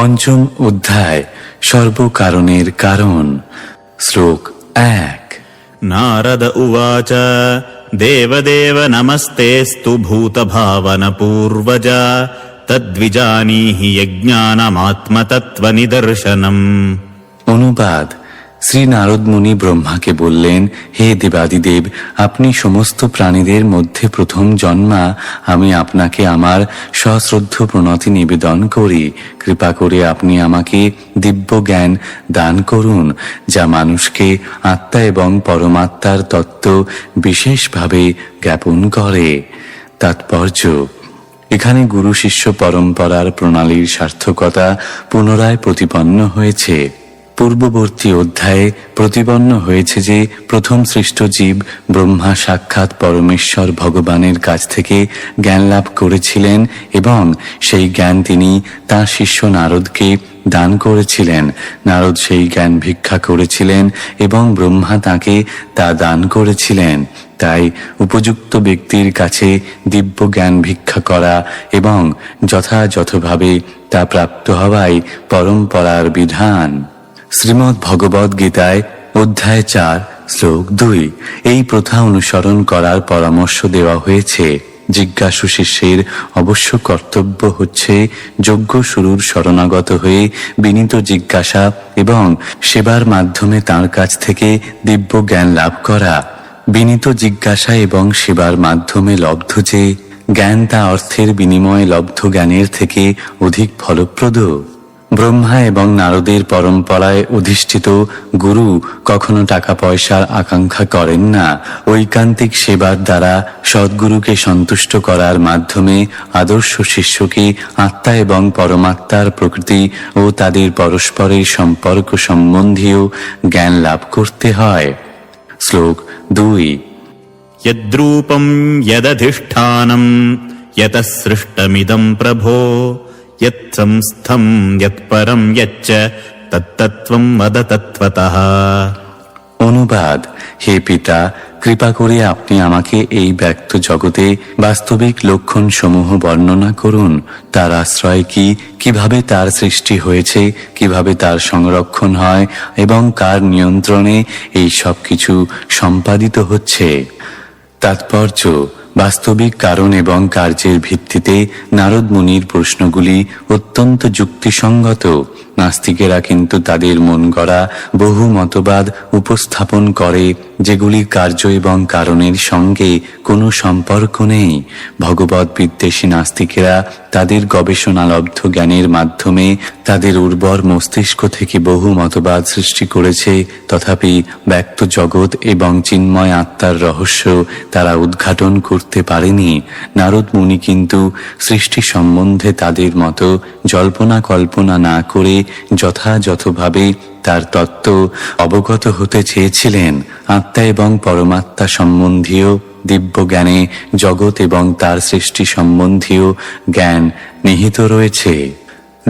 পঞ্চম অধ্যায় সর্বকারণের কারণ। শ্লোক 1। নারদ উবাচ দেবদেব নমস্তেস্তু ভূতভাবনপূর্বজ তদ্বিজানীহি যজ্ঞানামাত্মতত্ত্বনিদর্শনম। অনুবাদ: শ্রী নারদ মুনি ব্রহ্মাকে বললেন, হে দেবাদিদেব, আপনি সমস্ত প্রাণীদের মধ্যে প্রথম জন্মা। আমি আপনাকে আমার সশ্রদ্ধ প্রণতি নিবেদন করি। কৃপা করে আপনি আমাকে দিব্য জ্ঞান দান করুন, যা মানুষকে আত্মা এবং পরমাত্মার তত্ত্ব বিশেষভাবে জ্ঞাপন করে। তাৎপর্য: এখানে গুরু শিষ্য পরম্পরার প্রণালীর সার্থকতা পুনরায় প্রতিপন্ন হয়েছে। পূর্ববর্তী অধ্যায়ে প্রতিপন্ন হয়েছে যে প্রথম সৃষ্ট জীব ব্রহ্মা সাক্ষাৎ পরমেশ্বর ভগবানের কাছ থেকে জ্ঞান লাভ করেছিলেন এবং সেই জ্ঞান তিনি তাঁর শিষ্য নারদকে দান করেছিলেন। নারদ সেই জ্ঞান ভিক্ষা করেছিলেন এবং ব্রহ্মা তাঁকে তা দান করেছিলেন। তাই উপযুক্ত ব্যক্তির কাছে দিব্য জ্ঞান ভিক্ষা করা এবং যথাযথভাবে তা প্রাপ্ত হওয়াই পরম্পরার বিধান। শ্রীমদ্ ভগবদ গীতায় অধ্যায় 4 শ্লোক 2 এই প্রথা অনুসরণ করার পরামর্শ দেওয়া হয়েছে। জিজ্ঞাসু শিষ্যের অবশ্য কর্তব্য হচ্ছে যোগ্য শুরুর শরণাগত হয়ে বিনীত জিজ্ঞাসা এবং সেবার মাধ্যমে তাঁর কাছ থেকে দিব্য জ্ঞান লাভ করা। বিনীত জিজ্ঞাসা এবং সেবার মাধ্যমে লব্ধ যে জ্ঞান তা অর্থের বিনিময়ে লব্ধ জ্ঞানের থেকে অধিক ফলপ্রদ। ব্রহ্মা এবং নারদের পরম্পরায় অধিষ্ঠিত গুরু কখনো টাকা পয়সার আকাঙ্ক্ষা করেন না। ঐকান্তিক সেবার দ্বারা সদ্গুরুকে সন্তুষ্ট করার মাধ্যমে আদর্শ শিষ্যকে আত্মা এবং পরমাত্মার প্রকৃতি ও তাদের পরস্পরের সম্পর্ক সম্বন্ধীয় জ্ঞান লাভ করতে হয়। শ্লোক 2। यद्रूपं यदधिष्ठानं यतः सृष्टमिदं प्रभो यत्संस्थं यत्परं यच्च तत्तत्त्वं वद तत्त्वतः। অনুবাদ: হে পিতা, কৃপা করে আপনি আমাকে এই ব্যক্ত জগতে বাস্তবিক লক্ষণ সমূহ বর্ণনা করুন। তার আশ্রয় কি, কিভাবে তার সৃষ্টি হয়েছে, কিভাবে তার সংরক্ষণ হয় এবং কার নিয়ন্ত্রণে এই সব কিছু সম্পাদিত হচ্ছে। তাৎপর্য: বাস্তবিক কারণ এবং কার্যের ভিত্তিতে নারদ মুনির প্রশ্নগুলি অত্যন্ত যুক্তিসঙ্গত। নাস্তিকেরা কিন্তু তাদের মন গড়া বহু মতবাদ উপস্থাপন করে, যেগুলি কার্য এবং কারণের সঙ্গে কোনো সম্পর্ক নেই। ভগবদ বিদ্বেষী নাস্তিকেরা তাদের গবেষণালব্ধ জ্ঞানের মাধ্যমে তাদের উর্বর মস্তিষ্ক থেকে বহু মতবাদ সৃষ্টি করেছে, তথাপি ব্যক্ত জগৎ এবং চিন্ময় আত্মার রহস্য তারা উদ্ঘাটন করতে পারেনি। নারদ মুনি কিন্তু সৃষ্টি সম্বন্ধে তাদের মতো জল্পনা কল্পনা না করে যথাযথভাবে তার তত্ত্ব অবগত হতে চেয়েছিলেন। আত্মা এবং পরমাত্মা সম্বন্ধীয় দিব্য জ্ঞানে জগৎ এবং তার সৃষ্টি সম্বন্ধীয় জ্ঞান নিহিত রয়েছে।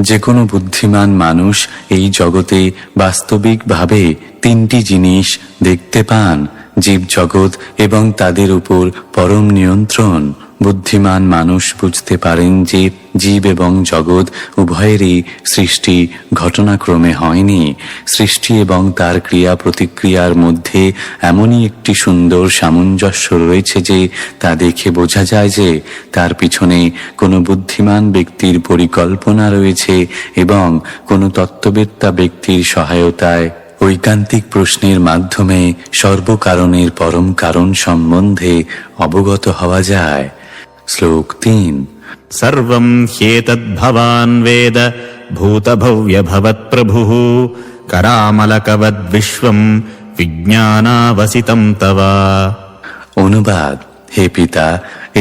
যে কোনো বুদ্ধিমান মানুষ এই জগতে বাস্তবিকভাবে তিনটি জিনিস দেখতে পান: জীব জগৎ এবং তাদের উপর পরম নিয়ন্ত্রণ। বুদ্ধিমান মানুষ বুঝতে পারেন যে জীব এবং জগৎ উভয়েরই সৃষ্টি ঘটনাক্রমে হয়নি। সৃষ্টি এবং তার ক্রিয়া প্রতিক্রিয়ার মধ্যে এমনই একটি সুন্দর সামঞ্জস্য রয়েছে যে তা দেখে বোঝা যায় যে তার পিছনে কোনো বুদ্ধিমান ব্যক্তির পরিকল্পনা রয়েছে এবং কোনো তত্ত্ববেত্তা ব্যক্তির সহায়তায় ঐকান্তিক প্রশ্নের মাধ্যমে সর্বকারণের পরম কারণ সম্বন্ধে অবগত হওয়া যায়। শ্লোক 3। सर्वं ह्येतद्भवान् वेद भूतभव्यभवत्प्रभुः करामलकवद्विश्वं विज्ञानावसितं तव। অনুবাদ: হে পিতা,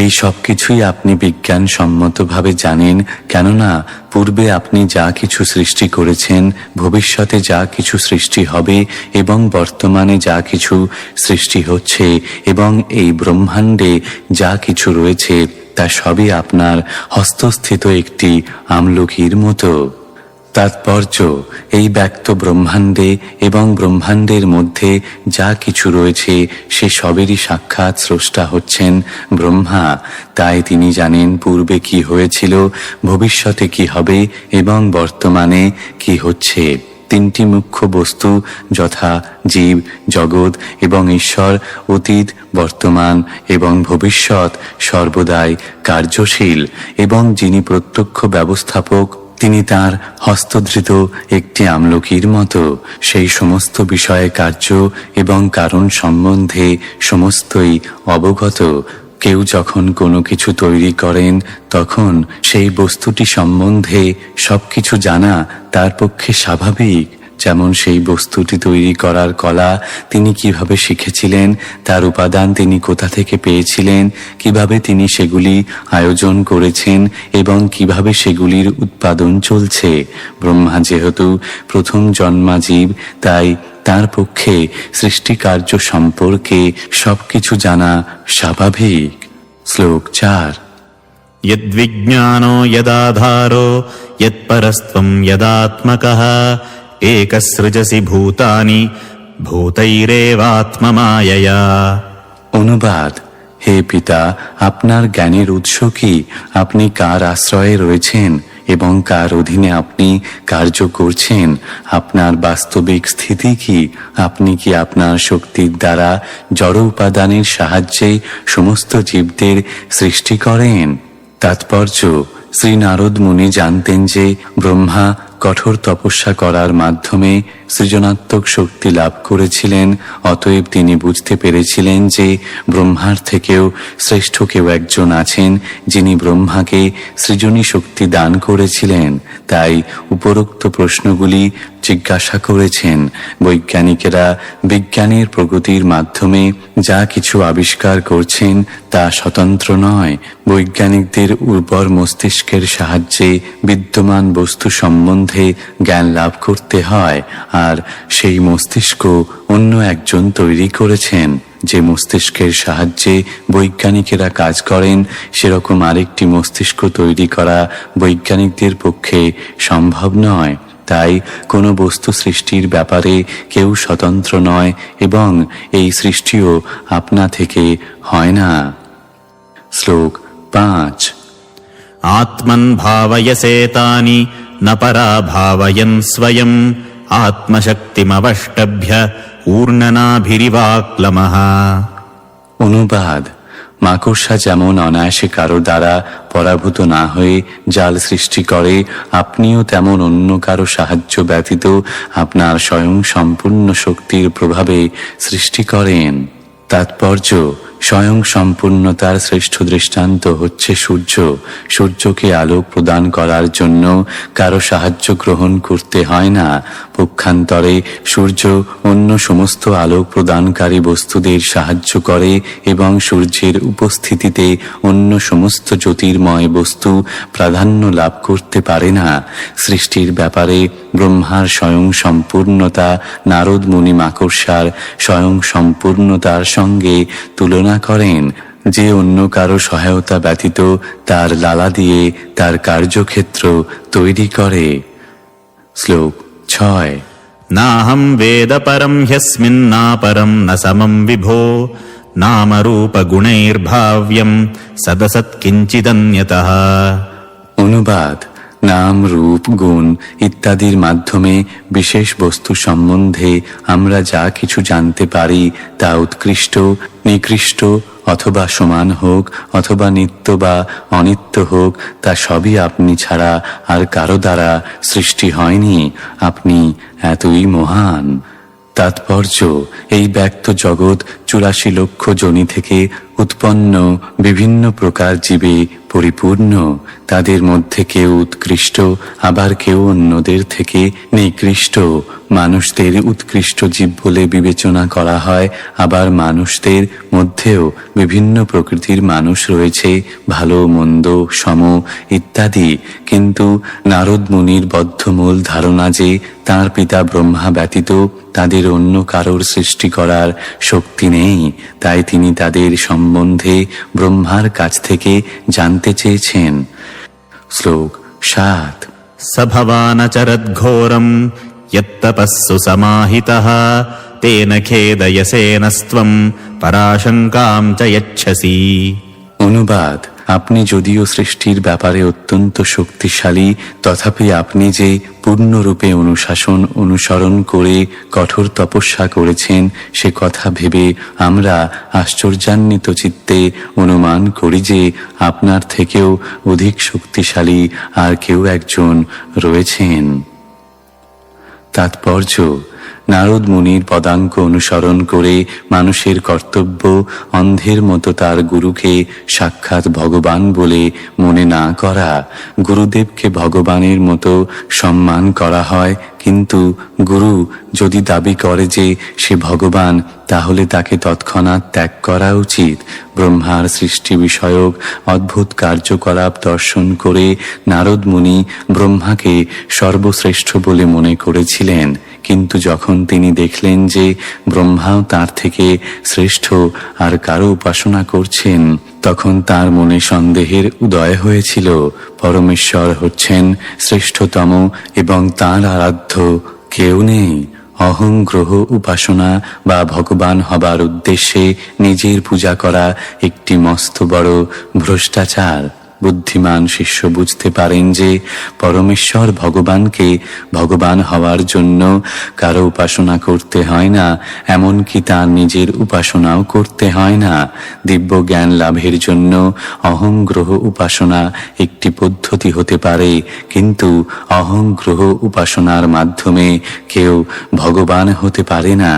এই সব কিছুই আপনি বিজ্ঞানসম্মতভাবে জানেন, কেননা পূর্বে আপনি যা কিছু সৃষ্টি করেছেন, ভবিষ্যতে যা কিছু সৃষ্টি হবে এবং বর্তমানে যা কিছু সৃষ্টি হচ্ছে এবং এই ব্রহ্মাণ্ডে যা কিছু রয়েছে তা সবই আপনার হস্তস্থিত একটি আমলকির মতো। তাৎপর্য, এই ব্যক্ত ব্রহ্মাণ্ডে এবং ব্রহ্মাণ্ডের মধ্যে যা কিছু রয়েছে সে সবেরই সাক্ষাৎ স্রষ্টা হচ্ছেন ব্রহ্মা। তাই তিনি জানেন পূর্বে কি হয়েছিল, ভবিষ্যতে কি হবে এবং বর্তমানে কি হচ্ছে। তিনটি মুখ্য বস্তু যথা জীব, জগৎ এবং ঈশ্বর অতীত, বর্তমান এবং ভবিষ্যৎ সর্বদাই কার্যশীল, এবং যিনি প্রত্যক্ষ ব্যবস্থাপক তিনি তার হস্তধৃত একটি আমলকির মতো। সেই সমস্ত বিষয়ে কার্য এবং কারণ সম্বন্ধে সমস্তই অবগত। কেউ যখন কোনো কিছু তৈরি করেন তখন সেই বস্তুটি সম্বন্ধে সবকিছু জানা তার পক্ষে স্বাভাবিক। যেমন সেই বস্তুটি তৈরি করার কলা তিনি কিভাবে শিখেছিলেন, তার উপাদান তিনি কোথা থেকে পেয়েছিলেন, কিভাবে তিনি সেগুলি আয়োজন করেছেন এবং কিভাবে সেগুলির উৎপাদন চলছে। ব্রহ্মা যেহেতু প্রথম জন্মা জীব, তাই তার পক্ষে সৃষ্টিকার্য সম্পর্কে সবকিছু জানা স্বাভাবিক। শ্লোক 4। यद्विज्ञानो यदाधारो यत्परस्त्वं यदात्मकः एकसृजसि भूतानि भूतैरेवात्ममायया। অনুবাদ, হে পিতা, আপনার জ্ঞানের উৎস কি? আপনি কার আশ্রয়ে রয়েছেন এবং কার অধীনে আপনি কার্য করছেন? আপনার বাস্তবিক স্থিতি কি? আপনি কি আপনার শক্তির দ্বারা জড় উপাদানের সাহায্যে সমস্ত জীবদের সৃষ্টি করেন? তাৎপর্য, শ্রী নারদ মুনি জানতেন যে ব্রহ্মা কঠোর তপস্যা করার মাধ্যমে সৃজনাত্মক শক্তি লাভ করেছিলেন। অতএব তিনি বুঝতে পেরেছিলেন যে ব্রহ্মার থেকেও শ্রেষ্ঠ কেউ একজন আছেন যিনি ব্রহ্মাকে সৃজনী শক্তি দান করেছিলেন। তাই উপরোক্ত প্রশ্নগুলি জিজ্ঞাসা করেছেন। বৈজ্ঞানিকেরা বিজ্ঞানের প্রগতির মাধ্যমে যা কিছু আবিষ্কার করছেন তা স্বতন্ত্র নয়। বৈজ্ঞানিকদের উর্বর মস্তিষ্কের সাহায্যে বিদ্যমান বস্তু সম্বন্ধে জ্ঞান লাভ করতে হয়, আর সেই মস্তিষ্ক অন্য একজন তৈরি করেছেন। যে মস্তিষ্কের সাহায্যে বৈজ্ঞানিকেরা কাজ করেন সেরকম আরেকটি মস্তিষ্ক তৈরি করা বৈজ্ঞানিকদের পক্ষে সম্ভব নয়। তাই কোনো বস্তু সৃষ্টির ব্যাপারে কেউ স্বতন্ত্র নয় এবং এই সৃষ্টিও আপনা থেকে হয় না। শ্লোক 5। आत्मन् भावयसेतानि न परा भावयन् स्वयम् आत्मशक्तिमवष्टभ्य ऊर्णनाभिरिवाक्लमः। অনুবাদ, মাকড়সা যেমন অনায়াসে কারো দ্বারা পরাভূত না হয়ে জাল সৃষ্টি করে, আপনিও তেমন অন্য কারো সাহায্য ব্যতীত আপনার স্বয়ং সম্পূর্ণ শক্তির প্রভাবে সৃষ্টি করেন। তাৎপর্য, স্বয়ং সম্পূর্ণতার শ্রেষ্ঠ দৃষ্টান্ত হচ্ছে সূর্য। সূর্যকে আলোক প্রদান করার জন্য কারো সাহায্য গ্রহণ করতে হয় না। পক্ষান্তরে সূর্য অন্য সমস্ত আলোক প্রদানকারী বস্তুদের সাহায্য করে এবং সূর্যের উপস্থিতিতে অন্য সমস্ত জ্যোতির্ময় বস্তু প্রাধান্য লাভ করতে পারে না। সৃষ্টির ব্যাপারে ব্রহ্মার স্বয়ং সম্পূর্ণতা নারদ মুনি মাকড়সার স্বয়ং সম্পূর্ণতার সঙ্গে তুলনা করেন। যে অন্য কারো সহায়তা ব্যতীত তার লালা দিয়ে তার কার্যক্ষেত্র তৈরি করে। শ্লোক 6। नाहं वेद परं ह्यस्मिन्नापरं न समं विभो नामरूपगुणैर्भाव्यं सदसत्किञ्चिदन्यतः। অনুবাদ, নাম, রূপ, গুণ ইত্যাদির মাধ্যমে বিশেষ বস্তু সম্বন্ধে আমরা যা কিছু জানতে পারি তা উৎকৃষ্ট, নিকৃষ্ট অথবা সমান হোক অথবা নিত্য বা অনিত্য হোক, তা সবই আপনি ছাড়া আর কারো দ্বারা সৃষ্টি হয়নি। আপনি এতই মহান। তাৎপর্য, এই ব্যক্ত জগৎ 84 লক্ষ যোনি থেকে উৎপন্ন বিভিন্ন প্রকার জীবে পরিপূর্ণ। তাদের মধ্যে কেউ উৎকৃষ্ট, আবার কেউ অন্যদের থেকে নিকৃষ্ট। মানুষদের উৎকৃষ্ট জীব বলে বিবেচনা করা হয়, আবার মানুষদের মধ্যেও বিভিন্ন প্রকৃতির মানুষ রয়েছে, ভালো মন্দ সম ইত্যাদি। কিন্তু নারদ মুনির বদ্ধমূল ধারণা যে তাঁর পিতা ব্রহ্মা ব্যতীত তাদের অন্য কারোর সৃষ্টি করার শক্তি নেই, তাই তিনি তাদের সম্বন্ধে ব্রহ্মার কাছ থেকে জানতে চেয়েছেন। শ্লোক 7। स भवानचरद्घोरम् यत्तपस्सु समाहितः तेन खेदयसेनस्त्वम् पराशङ्काम् च यच्छसि। অনুবাদ: আপনি যদিও সৃষ্টির ব্যাপারে অত্যন্ত শক্তিশালী, তথাপি আপনি যে পূর্ণরূপে অনুসরণ করে কঠোর তপস্যা করেছেন সে কথা ভেবে আমরা আশ্চর্যান্বিত চিত্তে অনুমান করি যে আপনার থেকেও অধিক শক্তিশালী আর কেউ একজন রয়েছেন। তাৎপর্য: নারদ মুনির পদাঙ্ক অনুসরণ করে মানুষের কর্তব্য অন্ধের মতো তার গুরুকে সাক্ষাৎ ভগবান বলে মনে না করা। গুরুদেবকে ভগবানের মতো সম্মান করা হয়, কিন্তু গুরু যদি দাবি করে যে সে ভগবান, তাহলে তাকে তৎক্ষণাৎ ত্যাগ করা উচিত। ব্রহ্মার সৃষ্টি বিষয়ক অদ্ভুত কার্যকলাপ দর্শন করে নারদ মুনি ব্রহ্মাকে সর্বশ্রেষ্ঠ বলে মনে করেছিলেন, কিন্তু যখন তিনি দেখলেন যে ব্রহ্মাও তার থেকে শ্রেষ্ঠ আর কারো উপাসনা করছেন, তখন তার মনে সন্দেহের উদয় হয়েছিল। পরমেশ্বর হচ্ছেন শ্রেষ্ঠতম এবং তাঁর আরাধ্য কেউ নেই। অহং গ্রহ উপাসনা বা ভগবান হবার উদ্দেশ্যে নিজের পূজা করা একটি মস্ত বড় ভ্রষ্টাচার। বুদ্ধিমান শিষ্য বুঝতে পারেন যে পরমেশ্বর ভগবানকে ভগবান হওয়ার জন্য কারো উপাসনা করতে হয় না, এমনকি তার নিজের উপাসনাও করতে হয় না। দিব্য জ্ঞান লাভের জন্য অহং গ্রহ উপাসনা একটি পদ্ধতি হতে পারে, কিন্তু অহং গ্রহ উপাসনার মাধ্যমে কেউ ভগবান হতে পারে না।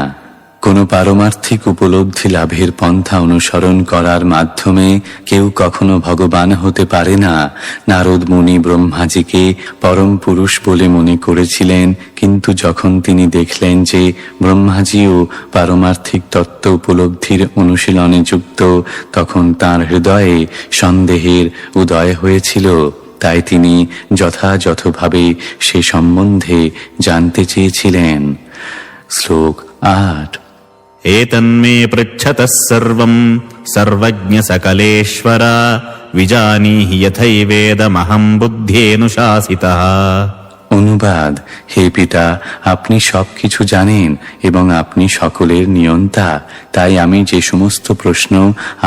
কোনো পারমার্থিক উপলব্ধি লাভের পন্থা অনুসরণ করার মাধ্যমে কেউ কখনো ভগবান হতে পারে না। নারদ মুনি ব্রহ্মাজিকে পরম পুরুষ বলে মনে করেছিলেন, কিন্তু যখন তিনি দেখলেন যে ব্রহ্মাজিও পারমার্থিক তত্ত্ব উপলব্ধির অনুশীলনে যুক্ত, তখন তাঁর হৃদয়ে সন্দেহের উদয় হয়েছিল। তাই তিনি যথাযথভাবে সে সম্বন্ধে জানতে চেয়েছিলেন। শ্লোক ৮। एतन्मे पृच्छतः सर्वम् सर्वज्ञ सकलेश्वर विजानीहि यथैवेदमहम् बुद्ध्येनुशासितः। অনুবাদ: হে পিতা, আপনি সবকিছু জানেন এবং আপনি সকলের নিয়ন্তা। তাই আমি যে সমস্ত প্রশ্ন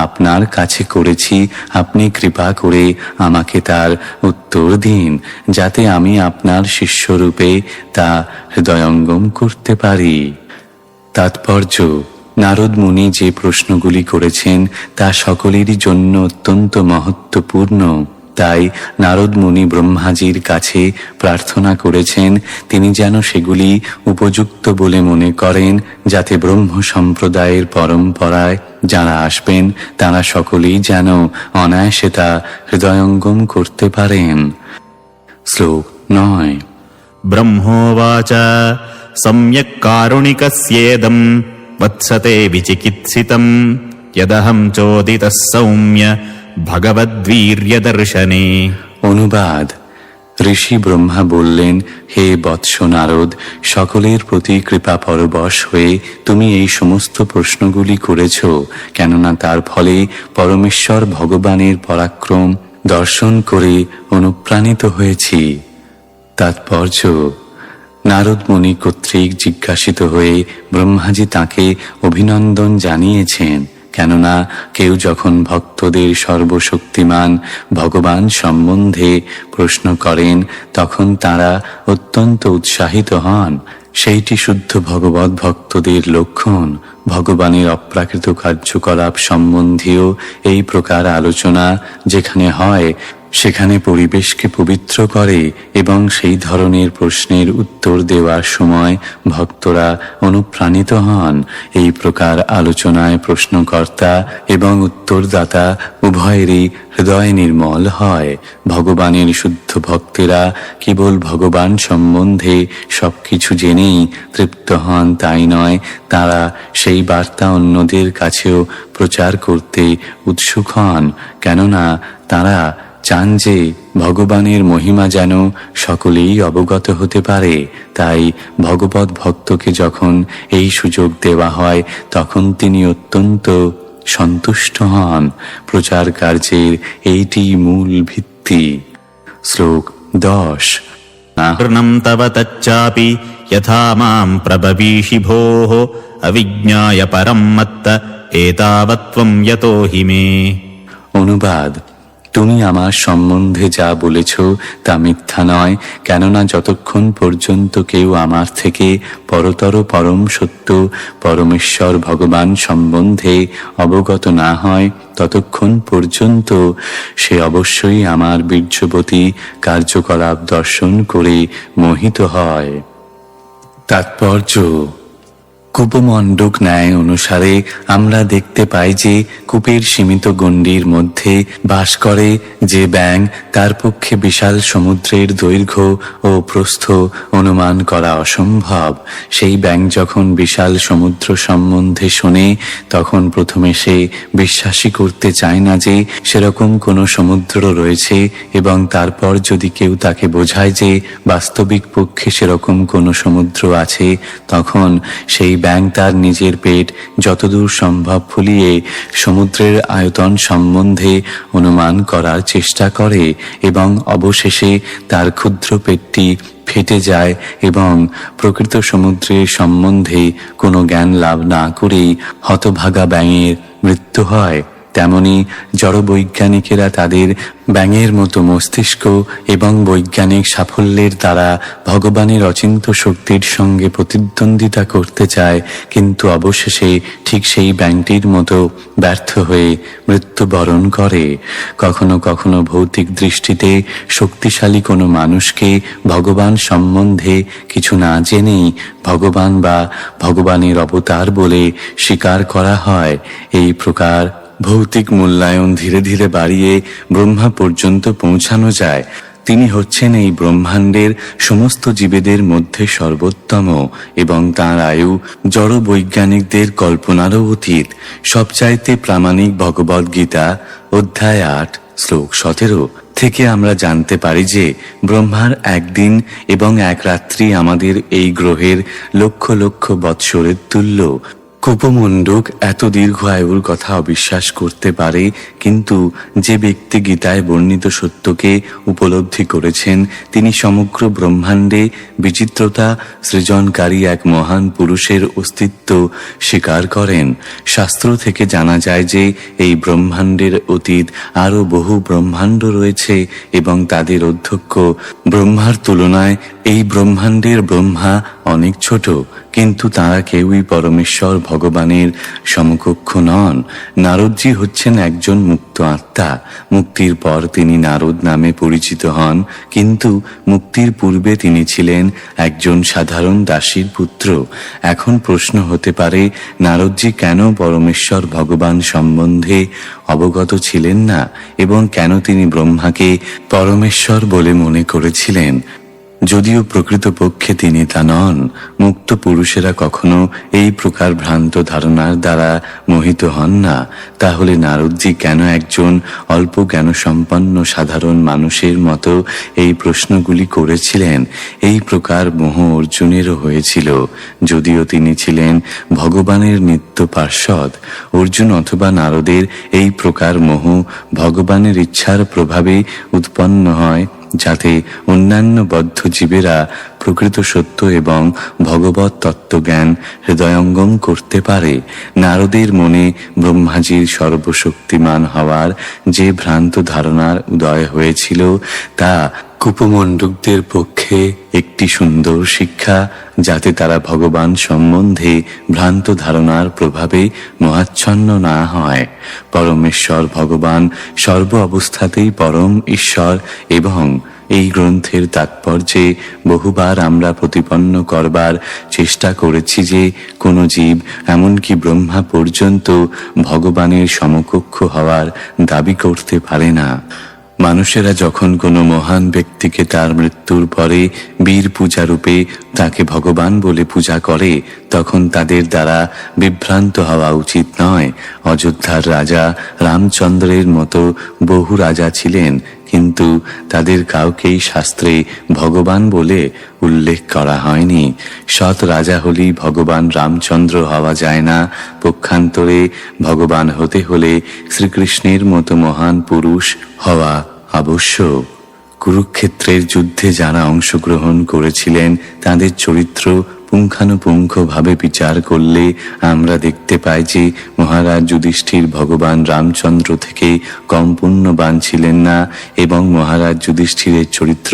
আপনার কাছে করেছি, আপনি কৃপা করে আমাকে তার উত্তর দিন, যাতে আমি আপনার শিষ্যরূপে তা হৃদয়ঙ্গম করতে পারি। তাৎপর্য: নারদ মুনি যে প্রশ্নগুলি করেছেন তা সকলেরই জন্য অত্যন্ত মহত্বপূর্ণ। তাই নারদ মুনি ব্রহ্মাজির কাছে প্রার্থনা করেছেন তিনি যেন সেগুলি উপযুক্ত বলে মনে করেন, যাতে ব্রহ্ম সম্প্রদায়ের পরম্পরায় যারা আসবেন তারা সকলেই যেন অনায়াসে তা হৃদয়ঙ্গম করতে পারেন। শ্লোক ৯। ब्रह्मोवाच सम्यक् कारुणिकस्येदम् वत्सते विचिकित्सितम् यदहम् चोदितः सौम्य भगवद्वीर्यदर्शने। অনুবাদ: ঋষি ব্রহ্মা বললেন, হে বৎস নারদ, সকলের প্রতি কৃপা পরবশ হয়ে তুমি এই সমস্ত প্রশ্নগুলি করেছ, কেননা তার ফলে পরমেশ্বর ভগবানের পরাক্রম দর্শন করে অনুপ্রাণিত হয়েছি। তাৎপর্য: নারদ মুনি কর্তৃক জিজ্ঞাসিত হয়ে ব্রহ্মাজি তাকে অভিনন্দন জানিয়েছেন, কেননা কেউ যখন ভক্তদের সর্বশক্তিমান ভগবান সম্বন্ধে প্রশ্ন করেন তখন তারা অত্যন্ত উৎসাহিত হন। সেইটি শুদ্ধ ভগবৎ ভক্তদের লক্ষণ। ভগবানের অপ্রাকৃত কার্যকলাপ সম্বন্ধীয় এই প্রকার আলোচনা যেখানে হয় সেখানে পরিবেশকে পবিত্র করে এবং সেই ধরনের প্রশ্নের উত্তর দেওয়ার সময় ভক্তরা অনুপ্রাণিত হন। এই প্রকার আলোচনায় প্রশ্নকর্তা এবং উত্তরদাতা উভয়েরই হৃদয় নির্মল হয়। ভগবানের শুদ্ধ ভক্তেরা কেবল ভগবান সম্বন্ধে সবকিছু জেনেই তৃপ্ত হন তাই নয়, তারা সেই বার্তা অন্যদের কাছেও প্রচার করতে উৎসুক হন, কেননা তারা চান যে ভগবানের মহিমা যেন সকলেই অবগত হতে পারে। তাই ভগবৎ ভক্তকে যখন এই সুযোগ দেওয়া হয় তখন তিনি অত্যন্ত সন্তুষ্ট হন। প্রচার কার্যের এইটি মূল ভিত্তি। শ্লোক 10। র্ণম তব তচ্চাপি যথা মাম প্রববীষি ভোঃ অবিজ্ঞায় পরম মত্ত এতাবত্ত্বম যতো হি মে। অনুবাদ: তুমি আমার সম্বন্ধে যা বলেছ তা মিথ্যা নয়, কেননা যতক্ষণ পর্যন্ত কেউ আমার থেকে পরতর পরম সত্য পরমেশ্বর ভগবান সম্বন্ধে অবগত না হয়, ততক্ষণ পর্যন্ত সে অবশ্যই আমার বীর্যবতী কার্যকলাপ দর্শন করে মোহিত হয়। তাৎপর্য: কূপমণ্ডক ন্যায় অনুসারে আমরা দেখতে পাই যে কূপের সীমিত গণ্ডির মধ্যে বাস করে যে ব্যাঙ, তার পক্ষে বিশাল সমুদ্রের দৈর্ঘ্য ও প্রস্থ অনুমান করা অসম্ভব। সেই ব্যাঙ যখন বিশাল সমুদ্র সম্বন্ধে শোনে, তখন প্রথমে সে বিশ্বাসই করতে চায় না যে সেরকম কোনো সমুদ্র রয়েছে, এবং তারপর যদি কেউ তাকে বোঝায় যে বাস্তবিক পক্ষে সেরকম কোনো সমুদ্র আছে, তখন সেই ব্যাঙ তার নিজের পেট যতদূর সম্ভব ফুলিয়ে সমুদ্রের আয়তন সম্বন্ধে অনুমান করার চেষ্টা করে, এবং অবশেষে তার ক্ষুদ্র পেটটি ফেটে যায় এবং প্রকৃত সমুদ্রের সম্বন্ধে কোনো জ্ঞান লাভ না করেই হতভাগা ব্যাঙের মৃত্যু হয়। তেমনি জড়বৈজ্ঞানিকেরা তাদের ব্যাঙের মতো মস্তিষ্ক এবং বৈজ্ঞানিক সাফল্যের দ্বারা ভগবানের অচিন্ত শক্তির সঙ্গে প্রতিদ্বন্দ্বিতা করতে চায়, কিন্তু অবশেষে ঠিক সেই ব্যাঙটির মতো ব্যর্থ হয়ে মৃত্যুবরণ করে। কখনো কখনো ভৌতিক দৃষ্টিতে শক্তিশালী কোনো মানুষকে ভগবান সম্বন্ধে কিছু না জেনেই ভগবান বা ভগবানের অবতার বলে স্বীকার করা হয়। এই প্রকার ভৌতিক মূল্যায়ন ধীরে ধীরে বাড়িয়ে ব্রহ্মা পর্যন্ত পৌঁছানো যায়। তিনি হচ্ছেন এই ব্রহ্মাণ্ডের সমস্ত জীবেদের মধ্যে সর্বোত্তম, এবং তাঁর আয়ু জড় বৈজ্ঞানিকদের কল্পনারও অতীত। সবচাইতে প্রামাণিক ভগবদ্গীতা অধ্যায় 8 শ্লোক 17 থেকে আমরা জানতে পারি যে ব্রহ্মার একদিন এবং এক রাত্রি আমাদের এই গ্রহের লক্ষ লক্ষ বৎসরের তুল্য। কূপমণ্ডক এত দীর্ঘ আয়ুর কথা অবিশ্বাস করতে পারে, কিন্তু যে ব্যক্তি গীতায় বর্ণিত সত্যকে উপলব্ধি করেছেন, তিনি সমগ্র ব্রহ্মাণ্ডে বিচিত্রতা সৃজনকারী এক মহান পুরুষের অস্তিত্ব স্বীকার করেন। শাস্ত্র থেকে জানা যায় যে এই ব্রহ্মাণ্ডের অতীত আরও বহু ব্রহ্মাণ্ড রয়েছে, এবং তাদের অধ্যক্ষ ব্রহ্মার তুলনায় এই ব্রহ্মাণ্ডের ব্রহ্মা অনেক ছোট, কিন্তু তাঁরা কেউই পরমেশ্বর ভগবানের সমকক্ষ নন। নারদজি হচ্ছেন একজন মুক্ত আত্মা। মুক্তির পর তিনি নারদ নামে পরিচিত হন, কিন্তু মুক্তির পূর্বে তিনি ছিলেন একজন সাধারণ দাসীর পুত্র। এখন প্রশ্ন হতে পারে, নারদজি কেন পরমেশ্বর ভগবান সম্বন্ধে অবগত ছিলেন না, এবং কেন তিনি ব্রহ্মাকে পরমেশ্বর বলে মনে করেছিলেন? যদিও প্রকৃতপক্ষে তিনি তা নন। মুক্ত পুরুষেরা কখনো এই প্রকার ভ্রান্ত ধারণার দ্বারা মোহিত হন না। তাহলে নারদজি কেন একজন অল্প জ্ঞানসম্পন্ন সাধারণ মানুষের মতো এই প্রশ্নগুলি করেছিলেন? এই প্রকার মোহ অর্জুনেরও হয়েছিল, যদিও তিনি ছিলেন ভগবানের নিত্য পার্ষদ। অর্জুন অথবা নারদের এই প্রকার মোহ ভগবানের ইচ্ছার প্রভাবে উৎপন্ন হয়, যাতে অন্যান্য বদ্ধ জীবেরা প্রকৃত সত্য এবং ভগবত তত্ত্বজ্ঞান হৃদয়ঙ্গম করতে পারে। নারদের মনে ব্রহ্মাজির সর্বশক্তিমান হওয়ার যে ভ্রান্ত ধারণার উদয় হয়েছিল, তা কূপমণ্ডকদের পক্ষে একটি সুন্দর শিক্ষা, যাতে তারা ভগবান সম্বন্ধে ভ্রান্ত ধারণার প্রভাবে মোহাচ্ছন্ন না হয়। পরমেশ্বর ভগবান সর্ব অবস্থাতেই পরম ঈশ্বর, এবং এই গ্রন্থের তাৎপর্যে বহুবার আমরা প্রতিপন্ন করবার চেষ্টা করেছি যে কোনো জীব, এমনকি ব্রহ্মা পর্যন্ত, ভগবানের সমকক্ষ হওয়ার দাবি করতে পারে না। মানুষেরা যখন কোনো মহান ব্যক্তিকে তার মৃত্যুর পরে বীর পূজারূপে তাকে ভগবান বলে পূজা করে, তখন তাদের দ্বারা বিভ্রান্ত হওয়া উচিত নয়। অযোধ্যার রাজা রামচন্দ্রের মতো বহু রাজা ছিলেন, কিন্তু তাদের কাউকেই শাস্ত্রে ভগবান বলে উল্লেখ করা হয়নি। সৎ রাজা হলেই ভগবান রামচন্দ্র হওয়া যায় না। পক্ষান্তরে ভগবান হতে হলে শ্রীকৃষ্ণের মতো মহান পুরুষ হওয়া আবশ্যক। কুরুক্ষেত্রের যুদ্ধে যারা অংশগ্রহণ করেছিলেন তাদের চরিত্র পুঙ্খানুপুঙ্খভাবে বিচার করলে আমরা দেখতে পাই যে মহারাজ যুধিষ্ঠির ভগবান রামচন্দ্র থেকে কম পুণ্যবান ছিলেন না, এবং মহারাজ যুধিষ্ঠিরের চরিত্র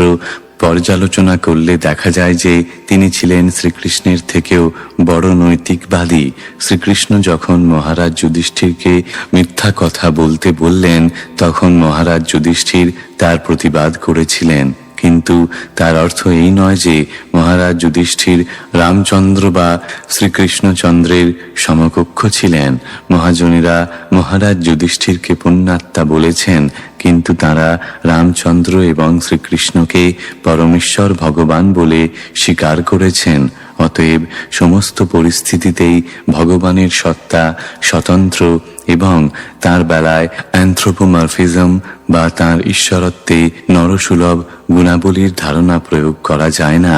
পর্যালোচনা করলে দেখা যায় যে তিনি ছিলেন শ্রীকৃষ্ণের থেকেও বড় নৈতিকবাদী। শ্রীকৃষ্ণ যখন মহারাজ যুধিষ্ঠিরকে মিথ্যা কথা বলতে বললেন তখন মহারাজ যুধিষ্ঠির তার প্রতিবাদ করেছিলেন, কিন্তু তার অর্থ এই নয় যে মহারাজ যুধিষ্ঠির রামচন্দ্র বা শ্রীকৃষ্ণচন্দ্রের সমকক্ষ ছিলেন। মহাজনেরা মহারাজ যুধিষ্ঠিরকে পুণ্যাত্মা বলেছেন, কিন্তু তারা রামচন্দ্র এবং শ্রীকৃষ্ণকে পরমেশ্বর ভগবান বলে স্বীকার করেছেন। অতএব সমস্ত পরিস্থিতিতেই ভগবানের সত্তা স্বতন্ত্র, এবং তার বেলায় অ্যানথ্রোপোমরফিজম বা তাঁর ঈশ্বরত্বে নরসুলভ গুণাবলীর ধারণা প্রয়োগ করা যায় না।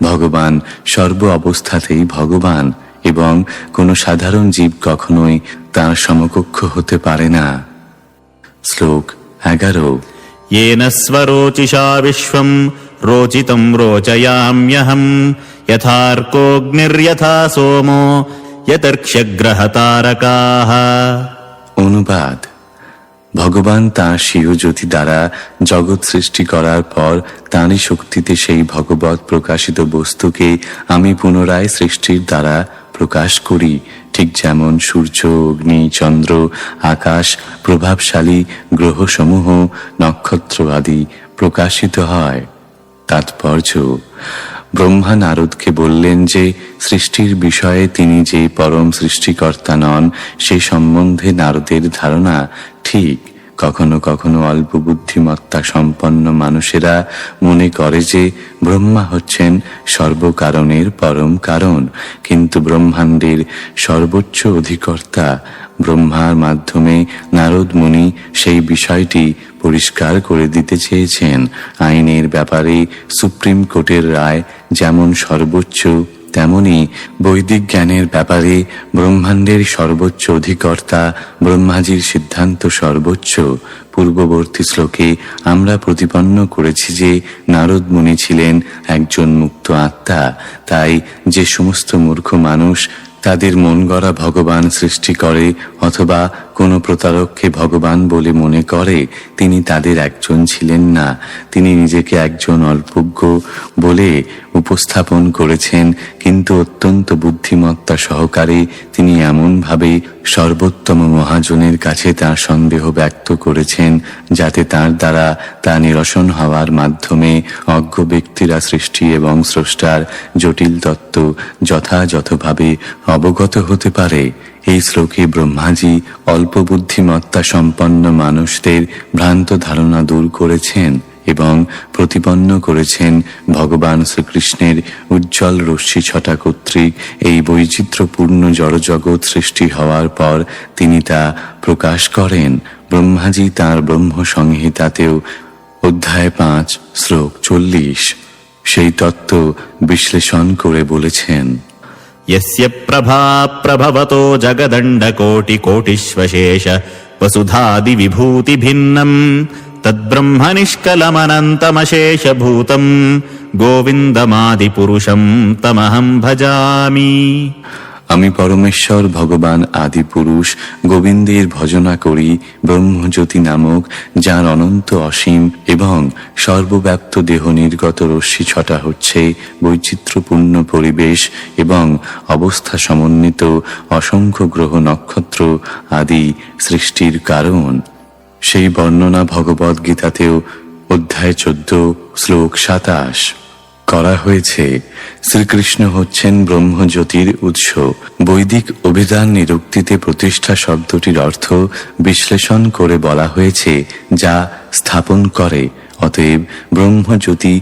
ভগবান সর্ব অবস্থাতেই ভগবান, এবং কোনো সাধারণ জীব কখনোই তাঁর সমকক্ষ হতে পারে না। শ্লোক 11। येन स्वरोचिषा विश्वम् रोचितं रोचयाम्यहम् यथार्कोऽग्निर्यथा सोमो यतर्क्ष्यग्रहतारकाः। অনুবাদ: ভগবান তাঁর স্বীয় জ্যোতি দ্বারা জগৎ সৃষ্টি করার পর তাঁরই শক্তিতে সেই ভগবৎ প্রকাশিত বস্তুকে আমি পুনরায় সৃষ্টির দ্বারা প্রকাশ করি, ঠিক যেমন সূর্য, অগ্নি, চন্দ্র, আকাশ, প্রভাবশালী গ্রহসমূহ, নক্ষত্র আদি প্রকাশিত হয়। তাৎপর্য: ব্রহ্মা নারদকে বললেন যে সৃষ্টির বিষয়ে তিনি যে পরম সৃষ্টিকর্তা নন সে সম্বন্ধে নারদের ধারণা ঠিক। কখনো কখনো অল্প বুদ্ধিমত্তা সম্পন্ন মানুষেরা মনে করে যে ব্রহ্মা হচ্ছেন সর্বকারণের পরম কারণ, কিন্তু ব্রহ্মাণ্ডের সর্বোচ্চ অধিকর্তা। ব্রহ্মার মাধ্যমে নারদ মুনি সেই বিষয়টি পরিষ্কার করে দিতে চেয়েছেন। আইনের ব্যাপারে সুপ্রিম কোর্টের রায় যেমন সর্বোচ্চ, তেমনি বৈদিক জ্ঞানের ব্যাপারে ব্রহ্মাণ্ডের সর্বোচ্চ অধিকর্তা ব্রহ্মাজির সিদ্ধান্ত সর্বোচ্চ। পূর্ববর্তী শ্লোকে আমরা প্রতিপন্ন করেছি যে নারদ মুনি ছিলেন একজন মুক্ত আত্মা। তাই যে সমস্ত মূর্খ মানুষ তাদের মন গড়া ভগবান সৃষ্টি করে অথবা কোনো প্রতারককে ভগবান বলে মনে করে, তিনি তাদের একজন ছিলেন না। তিনি নিজেকে একজন অল্পজ্ঞ বলে উপস্থাপন করেছেন, কিন্তু অত্যন্ত বুদ্ধিমত্তা সহকারে তিনি এমনভাবে সর্বোত্তম মহাজনের কাছে তাঁর সন্দেহ ব্যক্ত করেছেন যাতে তাঁর দ্বারা তা নিরসন হওয়ার মাধ্যমে অজ্ঞ ব্যক্তিরা সৃষ্টি এবং স্রষ্টার জটিল তত্ত্ব যথাযথভাবে অবগত হতে পারে। এই শ্লোকে ব্রহ্মাজি অল্প বুদ্ধিমত্তা সম্পন্ন মানুষদের ভ্রান্ত ধারণা দূর করেছেন এবং প্রতিপন্ন করেছেন ভগবান শ্রীকৃষ্ণের উজ্জ্বল রশ্মি ছটা কর্তৃক এই বৈচিত্র্যপূর্ণ জড়জগৎ সৃষ্টি হওয়ার পর তিনি তা প্রকাশ করেন। ব্রহ্মাজি তাঁর ব্রহ্ম সংহিতাতেও অধ্যায় 5 শ্লোক 40 সেই তত্ত্ব বিশ্লেষণ করে বলেছেন, यस्य प्रभा प्रभवतो जगदण्डकोटिकोटिष्वशेष वसुधादिविभूतिभिन्नम् तद्ब्रह्मनिष्कलमनन्तमशेषभूतम् गोविन्दमादिपुरुषम् तमहम् भजामि। আমি পরমেশ্বর ভগবান আদি পুরুষ গোবিন্দের ভজনা করি। ব্রহ্মজ্যোতি নামক যার অনন্ত অসীম এবং সর্বব্যাপ্ত দেহ নির্গত রশ্মি ছটা হচ্ছে বৈচিত্র্যপূর্ণ পরিবেশ এবং অবস্থা সমন্বিত অসংখ্য গ্রহ নক্ষত্র আদি সৃষ্টির কারণ। সেই বর্ণনা ভগবদ গীতাতেও অধ্যায় 14 শ্লোক 27 করা হয়েছে। শ্রীকৃষ্ণ হচ্ছেন ব্রহ্মজ্যোতির উৎস। বৈদিক অভিধান নিরুক্তিতে প্রতিষ্ঠা শব্দটির অর্থ বিশ্লেষণ করে বলা হয়েছে যা স্থাপন করে। অতএব ব্রহ্মজ্যোতি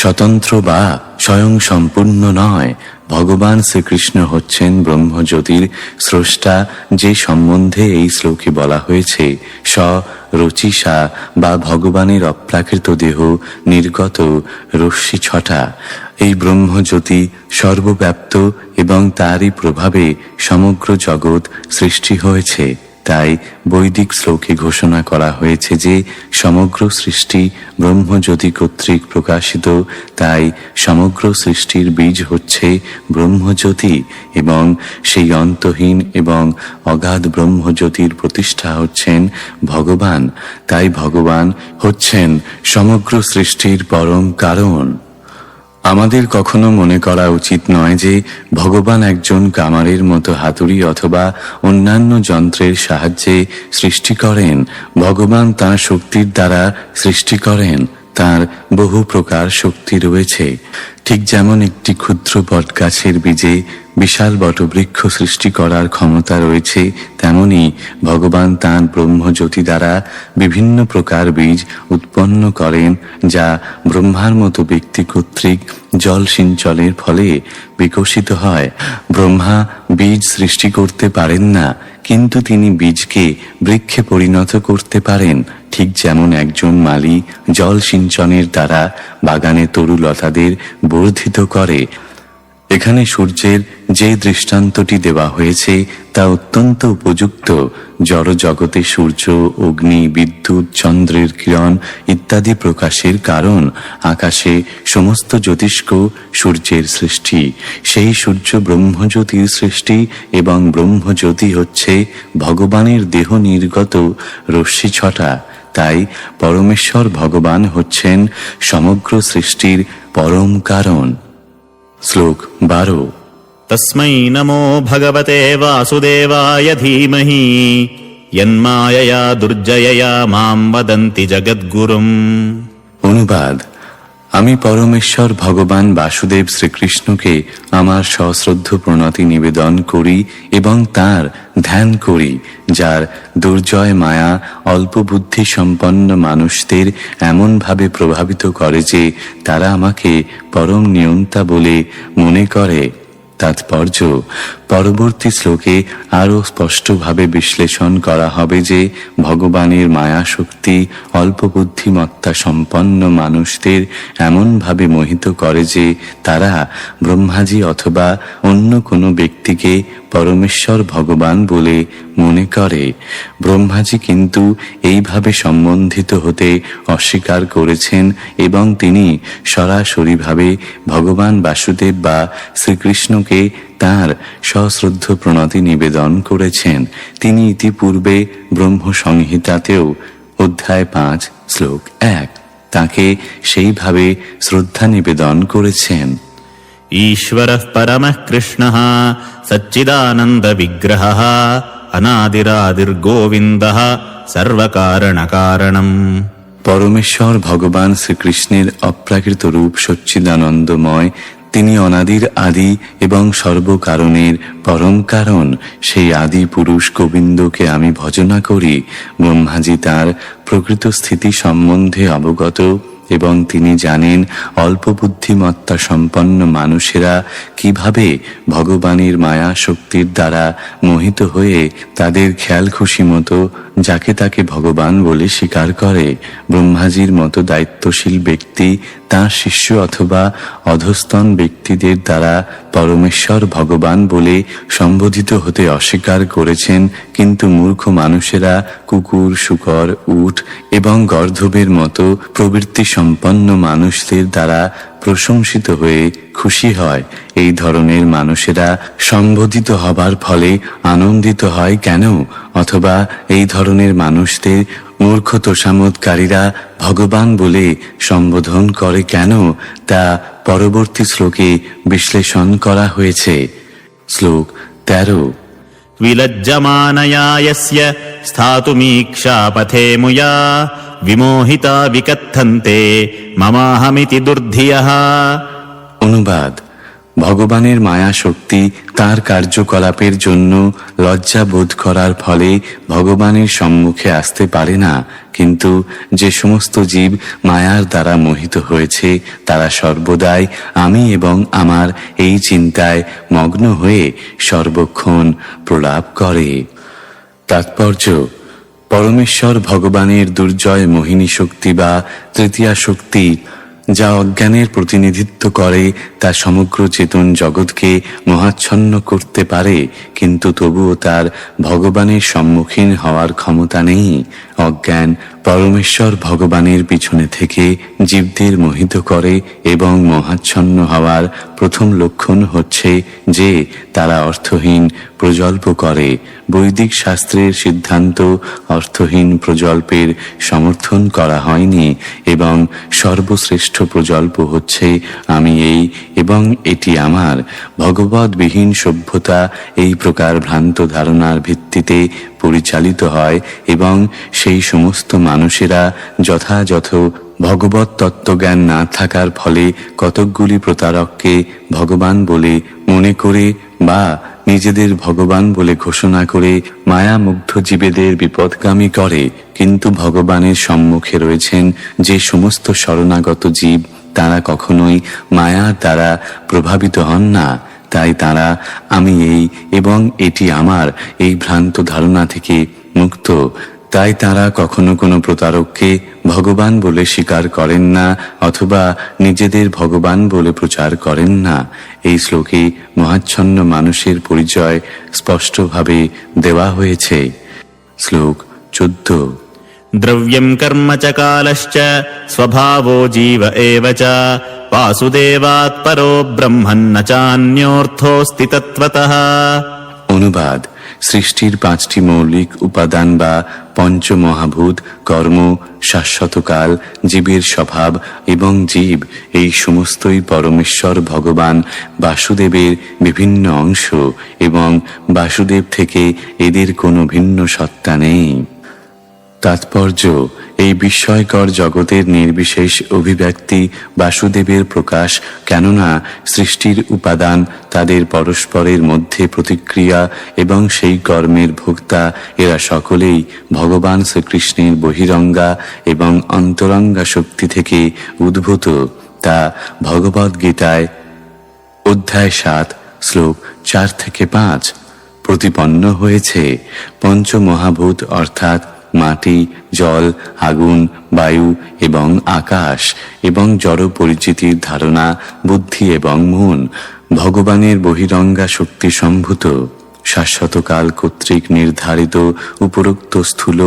স্বতন্ত্র বা স্বয়ং সম্পূর্ণ নয়। ভগবান শ্রীকৃষ্ণ হচ্ছেন ব্রহ্মজ্যোতির স্রষ্টা, যে সম্বন্ধে এই শ্লোকে বলা হয়েছে স্বরচিষা বা ভগবানের অপ্রাকৃত দেহ নির্গত রশ্মি ছটা। এই ব্রহ্মজ্যোতি সর্বব্যাপ্ত এবং তারই প্রভাবে সমগ্র জগৎ সৃষ্টি হয়েছে। তাই বৈদিক শ্লোকে ঘোষণা করা হয়েছে যে সমগ্র সৃষ্টি ব্রহ্মজ্যোতি কর্তৃক প্রকাশিত, তাই সমগ্র সৃষ্টির বীজ হচ্ছে ব্রহ্মজ্যোতি এবং সেই অন্তহীন এবং অগাধ ব্রহ্মজ্যোতির প্রতিষ্ঠা হচ্ছেন ভগবান। তাই ভগবান হচ্ছেন সমগ্র সৃষ্টির পরম কারণ। আমাদের কখনো মনে করা উচিত নয় যে ভগবান একজন কামারের মতো হাতুড়ি অথবা অন্যান্য যন্ত্রের সাহায্যে সৃষ্টি করেন। ভগবান তাঁর শক্তির দ্বারা সৃষ্টি করেন। তাঁর বহু প্রকার শক্তি রয়েছে। ঠিক যেমন একটি ক্ষুদ্র বটগাছের বীজে বিশাল বটবৃক্ষ সৃষ্টি করার ক্ষমতা রয়েছে, তেমনি ভগবান তাঁর ব্রহ্মজ্যোতি দ্বারা বিভিন্ন প্রকার বীজ উৎপন্ন করেন, যা ব্রহ্মার মতো ব্যক্তি কর্তৃক জল সিঞ্চনের ফলে বিকশিত হয়। ব্রহ্মা বীজ সৃষ্টি করতে পারেন না, কিন্তু তিনি বীজকে বৃক্ষে পরিণত করতে পারেন। ঠিক যেমন একজন মালী জল সিঞ্চনের দ্বারা বাগানে তরুলতাদের বর্ধিত করে। এখানে সূর্যের যে দৃষ্টান্তটি দেওয়া হয়েছে তা অত্যন্ত উপযুক্ত। জড় জগতে সূর্য, অগ্নি, বিদ্যুৎ, চন্দ্রের কিরণ ইত্যাদি প্রকাশের কারণ। আকাশে সমস্ত জ্যোতিষ্ক সূর্যের সৃষ্টি। সেই সূর্য ব্রহ্মজ্যোতির সৃষ্টি এবং ব্রহ্মজ্যোতি হচ্ছে ভগবানের দেহ নির্গত রশ্মি ছটা। তাই পরমেশ্বর ভগবান হচ্ছেন সমগ্র সৃষ্টির পরম কারণ। শ্লোক 12। তস্मै নমো ভগবতে বাসুদেবায় ধীমহি যন্মায়য়া দুর্জয়য়া মাম বদন্তি জগদ্গুরুম। অনুবাদ: আমি পরমেশ্বর ভগবান বাসুদেব শ্রীকৃষ্ণকে আমার সশ্রদ্ধ প্রণতি নিবেদন করি এবং তাঁর ধ্যান করি, যার দুর্জয় মায়া অল্প বুদ্ধি সম্পন্ন মানুষদের এমনভাবে প্রভাবিত করে যে তারা আমাকে পরম নিয়ন্তা বলে মনে করে। তাৎপর্য: পরবর্তী শ্লোকে আরও স্পষ্টভাবে বিশ্লেষণ করা হবে যে ভগবানের মায়া শক্তি অল্প বুদ্ধিমত্তা সম্পন্ন মানুষদের এমনভাবে মোহিত করে যে তারা ব্রহ্মাজি অথবা অন্য কোনো ব্যক্তিকে পরমেশ্বর ভগবান বলে মনে করে। ব্রহ্মাজি কিন্তু এইভাবে সম্বন্ধিত হতে অস্বীকার করেছেন এবং তিনি সরাসরিভাবে ভগবান বাসুদেব বা শ্রীকৃষ্ণকে তাঁর সশ্রদ্ধ প্রণতি নিবেদন করেছেন। তিনি ইতিপূর্বে ব্রহ্ম সংহিতাতেও অধ্যায় 5 শ্লোক 1 তাঁকে সেইভাবে শ্রদ্ধা নিবেদন করেছেন। ঈশ্বরঃ পরমঃ কৃষ্ণঃ সচ্চিদানন্দ বিগ্রহঃ অনাদিরাদির্গোবিন্দঃ সর্বকারণকারণম। পরমেশ্বর ভগবান শ্রীকৃষ্ণের অপ্রাকৃত রূপ সচ্চিদানন্দময়। তিনি অনাদির আদি এবং সর্বকারণের পরম কারণ। সেই আদি পুরুষ গোবিন্দকে আমি ভজনা করি। ব্রহ্মাজি তাঁর প্রকৃত স্থিতি সম্বন্ধে অবগত এবং তিনি জানেন অল্প বুদ্ধিমত্তা সম্পন্ন মানুষেরা কিভাবে ভগবানের মায়া শক্তির দ্বারা মোহিত হয়ে তাদের খেয়াল খুশি মতো যাকে তাকে ভগবান বলে স্বীকার করে। ব্রহ্মাজির মতো দায়িত্বশীল ব্যক্তি তাঁর শিষ্য অথবা অধস্তন ব্যক্তিদের দ্বারা পরমেশ্বর ভগবান বলে সম্বোধিত হতে অস্বীকার করেছেন, কিন্তু মূর্খ মানুষেরা কুকুর, শূকর, উট এবং গর্দভের মতো প্রবৃত্তি সম্পন্ন মানুষদের দ্বারা প্রশংসিত হয়ে খুশি হয়। এই ধরনের মানুষেরা সম্বোধিত হবার ফলে আনন্দিত হয় কেন? অথবা এই ধরনের মানুষদের মূর্খ তোষামোদকারীরা ভগবান বলে সম্বোধন করে কেন, তা পরবর্তী শ্লোকে বিশ্লেষণ করা হয়েছে। শ্লোক 13। विलज्जमानया यस्य स्थातुमीक्षा पथे मुया विमोहिता विकथन्ते ममाहमिति दुर्धियः। অনুবাদ: ভগবানের মায়া শক্তি তাঁর কার্যকলাপের জন্য লজ্জা বোধ করার ফলে ভগবানের সম্মুখে আসতে পারে না, কিন্তু যে সমস্ত জীব মায়ার দ্বারা মোহিত হয়েছে তারা সর্বদাই আমি এবং আমার এই চিন্তায় মগ্ন হয়ে সর্বক্ষণ প্রলাপ করে। তাৎপর্য: পরমেশ্বর ভগবানের দুর্জয় মোহিনী শক্তি বা তৃতীয়া শক্তি যা অজ্ঞানের প্রতিনিধিত্ব করে তা সমগ্র চেতন জগৎকে মোহাচ্ছন্ন করতে পারে, কিন্তু তবুও তার ভগবানের সম্মুখীন হওয়ার ক্ষমতা নেই। অজ্ঞান পরমেশ্বর ভগবানের পিছনে থেকে জীবদের মোহিত করে এবং মোহাচ্ছন্ন হওয়ার প্রথম লক্ষণ হচ্ছে যে তারা অর্থহীন প্রজল্প করে। বৈদিক শাস্ত্রের সিদ্ধান্ত অর্থহীন প্রজল্পের সমর্থন করা হয়নি এবং সর্বশ্রেষ্ঠ প্রজল্প হচ্ছে আমি এই এবং এটি আমার। ভগবদ্বিহীন সভ্যতা এই প্রকার ভ্রান্ত ধারণার ভিত্তিতে পরিচালিত হয় এবং সেই সমস্ত মানুষেরা যথাযথ ভগবত তত্ত্বজ্ঞান না থাকার ফলে কতকগুলি প্রতারককে ভগবান বলে মনে করে বা নিজেদের ভগবান বলে ঘোষণা করে মায়ামুগ্ধ জীবেদের বিপদগামী করে। কিন্তু ভগবানের সম্মুখে রয়েছেন যে সমস্ত শরণাগত জীব, তারা কখনোই মায়ার দ্বারা প্রভাবিত হন না। তাই তারা আমি এই এবং এটি আমার এই ভ্রান্ত ধারণা থেকে মুক্ত। তাই তারা কখনো কোনো প্রতারককে ভগবান বলে স্বীকার করেন না অথবা নিজেদের ভগবান বলে প্রচার করেন না। এই শ্লোকে মহাচ্ছন্ন মানুষের পরিচয় স্পষ্টভাবে দেওয়া হয়েছে। শ্লোক 14। দ্রব্যম কর্ম চ কালশ্চ স্বভাবো জীব এব চ বাসুদেবাৎ পরো ব্রহ্মন্ন চান্যোর্থোস্তি তত্ত্বতঃ। অনুবাদ: সৃষ্টির 5টি মৌলিক উপাদান বা পঞ্চমহাভূত, কর্ম, শাশ্বতকাল, জীবের স্বভাব এবং জীব, এই সমস্তই পরমেশ্বর ভগবান বাসুদেবের বিভিন্ন অংশ এবং বাসুদেব থেকে এদের কোনো ভিন্ন সত্তা নেই। তাৎপর্য: এই বিস্ময়কর জগতের নির্বিশেষ অভিব্যক্তি বাসুদেবের প্রকাশ, কেননা সৃষ্টির উপাদান তাদের পরস্পরের মধ্যে প্রতিক্রিয়া এবং সেই কর্মের ভোক্তা এরা সকলেই ভগবান শ্রীকৃষ্ণের বহিরঙ্গা এবং অন্তরঙ্গা শক্তি থেকে উদ্ভূত। তা ভগবদ্গীতায় অধ্যায় 7 শ্লোক 4 থেকে 5 প্রতিপন্ন হয়েছে। পঞ্চমহাভূত অর্থাৎ মাটি, জল, আগুন, বায়ু এবং আকাশ এবং জড় পরিচিতির ধারণা, বুদ্ধি এবং মন ভগবানের বহিরঙ্গা শক্তি সম্ভূত। শাশ্বতকাল কর্তৃক নির্ধারিত উপরোক্ত স্থূল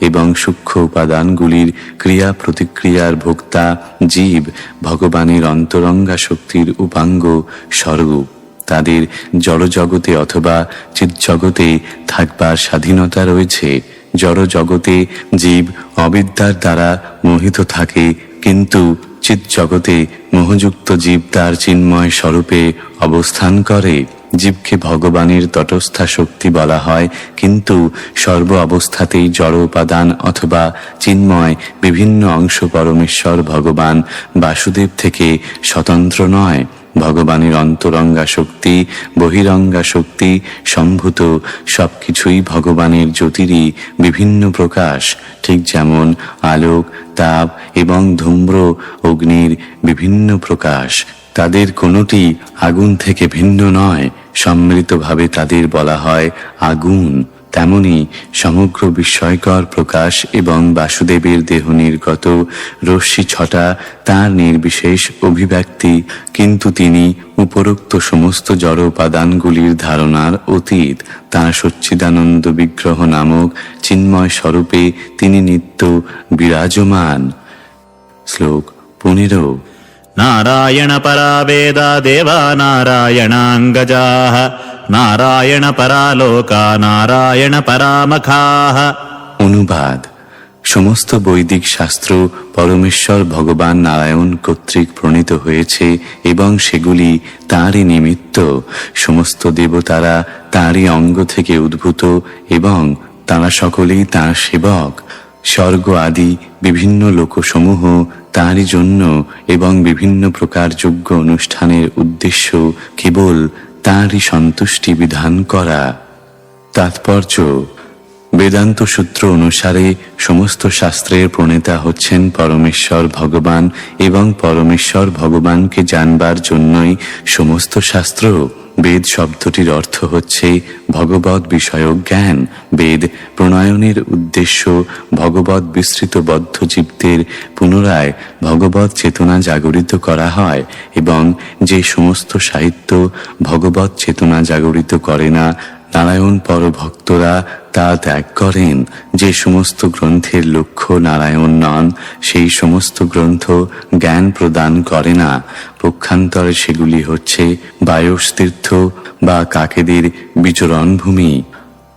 এবং সূক্ষ্ম উপাদানগুলির ক্রিয়া প্রতিক্রিয়ার ভোক্তা জীব ভগবানের অন্তরঙ্গা শক্তির উপাঙ্গ স্বরূপ। তাদের জড়জগতে অথবা চিৎজগতে থাকবার স্বাধীনতা রয়েছে। জড় জগতে জীব অবিদ্যার দ্বারা মোহিত থাকে, কিন্তু চিৎজগতে মোহযুক্ত জীব তার চিন্ময় স্বরূপে অবস্থান করে। জীবকে ভগবানের তটস্থা শক্তি বলা হয়, কিন্তু সর্ব অবস্থাতেই জড় উপাদান অথবা চিন্ময় বিভিন্ন অংশ পরমেশ্বর ভগবান বাসুদেব থেকে স্বতন্ত্র নয়। ভগবানের অন্তরঙ্গা শক্তি, বহিরঙ্গা শক্তি সম্ভূত সবকিছুই ভগবানের জ্যোতিরই বিভিন্ন প্রকাশ। ঠিক যেমন আলোক, তাপ এবং ধূম্র অগ্নির বিভিন্ন প্রকাশ, তাদের কোনোটি আগুন থেকে ভিন্ন নয়, সম্মিলিতভাবে তাদের বলা হয় আগুন। তেমনি সমগ্র বিস্ময়কর প্রকাশ এবং বাসুদেবের দেহ নির্গত রশ্মি ছটা তাঁর নির্বিশেষ অভিব্যক্তি, কিন্তু তিনি উপরোক্ত সমস্ত জড় উপাদানগুলির ধারণার অতীত। তাঁর সচ্চিদানন্দ বিগ্রহ নামক চিন্ময় স্বরূপে তিনি নিত্য বিরাজমান। শ্লোক 15। নারায়ণ পরা বেদা দেবা নারায়ণাঙ্গজাঃ নারায়ণ পরা লোকা নারায়ণ পরামখাঃ। অনুবাদ: সমস্ত বৈদিক শাস্ত্র পরমেশ্বর ভগবান নারায়ণ কর্তৃক প্রণীত হয়েছে এবং সেগুলি তাঁরই নিমিত্ত। সমস্ত দেবতারা তাঁরই অঙ্গ থেকে উদ্ভূত এবং তাঁরা সকলেই তাঁর সেবক। স্বর্গ আদি বিভিন্ন লোকসমূহ তাঁরই জন্য এবং বিভিন্ন প্রকার যজ্ঞ অনুষ্ঠানের উদ্দেশ্য কেবল তাঁরই সন্তুষ্টি বিধান করা। তাৎপর্য: বেদান্ত সূত্র অনুসারে সমস্ত শাস্ত্রের প্রণেতা হচ্ছেন পরমেশ্বর ভগবান এবং পরমেশ্বর ভগবানকে জানবার জন্যই সমস্ত শাস্ত্র। বেদ শব্দটির অর্থ হচ্ছে ভগবৎ বিষয়ক জ্ঞান। বেদ প্রণয়নের উদ্দেশ্য ভগবৎ বিস্তৃত বদ্ধ জীবদের পুনরায় ভগবৎ চেতনা জাগরিত করা হয়, এবং যে সমস্ত সাহিত্য ভগবৎ চেতনা জাগরিত করে না, নারায়ণ পরভক্তরা তা ত্যাগ করেন। যে সমস্ত গ্রন্থের লক্ষ্য নারায়ণ নন, সেই সমস্ত গ্রন্থ জ্ঞান প্রদান করে না। পক্ষান্তরে সেগুলি হচ্ছে বায়ুতীর্থ বা কাকেদের বিচরণভূমি।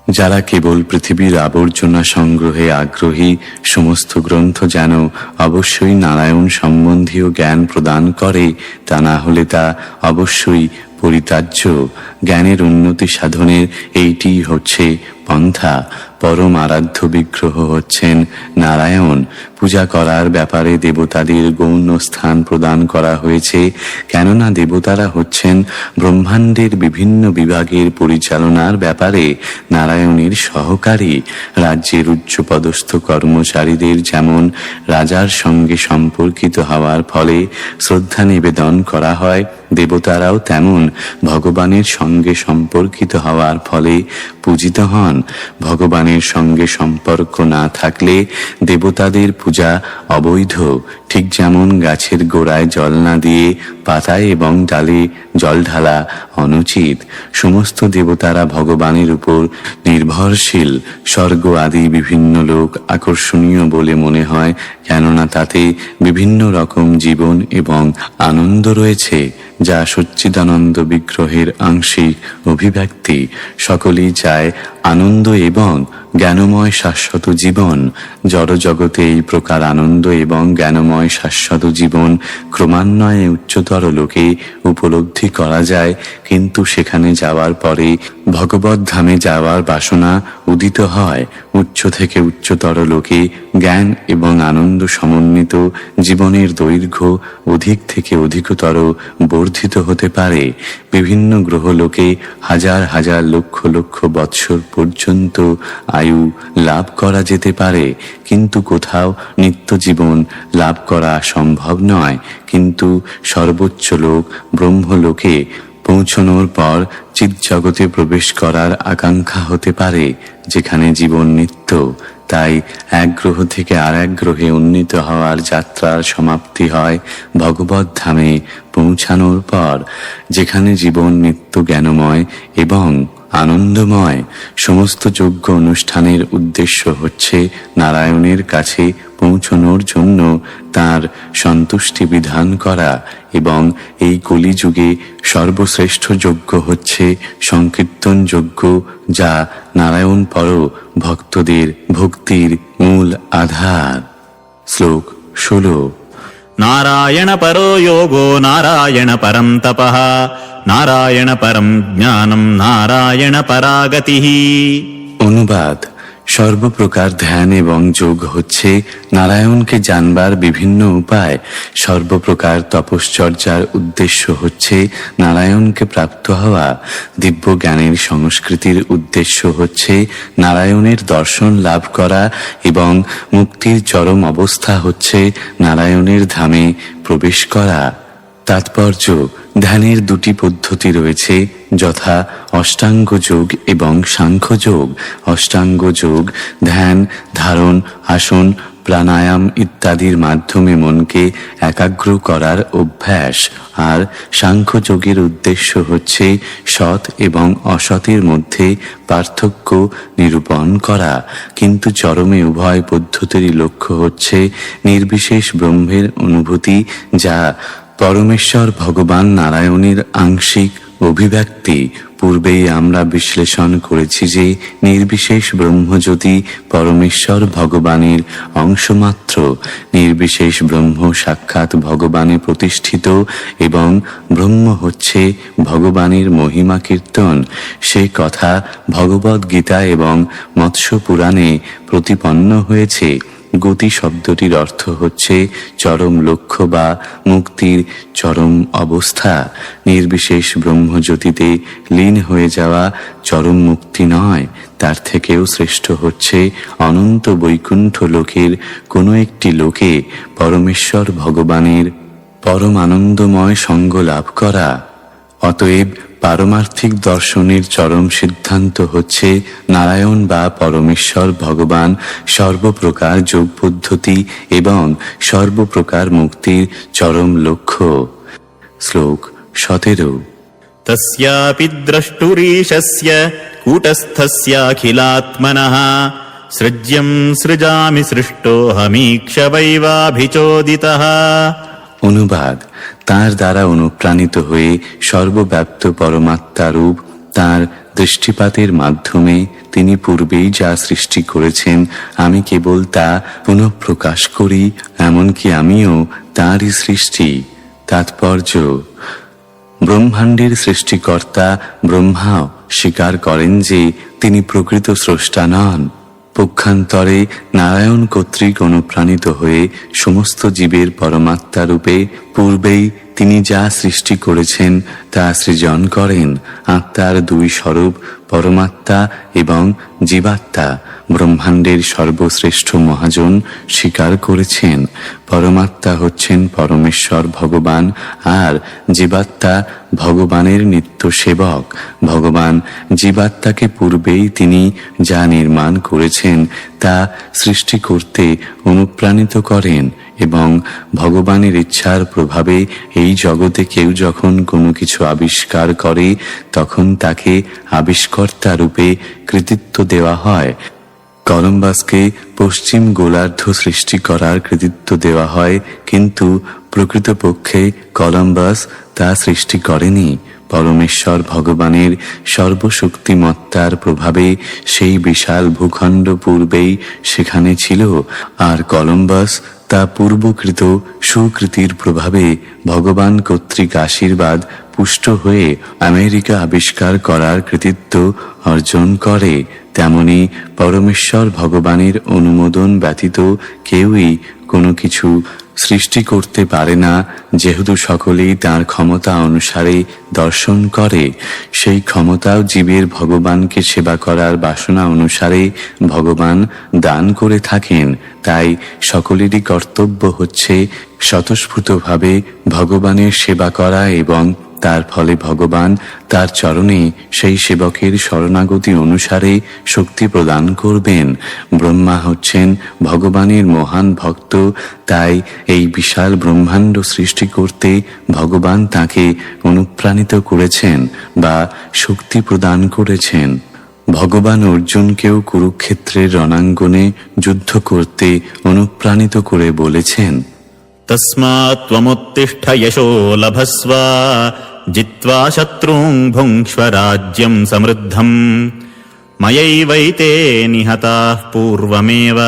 যারা কেবল পৃথিবীর আবর্জনা সংগ্রহে আগ্রহী, সমস্ত গ্রন্থ যেন অবশ্যই নারায়ণ সম্বন্ধীয় জ্ঞান প্রদান করে, তা না হলে তা অবশ্যই পরিত্যাজ্য। জ্ঞানের উন্নতি সাধনের এইটি হচ্ছে পন্থা। পরম আরাধ্য বিগ্রহ হচ্ছেন নারায়ণ। পূজা করার ব্যাপারে দেবতাদের গৌণ স্থান প্রদান করা হয়েছে, কেননা দেবতারা হচ্ছেন ব্রহ্মাণ্ডের বিভিন্ন বিভাগের পরিচালনার ব্যাপারে নারায়ণের সহকারী। রাজ্যের উচ্চপদস্থ কর্মচারীদের যেমন রাজার সঙ্গে সম্পর্কিত হওয়ার ফলে শ্রদ্ধা নিবেদন করা হয়, দেবতারাও তেমন ভগবানের সঙ্গে সম্পর্কিত হওয়ার ফলে পূজিত হন। ভগবানের সঙ্গে সম্পর্ক না থাকলে দেবতাদের পূজা অবৈধ। ঠিক যেমন গাছের গোড়ায় জল না দিয়ে পাতায় এবং ডালে জল ঢালা অনুচিত। সমস্ত দেবতারা ভগবানের উপর নির্ভরশীল। স্বর্গ আদি বিভিন্ন লোক আকর্ষণীয় বলে মনে হয়, কেননা তাতে বিভিন্ন রকম জীবন এবং আনন্দ রয়েছে, যা সচ্চিদানন্দ বিগ্রহের আংশিক অভিব্যক্তি। সকলেই চায় আনন্দ এবং জ্ঞানময় শাশ্বত জীবন। জড়জগতে এই প্রকার আনন্দ এবং জ্ঞানময় শাশ্বত জীবন ক্রমান্বয়ে উচ্চতর লোকে উপলব্ধি করা যায়, কিন্তু সেখানে যাওয়ার পরে ভগবত ধামে যাওয়ার বাসনা উদিত হয়। উচ্চ থেকে উচ্চতর লোকে জ্ঞান এবং আনন্দ সমন্বিত জীবনের দৈর্ঘ্য অধিক থেকে অধিকতর বর্ধিত হতে পারে। বিভিন্ন গ্রহলোকে হাজার হাজার লক্ষ লক্ষ বৎসর পর্যন্ত আয়ু লাভ করা যেতে পারে, কিন্তু কোথাও নিত্য জীবন লাভ করা সম্ভব নয়। কিন্তু সর্বোচ্চ লোক ব্রহ্মলোকে পৌঁছনোর পর চিৎজগতে প্রবেশ করার আকাঙ্ক্ষা হতে পারে, যেখানে জীবন নিত্য। তাই এক গ্রহ থেকে আর এক গ্রহে উন্নীত হওয়ার যাত্রার সমাপ্তি হয় ভগবত ধামে পৌঁছানোর পর, যেখানে জীবন নিত্য জ্ঞানময় এবং আনন্দময়। সমস্ত যজ্ঞ অনুষ্ঠানের উদ্দেশ্য হচ্ছে নারায়ণের কাছে পৌঁছনোর জন্য তাঁর সন্তুষ্টি বিধান করা, এবং এই কলিযুগে সর্বশ্রেষ্ঠ যজ্ঞ হচ্ছে সংকীর্তন যজ্ঞ, যা নারায়ণ পর ভক্তদের ভক্তির মূল আধার। শ্লোক 16। নারায়ণ পরো যোগো নারায়ণ পরম তপঃ নারায়ণ পরম জ্ঞানম নারায়ণ পরাগতিঃ। অনুবাদ: সর্বপ্রকার ধ্যান এবং যোগ হচ্ছে নারায়ণকে জানবার বিভিন্ন উপায়। সর্বপ্রকার তপশ্চর্যার উদ্দেশ্য হচ্ছে নারায়ণকে প্রাপ্ত হওয়া। দিব্য জ্ঞানের সংস্কৃতির উদ্দেশ্য হচ্ছে নারায়ণের দর্শন লাভ করা, এবং মুক্তির চরম অবস্থা হচ্ছে নারায়ণের ধামে প্রবেশ করা। তাৎপর্য: ধ্যানের দুটি পদ্ধতি রয়েছে, যথা অষ্টাঙ্গ যোগ এবং সাংখ্য যোগ। অষ্টাঙ্গ যোগ ধ্যান, ধারণ, আসন, প্রাণায়াম ইত্যাদির মাধ্যমে মনকে একাগ্র করার অভ্যাস। আর সাংখ্য যোগের উদ্দেশ্য হচ্ছে সৎ এবং অসতের মধ্যে পার্থক্য নিরূপণ করা। কিন্তু চরমে উভয় পদ্ধতিরই লক্ষ্য হচ্ছে নির্বিশেষ ব্রহ্মের অনুভূতি, যা পরমেশ্বর ভগবান নারায়ণের আংশিক অভিব্যক্তি। পূর্বেই আমরা বিশ্লেষণ করেছি যে নির্বিশেষ ব্রহ্মজ্যোতি পরমেশ্বর ভগবানের অংশমাত্র। নির্বিশেষ ব্রহ্ম সাক্ষাৎ ভগবানে প্রতিষ্ঠিত, এবং ব্রহ্ম হচ্ছে ভগবানের মহিমা কীর্তন। সে কথা ভগবদ গীতা এবং মৎস্য পুরাণে প্রতিপন্ন হয়েছে। গতি শব্দটির অর্থ হচ্ছে চরম লক্ষ্য বা মুক্তির চরম অবস্থা। নির্বিশেষ ব্রহ্মজ্যোতিতে লীন হয়ে যাওয়া চরম মুক্তি নয়, তার থেকেও শ্রেষ্ঠ হচ্ছে অনন্ত বৈকুণ্ঠ লোকের কোনো একটি লোকে পরমেশ্বর ভগবানের পরম আনন্দময় সঙ্গ লাভ করা। অতএব পারমার্থিক দর্শনের চরম সিদ্ধান্ত হচ্ছে নারায়ণ বা পরমেশ্বর ভগবান সর্বপ্রকার যোগ পদ্ধতি এবং সর্বপ্রকার মুক্তির চরম লক্ষ্য। শ্লোক 17। তস্যাপি দ্রষ্টুরীশস্য কূটস্থস্যাখিলাত্মনঃ সৃজ্যং সৃজামি সৃষ্টোহমীক্ষবৈবাভিচোদিতঃ। অনুবাদ: তার দ্বারা অনুপ্রাণিত হয়ে সর্বব্যাপ্ত পরমাত্মারূপ তার দৃষ্টিপাতের মাধ্যমে তিনি পূর্বেই যা সৃষ্টি করেছেন আমি কেবল তা পুনঃপ্রকাশ করি, এমনকি আমিও তাঁরই সৃষ্টি। তাৎপর্য: ব্রহ্মাণ্ডের সৃষ্টিকর্তা ব্রহ্মাও স্বীকার করেন যে তিনি প্রকৃত স্রষ্টা নন। পক্ষান্তরে নারায়ণ কর্তৃক অনুপ্রাণিত হয়ে সমস্ত জীবের পরমাত্মা রূপে পূর্বেই তিনি যা সৃষ্টি করেছেন তা সৃজন করেন। আত্মার দুই স্বরূপ পরমাত্মা এবং জীবাত্মা ব্রহ্মাণ্ডের সর্বশ্রেষ্ঠ মহাজন স্বীকার করেছেন। পরমাত্মা হচ্ছেন পরমেশ্বর ভগবান আর জীবাত্মা ভগবানের নিত্য সেবক। ভগবান জীবাত্মাকে পূর্বেই তিনি যা নির্মাণ করেছেন তা সৃষ্টি করতে অনুপ্রাণিত করেন এবং ভগবানের ইচ্ছার প্রভাবে এই জগতে কেউ যখন কোনো কিছু আবিষ্কার করে তখন তাকে আবিষ্কর্তা রূপে কৃতিত্ব দেওয়া হয়। কলম্বাসকে পশ্চিম গোলার্ধ সৃষ্টি করার কৃতিত্ব দেওয়া হয়, কিন্তু প্রকৃতপক্ষে কলম্বাস তা সৃষ্টি করেনি। পরমেশ্বর ভগবানের সর্বশক্তিমত্তার প্রভাবে সেই বিশাল ভূখণ্ড পূর্বেই সেখানে ছিল, আর কলম্বাস তা পূর্বকৃত সুকৃতির প্রভাবে ভগবান কর্তৃক আশীর্বাদ পুষ্ট হয়ে আমেরিকা আবিষ্কার করার কৃতিত্ব অর্জন করে। তেমনি পরমেশ্বর ভগবানের অনুমোদন ব্যতীত কেউই কোনো কিছু সৃষ্টি করতে পারে না, যেহেতু সকলেই তার ক্ষমতা অনুসারে দর্শন করে। সেই ক্ষমতাও জীবের ভগবানকে সেবা করার বাসনা অনুসারে ভগবান দান করে থাকেন। তাই সকলেরই কর্তব্য হচ্ছে স্বতঃস্ফূর্তভাবে ভগবানের সেবা করা এবং তার ফলে ভগবান তার চরণে সেই সেবকের শরণাগতি অনুসারে শক্তি প্রদান করবেন। ব্রহ্মা হচ্ছেন ভগবানের মহান ভক্ত, তাই এই বিশাল ব্রহ্মাণ্ড সৃষ্টি করতে ভগবান তাকে অনুপ্রাণিত করেছেন বা শক্তি প্রদান করেছেন। ভগবান অর্জুনকেও কুরুক্ষেত্রের রণাঙ্গনে যুদ্ধ করতে অনুপ্রাণিত করে বলেছেন, তস্মাৎ ত্বমুত্তিষ্ঠ যশো লভস্ব জিত্বা শত্রুং ভুঙ্ক্ষ্ব রাজ্যং সমৃদ্ধং ময়ৈবৈতে নিহতাঃ পূর্বমেব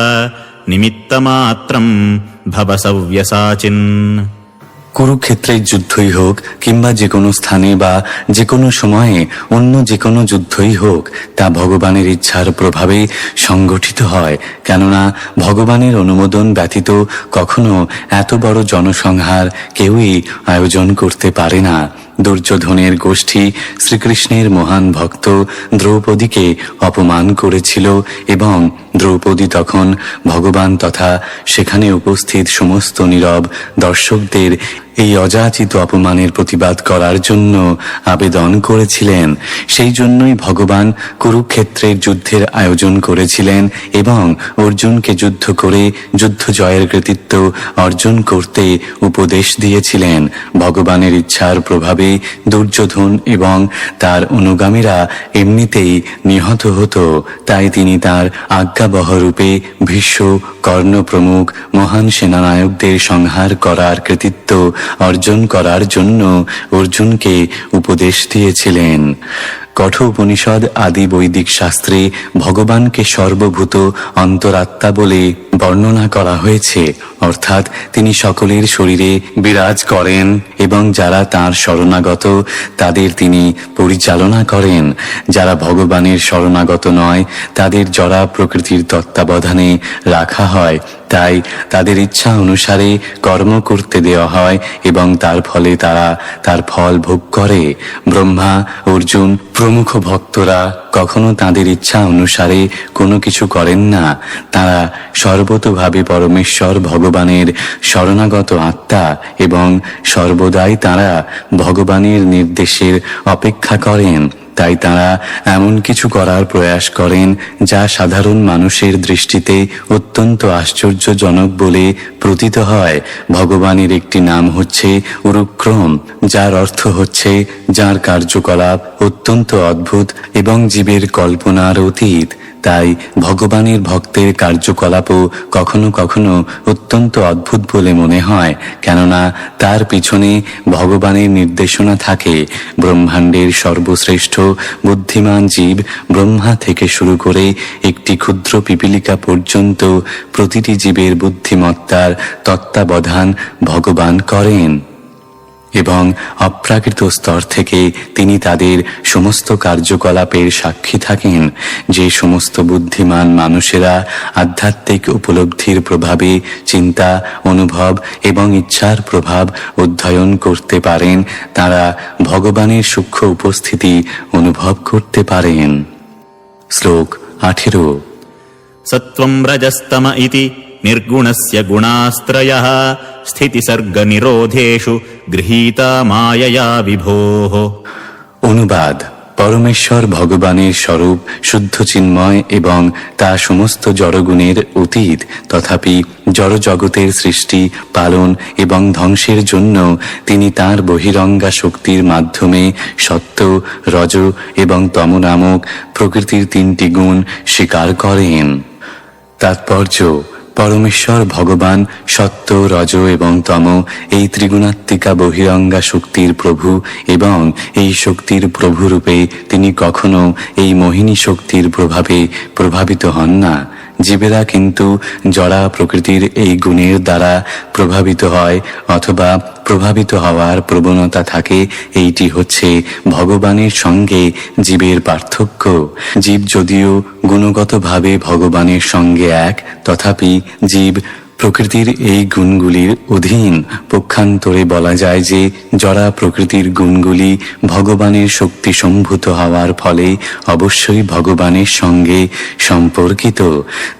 নিমিত্তমাত্রং ভব সব্যসাচিন। কুরুক্ষেত্রের যুদ্ধই হোক কিংবা যে কোনো স্থানে বা যে কোনো সময়ে অন্য যে কোনো যুদ্ধই হোক, তা ভগবানের ইচ্ছার প্রভাবে সংগঠিত হয়। কেননা ভগবানের অনুমোদন ব্যতীত কখনো এত বড় জনসংহার কেউই আয়োজন করতে পারে না। দুর্যোধনের গোষ্ঠী শ্রীকৃষ্ণের মহান ভক্ত দ্রৌপদীকে অপমান করেছিল এবং দ্রৌপদী তখন ভগবান তথা সেখানে উপস্থিত সমস্ত নীরব দর্শকদের এই অযাচিত অপমানের প্রতিবাদ করার জন্য আবেদন করেছিলেন। সেই জন্যই ভগবান কুরুক্ষেত্রের যুদ্ধের আয়োজন করেছিলেন এবং অর্জুনকে যুদ্ধ করে যুদ্ধ জয়ের কৃতিত্ব অর্জন করতে উপদেশ দিয়েছিলেন। ভগবানের ইচ্ছার প্রভাবে দুর্যোধন এবং তার অনুগামীরা এমনিতেই নিহত হতো, তাই তিনি তার আজ্ঞাবহ রূপে ভীষ্ম, কর্ণ প্রমুখ মহান সেনানায়কদের সংহার করার কৃতিত্ব অর্জন করার জন্য অর্জুনকে উপদেশ দিয়েছিলেন। কঠোপনিষদ আদি বৈদিক শাস্ত্রে ভগবানকে সর্বভূত অন্তরাত্মা বলে বর্ণনা করা হয়েছে, অর্থাৎ তিনি সকলের শরীরে বিরাজ করেন এবং যারা তাঁর শরণাগত তাদের তিনি পরিচালনা করেন। যারা ভগবানের শরণাগত নয় তাদের জড়া প্রকৃতির তত্ত্বাবধানে রাখা হয়। তাই তাদের ইচ্ছা অনুসারে কর্ম করতে দেওয়া হয় এবং তার ফলে তারা তার ফল ভোগ করে। ব্রহ্মা, অর্জুন প্রমুখ ভক্তরা কখনো তাদের ইচ্ছা অনুসারে কোনো কিছু করেন না। তারা সর্বতোভাবে পরমেশ্বর ভগবানের শরণাগত আত্মা এবং সর্বদাই তারা ভগবানের নির্দেশের অপেক্ষা করেন। তাই তারা এমন কিছু করার প্রয়াস করেন যা সাধারণ মানুষের দৃষ্টিতে অত্যন্ত আশ্চর্যজনক বলে প্রতীত হয়। ভগবানের একটি নাম হচ্ছে উরুক্রম, যার অর্থ হচ্ছে যার কার্যকলাপ অত্যন্ত অদ্ভুত এবং জীবের কল্পনার অতীত। তাই ভগবানের ভক্তের কার্যকলাপও কখনো কখনো অত্যন্ত অদ্ভুত বলে মনে হয়, কেননা তার পিছনে ভগবানের নির্দেশনা থাকে। ব্রহ্মাণ্ডের সর্বশ্রেষ্ঠ বুদ্ধিমান জীব ব্রহ্মা থেকে শুরু করে একটি ক্ষুদ্র পিপীলিকা পর্যন্ত প্রতিটি জীবের বুদ্ধিমত্তার তত্ত্বাবধান ভগবান করেন এবং অপ্রাকৃত স্তর থেকে তিনি তাদের সমস্ত কার্যকলাপের সাক্ষী থাকেন। যে সমস্ত বুদ্ধিমান মানুষেরা আধ্যাত্মিক উপলব্ধির প্রভাবে চিন্তা, অনুভব এবং ইচ্ছার প্রভাব অধ্যয়ন করতে পারেন, তারা ভগবানের সূক্ষ্ম উপস্থিতি অনুভব করতে পারেন। শ্লোক 18। সত্ত্বম রজস্তম ইতি निर्गुणस्य गुणास्त्रयः स्थितिसर्गनिरोधेषु गृहीता मायया विभोः। অনুবাদ: পরমেশ্বর ভগবানের স্বরূপ শুদ্ধ চিন্ময় এবং তা সমস্ত জড়গুণের অতীত। তথাপি জড়জগতের সৃষ্টি, পালন এবং ধ্বংসের জন্য তিনি তাঁর বহিরঙ্গা শক্তির মাধ্যমে সত্ত্ব, রজ এবং তম নামক প্রকৃতির তিনটি গুণ স্বীকার করেন। তাৎপর্য: পরমেশ্বর ভগবান সত্ত্ব, রজ এবং তম এই ত্রিগুণাত্মিকা বহিরঙ্গা শক্তির প্রভু এবং এই শক্তির প্রভুরূপে তিনি কখনো এই মোহিনী শক্তির প্রভাবে প্রভাবিত হন না। জীবেরা কিন্তু জড়া প্রকৃতির এই গুণের দ্বারা প্রভাবিত হয় অথবা প্রভাবিত হওয়ার প্রবণতা থাকে। এইটি হচ্ছে ভগবানের সঙ্গে জীবের পার্থক্য। জীব যদিও গুণগতভাবে ভগবানের সঙ্গে এক, তথাপি জীব প্রকৃতির এই গুণগুলির অধীন। পক্ষান্তরে বলা যায় যে জড়া প্রকৃতির গুণগুলি ভগবানের শক্তি সম্ভূত হওয়ার ফলে অবশ্যই ভগবানের সঙ্গে সম্পর্কিত।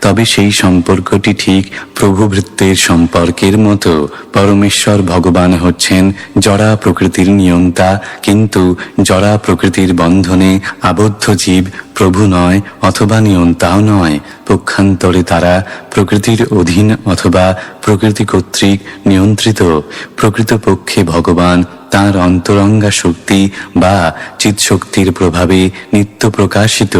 তবে সেই সম্পর্কটি ঠিক প্রভুভৃত্যের সম্পর্কের মতো। পরমেশ্বর ভগবান হচ্ছেন জড়া প্রকৃতির নিয়ন্তা, কিন্তু জড়া প্রকৃতির বন্ধনে আবদ্ধ জীব প্রভু নয় অথবা নিয়ন্তাও নয়। পক্ষান্তরে তারা প্রকৃতির অধীন অথবা প্রকৃতি কর্তৃক নিয়ন্ত্রিত। প্রকৃতপক্ষে ভগবান তাঁর অন্তরঙ্গা শক্তি বা চিৎশক্তির প্রভাবে নিত্য প্রকাশিত।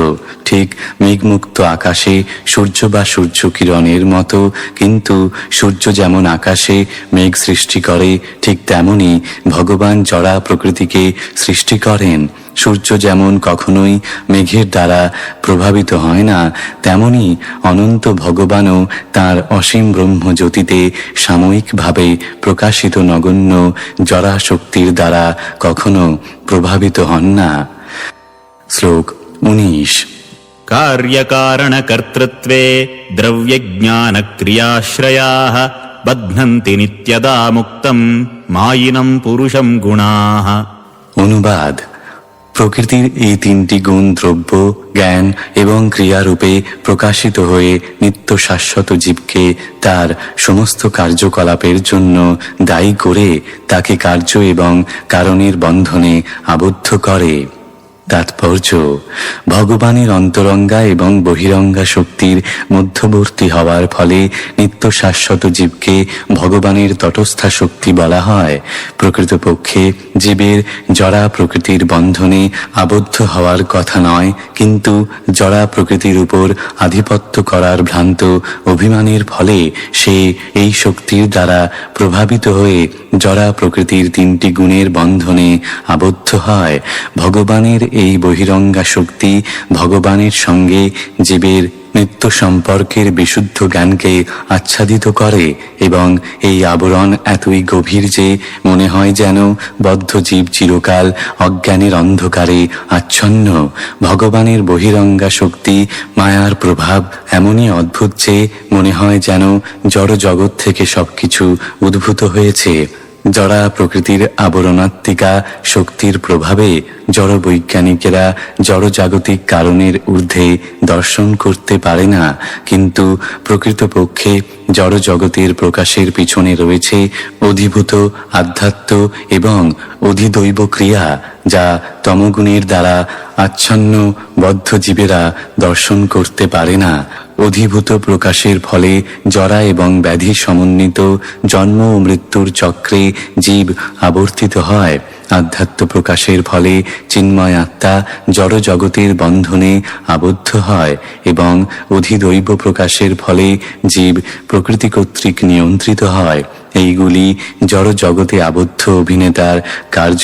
ঠিক মেঘমুক্ত আকাশে সূর্য বা সূর্য কিরণের মতো। কিন্তু সূর্য যেমন আকাশে মেঘ সৃষ্টি করে, ঠিক তেমনি ভগবান জড়া প্রকৃতিকে সৃষ্টি করেন। সূর্য যেমন কখনোই মেঘের দ্বারা প্রভাবিত হয় না, তেমনি অনন্ত ভগবানও তাঁর অসীম ব্রহ্মজ্যোতিতে সাময়িকভাবে প্রকাশিত নগণ্য জড়া শক্তির দ্বারা কখনো প্রভাবিত হন না। শ্লোক 19। कार्यकारणकर्तृत्वे द्रव्यज्ञानक्रियाश्रयाः बध्नन्ति नित्यदा मुक्तं मायिनं पुरुषं गुणाः। অনুবাদ: প্রকৃতির এই তিনটি গুণ দ্রব্য, জ্ঞান এবং ক্রিয়ারূপে প্রকাশিত হয়ে নিত্য শাশ্বত জীবকে তার সমস্ত কার্যকলাপের জন্য দায়ী করে তাকে কার্য এবং কারণের বন্ধনে আবদ্ধ করে। তাৎপর্য: ভগবানের অন্তরঙ্গা এবং বহিরঙ্গা শক্তির মধ্যবর্তী হওয়ার ফলে নিত্য শাশ্বত জীবকে ভগবানের তটস্থা শক্তি বলা হয়। প্রকৃতপক্ষে জীবের জড়া প্রকৃতির বন্ধনে আবদ্ধ হওয়ার কথা নয়, কিন্তু জড়া প্রকৃতির উপর আধিপত্য করার ভ্রান্ত অভিমানের ফলে সে এই শক্তির দ্বারা প্রভাবিত হয়ে জড়া প্রকৃতির তিনটি গুণের বন্ধনে আবদ্ধ হয়। ভগবানের এই বহিরঙ্গা শক্তি ভগবানের সঙ্গে জীবের নিত্য সম্পর্কের বিশুদ্ধ জ্ঞানকে আচ্ছাদিত করে এবং এই আবরণ এতই গভীর যে মনে হয় যেন বদ্ধ জীব চিরকাল অজ্ঞানের অন্ধকারে আচ্ছন্ন। ভগবানের বহিরঙ্গা শক্তি মায়ার প্রভাব এমনই অদ্ভুত যে মনে হয় যেন জড় জগৎ থেকে সবকিছু উদ্ভূত হয়েছে। জড়া প্রকৃতির আবরণাত্মিকা শক্তির প্রভাবে জড় বৈজ্ঞানিকেরা জড়জাগতিক কারণের ঊর্ধ্বে দর্শন করতে পারে না, কিন্তু প্রকৃতপক্ষে জড় জগতের প্রকাশের পিছনে রয়েছে অধিভূত আধ্যাত্ম এবং অধিদৈব ক্রিয়া, যা তমগুণের দ্বারা আচ্ছন্ন বদ্ধ জীবেরা দর্শন করতে পারে না। অধিভূত প্রকাশের ফলে জরা এবং ব্যাধি সমন্বিত জন্ম ও মৃত্যুর চক্রে জীব আবর্তিত হয়। আধ্যাত্ম প্রকাশের ফলে চিন্ময় আত্মা জড় জগতের বন্ধনে আবদ্ধ হয় এবং অধিদৈব প্রকাশের ফলে জীব প্রকৃতি কর্তৃক নিয়ন্ত্রিত হয়। এইগুলি জড় জগতে আবদ্ধ অভিনেতার কার্য,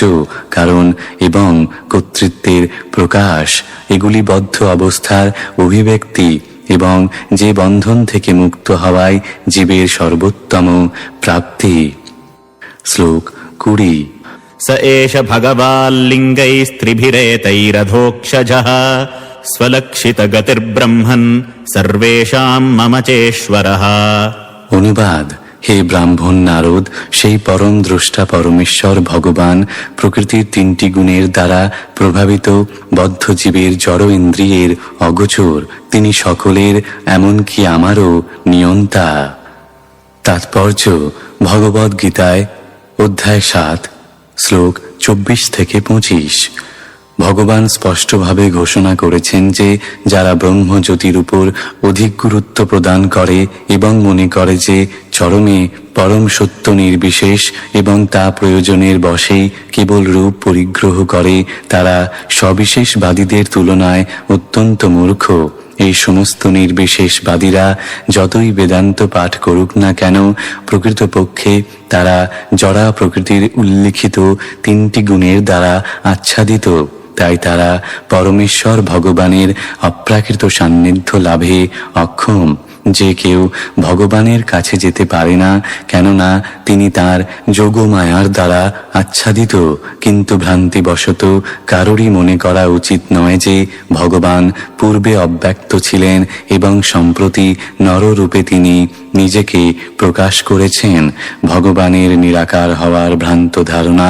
কারণ এবং কর্তৃত্বের প্রকাশ। এগুলি বদ্ধ অবস্থার অভিব্যক্তি এবং যে বন্ধন থেকে মুক্ত হওয়ায় জীবের সর্বোত্তম প্রাপ্তি। শ্লোক 20। स एष भगवाल्लिङ्गैस्त्रिभिरेतैरधोक्षजः स्वलक्षितगतिर्ब्रह्मन् सर्वेषां मम चेश्वरः। অনুবাদ: হে ব্রাহ্মণ নারদ, সেই পরম দ্রষ্টা পরমেশ্বর ভগবান প্রকৃতির তিনটি গুণের দ্বারা প্রভাবিত বদ্ধ জীবের জড় ইন্দ্রিয়ের অগোচর। তিনি সকলের, এমনকি আমারও নিয়ন্তা। তাৎপর্য: ভগবদ গীতায় অধ্যায় 7 শ্লোক 24 থেকে 25 ভগবান স্পষ্টভাবে ঘোষণা করেছেন যে যারা ব্রহ্মজ্যোতির উপর অধিক গুরুত্ব প্রদান করে এবং মনে করে যে চরমে পরম সত্য নির্বিশেষ এবং তা প্রয়োজনের বশেই কেবল রূপ পরিগ্রহ করে, তারা সবিশেষবাদীদের তুলনায় অত্যন্ত মূর্খ। এই সমস্ত নির্বিশেষবাদীরা যতই বেদান্ত পাঠ করুক না কেন, প্রকৃতপক্ষে তারা জড়া প্রকৃতির উল্লিখিত তিনটি গুণের দ্বারা আচ্ছাদিত। তাই তারা পরমেশ্বর ভগবানের অপ্রাকৃত সান্নিধ্য লাভে অক্ষম। যে কেউ ভগবানের কাছে যেতে পারে না, কেননা তিনি তার যোগমায়ার দ্বারা আচ্ছাদিত। কিন্তু ভ্রান্তিবশত কারোরই মনে করা উচিত নয় যে ভগবান পূর্বে অব্যক্ত ছিলেন এবং সম্প্রতি নররূপে তিনি নিজেকে প্রকাশ করেছেন। ভগবানের নিরাকার হওয়ার ভ্রান্ত ধারণা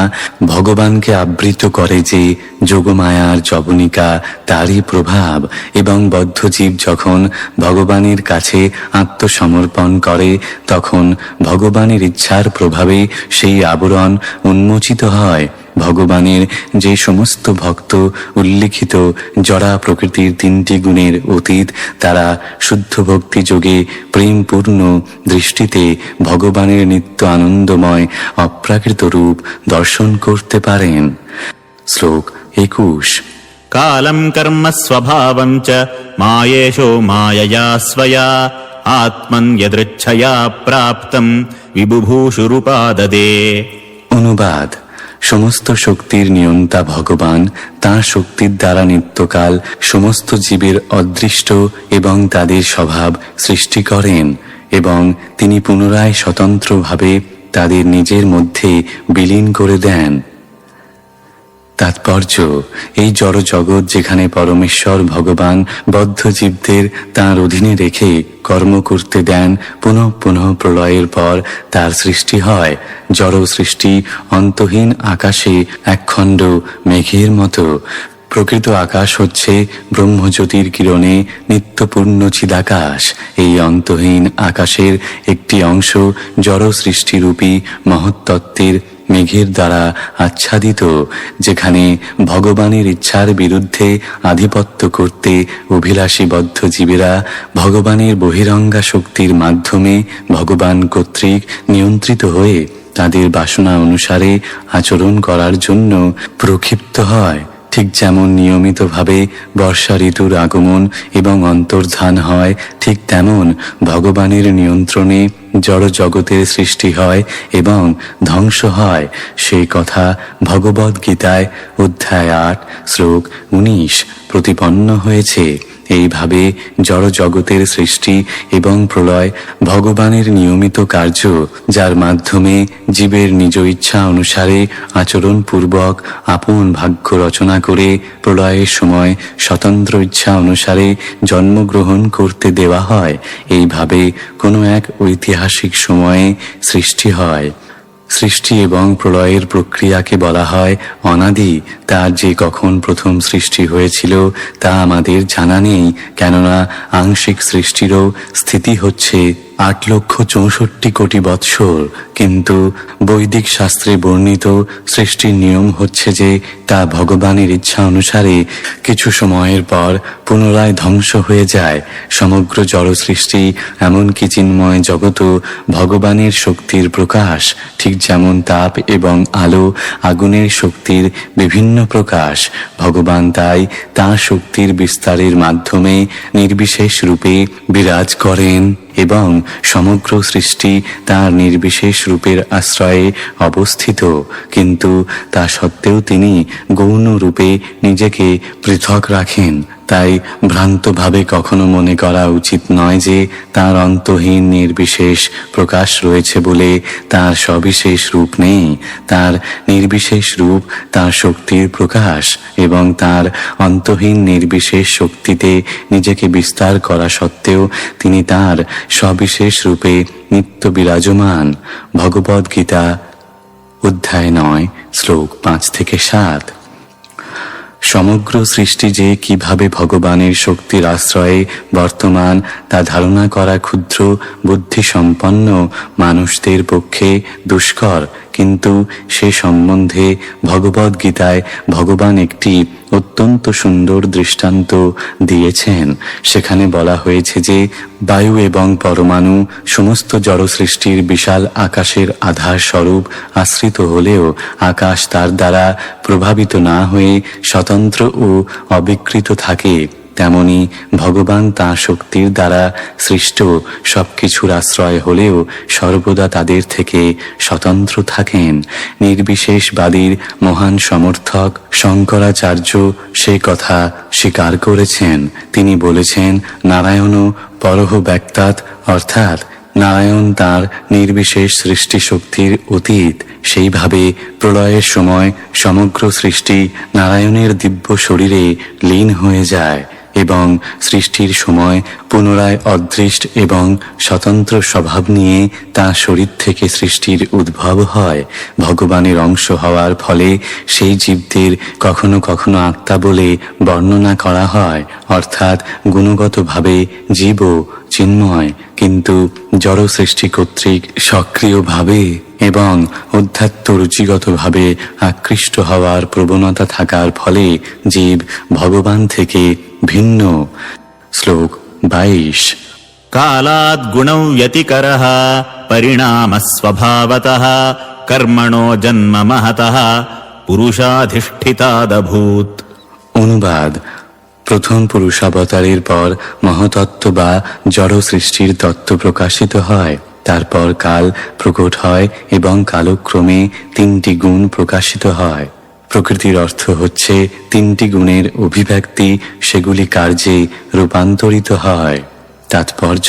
ভগবানকে আবৃত করে যে যোগমায়ার যবনিকা তারই প্রভাব, এবং বদ্ধজীব যখন ভগবানের কাছে আত্মসমর্পণ করে তখন ভগবানের ইচ্ছার প্রভাবে সেই আবরণ উন্মোচিত হয়। ভগবানের যে সমস্ত ভক্ত উল্লিখিত জড়া প্রকৃতির তিনটি গুণের অতীত, তারা শুদ্ধ ভক্তি যোগে প্রেমপূর্ণ দৃষ্টিতে ভগবানের নিত্য আনন্দময় অপ্রাকৃত রূপ দর্শন করতে পারেন। শ্লোক 21। कालं कर्म स्वभावं च मायेशो मायया स्वया आत्मन् यदृच्छया प्राप्तं विबुभूषुरुपाददे। অনুবাদ: সমস্ত শক্তির নিয়ন্তা ভগবান তাঁর শক্তির দ্বারা নিত্যকাল সমস্ত জীবের অদৃষ্ট এবং তাদের স্বভাব সৃষ্টি করেন এবং তিনি পুনরায় স্বতন্ত্রভাবে তাদের নিজের মধ্যে বিলীন করে দেন। তাৎপর্য: এই জড় জগৎ যেখানে পরমেশ্বর ভগবান বদ্ধ জীবদের তাঁর অধীনে রেখে কর্ম করতে দেন, পুনঃ পুনঃ প্রলয়ের পর তার সৃষ্টি হয়। জড় সৃষ্টি অন্তহীন আকাশে একখণ্ড মেঘের মতো। প্রকৃত আকাশ হচ্ছে ব্রহ্মজ্যোতির কিরণে নিত্যপূর্ণ চিদাকাশ। এই অন্তহীন আকাশের একটি অংশ জড় সৃষ্টিরূপী মহত্তত্ত্বের মেঘের দ্বারা আচ্ছাদিত, যেখানে ভগবানের ইচ্ছার বিরুদ্ধে আধিপত্য করতে অভিলাষী বদ্ধ জীবেরা ভগবানের বহিরঙ্গা শক্তির মাধ্যমে ভগবান কর্তৃক নিয়ন্ত্রিত হয়ে তাদের বাসনা অনুসারে আচরণ করার জন্য প্রক্ষিপ্ত হয়। ঠিক যেমন নিয়মিতভাবে বর্ষা ঋতুর আগমন এবং অন্তর্ধান হয়, ঠিক তেমন ভগবানের নিয়ন্ত্রণে জড় জগতের সৃষ্টি হয় এবং ধ্বংস হয়। সেই কথা ভগবদ গীতায় অধ্যায় 8 শ্লোক 19 প্রতিপন্ন হয়েছে। এইভাবে জড় জগতের সৃষ্টি এবং প্রলয় ভগবানের নিয়মিত কার্য, যার মাধ্যমে জীবের নিজ ইচ্ছা অনুসারে আচরণপূর্বক আপন ভাগ্য রচনা করে প্রলয়ের সময় স্বতন্ত্র ইচ্ছা অনুসারে জন্মগ্রহণ করতে দেওয়া হয়। এইভাবে কোনো এক ঐতিহাসিক সময়ে সৃষ্টি হয়। সৃষ্টি এবং প্রলয়ের প্রক্রিয়াকে বলা হয় অনাদি। তার যে কখন প্রথম সৃষ্টি হয়েছিল তা আমাদের জানা নেই, কেননা আংশিক সৃষ্টিরও স্থিতি হচ্ছে 8,64,00,000,000 বৎসর। কিন্তু বৈদিক শাস্ত্রে বর্ণিত সৃষ্টির নিয়ম হচ্ছে যে তা ভগবানের ইচ্ছা অনুসারে কিছু সময়ের পর পুনরায় ধ্বংস হয়ে যায়। সমগ্র জড় সৃষ্টি এমনকি চিন্ময় জগৎও ভগবানের শক্তির প্রকাশ, ঠিক যেমন তাপ এবং আলো আগুনের শক্তির বিভিন্ন প্রকাশ। ভগবান তাই তাঁর শক্তির বিস্তারের মাধ্যমে নির্বিশেষ রূপে বিরাজ করেন এবং সমগ্র সৃষ্টি তাঁর নির্বিশেষ রূপের আশ্রয়ে অবস্থিত। কিন্তু তা সত্ত্বেও তিনি গৌণ রূপে নিজেকে পৃথক রাখেন। তাই ভ্রান্তভাবে কখনো মনে করা উচিত নয় যে তার অন্তহীন নির্বিশেষ প্রকাশ রয়েছে বলে তার সবিশেষ রূপ নেই। তার নির্বিশেষ রূপ তার শক্তির প্রকাশ, এবং তার অন্তহীন নির্বিশেষ শক্তিতে নিজেকে বিস্তার করা সত্ত্বেও তিনি তার সবিশেষ রূপে নিত্য বিরাজমান। ভগবদ গীতা অধ্যায় 9 শ্লোক 5 থেকে 7। সমগ্র সৃষ্টি যে কিভাবে ভগবানের শক্তির আশ্রয়ে বর্তমান তা ধারণা করা ক্ষুদ্র বুদ্ধিসম্পন্ন মানুষদের পক্ষে দুষ্কর, কিন্তু সে সম্বন্ধে ভগবদ গীতায় ভগবান একটি অত্যন্ত সুন্দর দৃষ্টান্ত দিয়েছেন। সেখানে বলা হয়েছে যে বায়ু এবং পরমাণু সমস্ত জড় সৃষ্টির বিশাল আকাশের আধার স্বরূপ আশ্রিত হলেও আকাশ তার দ্বারা প্রভাবিত না হয়ে স্বতন্ত্র ও অবিকৃত থাকে। তেমনি ভগবান তাঁর শক্তির দ্বারা সৃষ্ট সবকিছুর আশ্রয় হলেও সর্বদা তাদের থেকে স্বতন্ত্র থাকেন। নির্বিশেষবাদীর মহান সমর্থক শঙ্করাচার্য সে কথা স্বীকার করেছেন। তিনি বলেছেন, নারায়ণও পরহ ব্যক্তাৎ, অর্থাৎ নারায়ণ তাঁর নির্বিশেষ সৃষ্টি শক্তির অতীত। সেইভাবে প্রলয়ের সময় সমগ্র সৃষ্টি নারায়ণের দিব্য শরীরে লীন হয়ে যায় এবং সৃষ্টির সময় পুনরায় অদৃষ্ট এবং স্বতন্ত্র স্বভাব নিয়ে তাঁর শরীর থেকে সৃষ্টির উদ্ভব হয়। ভগবানের অংশ হওয়ার ফলে সেই জীবদের কখনো কখনো আত্মা বলে বর্ণনা করা হয়, অর্থাৎ গুণগতভাবে জীবও চিন্ময়, কিন্তু জড় সৃষ্টি কর্তৃক সক্রিয়ভাবে এবং অধ্যাত্ম রুচিগতভাবে আকৃষ্ট হওয়ার প্রবণতা থাকার ফলে জীব ভগবান থেকে ভিন্ন। শ্লোক 22। কালাদ গুণৌ ব্যতিকরঃ পরিণামঃ স্বভাবতঃ কর্মণো জন্ম মহতঃ পুরুষাধিষ্ঠিতাদভূত। অনুবাদ: প্রথম পুরুষাবতারের পর মহতত্ত্ব বা জড় সৃষ্টির তত্ত্ব প্রকাশিত হয়। তারপর কাল প্রকট হয় এবং কালক্রমে 3টি গুণ প্রকাশিত হয়। প্রকৃতির অর্থ হচ্ছে 3টি গুণের অভিব্যক্তি, সেগুলি কার্যে রূপান্তরিত হয়। তাৎপর্য: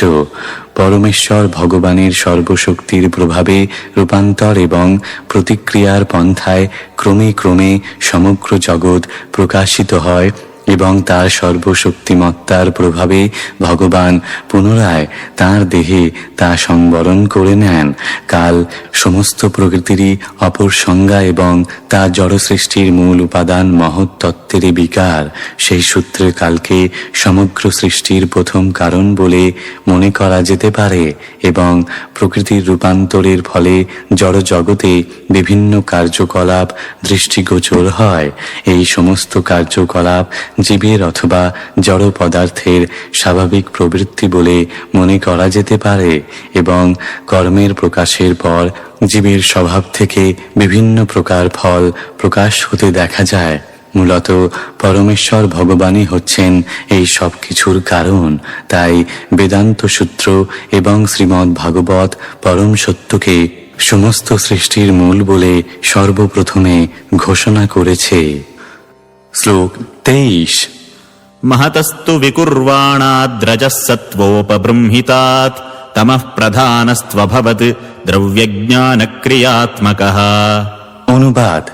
পরমেশ্বর ভগবানের সর্বশক্তির প্রভাবে রূপান্তর এবং প্রতিক্রিয়ার পন্থায় ক্রমে ক্রমে সমগ্র জগৎ প্রকাশিত হয় এবং তার সর্বশক্তিমত্তার প্রভাবে ভগবান পুনরায় তাঁর দেহে তা সংবরণ করে নেন। কাল সমস্ত প্রকৃতিরই অপর সংজ্ঞা এবং তা জড় সৃষ্টির মূল উপাদান মহৎ তত্ত্বের বিকার। সেই সূত্রে কালকে সমগ্র সৃষ্টির প্রথম কারণ বলে মনে করা যেতে পারে এবং প্রকৃতির রূপান্তরের ফলে জড় জগতে বিভিন্ন কার্যকলাপ দৃষ্টিগোচর হয়। এই সমস্ত কার্যকলাপ জীবের অথবা জড় পদার্থের স্বাভাবিক প্রবৃত্তি বলে মনে করা যেতে পারে এবং কর্মের প্রকাশের পর জীবের স্বভাব থেকে বিভিন্ন প্রকার ফল প্রকাশ হতে দেখা যায়। মূলত পরমেশ্বর ভগবানই হচ্ছেন এই সব কিছুর কারণ। তাই বেদান্ত সূত্র এবং শ্রীমদ্ ভাগবত পরম সত্যকে সমস্ত সৃষ্টির মূল বলে সর্বপ্রথমে ঘোষণা করেছে। শ্লোক 23। महतस्तु विकुर्वाणाद्रजः सत्त्वोपबृंहितात् तमः प्रधानस्त्वभवत् द्रव्यज्ञानक्रियात्मकः। অনুবাদ: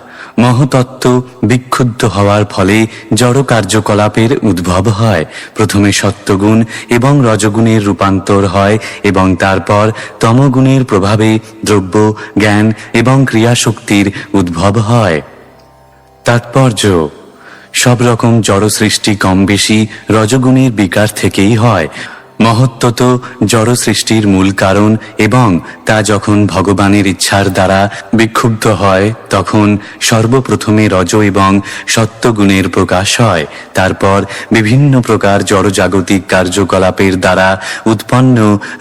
মহতত্ত্ব বিক্ষুব্ধ হওয়ার ফলে জড় কার্যকলাপের উদ্ভব হয়। প্রথমে সত্ত্বগুণ এবং রজগুণের রূপান্তর হয় এবং তারপর তমগুণের প্রভাবে দ্রব্য, জ্ঞান এবং ক্রিয়াশক্তির উদ্ভব হয়। তাৎপর্য: সব রকম জড় সৃষ্টি কম বেশি রজগুণের বিকার থেকেই হয়। মহত্ত্ব জড় সৃষ্টির মূল কারণ এবং তা যখন ভগবানের ইচ্ছার দ্বারা বিক্ষুব্ধ হয় তখন সর্বপ্রথমে রজ এবং সত্ত্বগুণের প্রকাশ হয়। তারপর বিভিন্ন প্রকার জড়জাগতিক কার্যকলাপের দ্বারা উৎপন্ন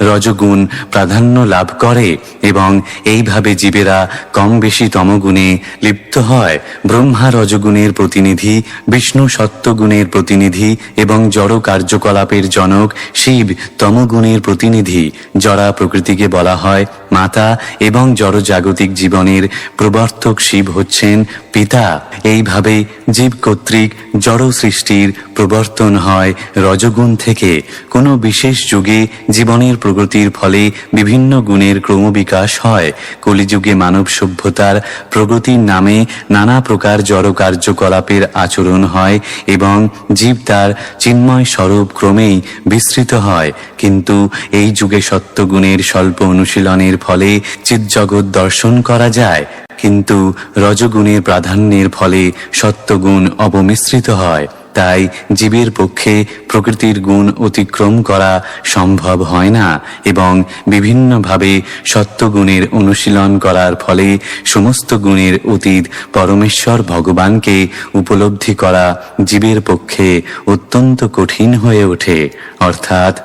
রজগুণ প্রাধান্য লাভ করে এবং এইভাবে জীবেরা কম বেশি তমগুণে লিপ্ত হয়। ব্রহ্মা রজগুণের প্রতিনিধি, বিষ্ণু সত্ত্বগুণের প্রতিনিধি এবং জড় কার্যকলাপের জনক শিব তমগুণের প্রতিনিধি। জড়া প্রকৃতিকে বলা হয় মাতা এবং জড়জাগতিক জীবনের প্রবর্তক শিব হচ্ছেন পিতা। এইভাবে জীব কর্তৃক জড় সৃষ্টির প্রবর্তন হয় রজগুণ থেকে। কোনো বিশেষ যুগে জীবনের প্রগতির ফলে বিভিন্ন গুণের ক্রমবিকাশ হয়। কলিযুগে মানব সভ্যতার প্রগতির নামে নানা প্রকার জড় কার্যকলাপের আচরণ হয় এবং জীব তার চিন্ময় স্বরূপ ক্রমেই বিস্তৃত হয়। কিন্তু এই যুগে সত্ত্বগুণের স্বল্প অনুশীলনের ফলে চিৎজগৎ দর্শন করা যায়, কিন্তু রজগুণের প্রাধান্যের ফলে সত্ত্বগুণ অপমিশ্রিত হয়। তাই জীবের পক্ষে প্রকৃতির গুণ অতিক্রম করা সম্ভব হয় না এবং বিভিন্নভাবে সত্ত্বগুণের অনুশীলন করার ফলে সমস্ত গুণের অতীত পরমেশ্বর ভগবানকে উপলব্ধি করা জীবের পক্ষে অত্যন্ত কঠিন হয়ে ওঠে। অর্থাৎ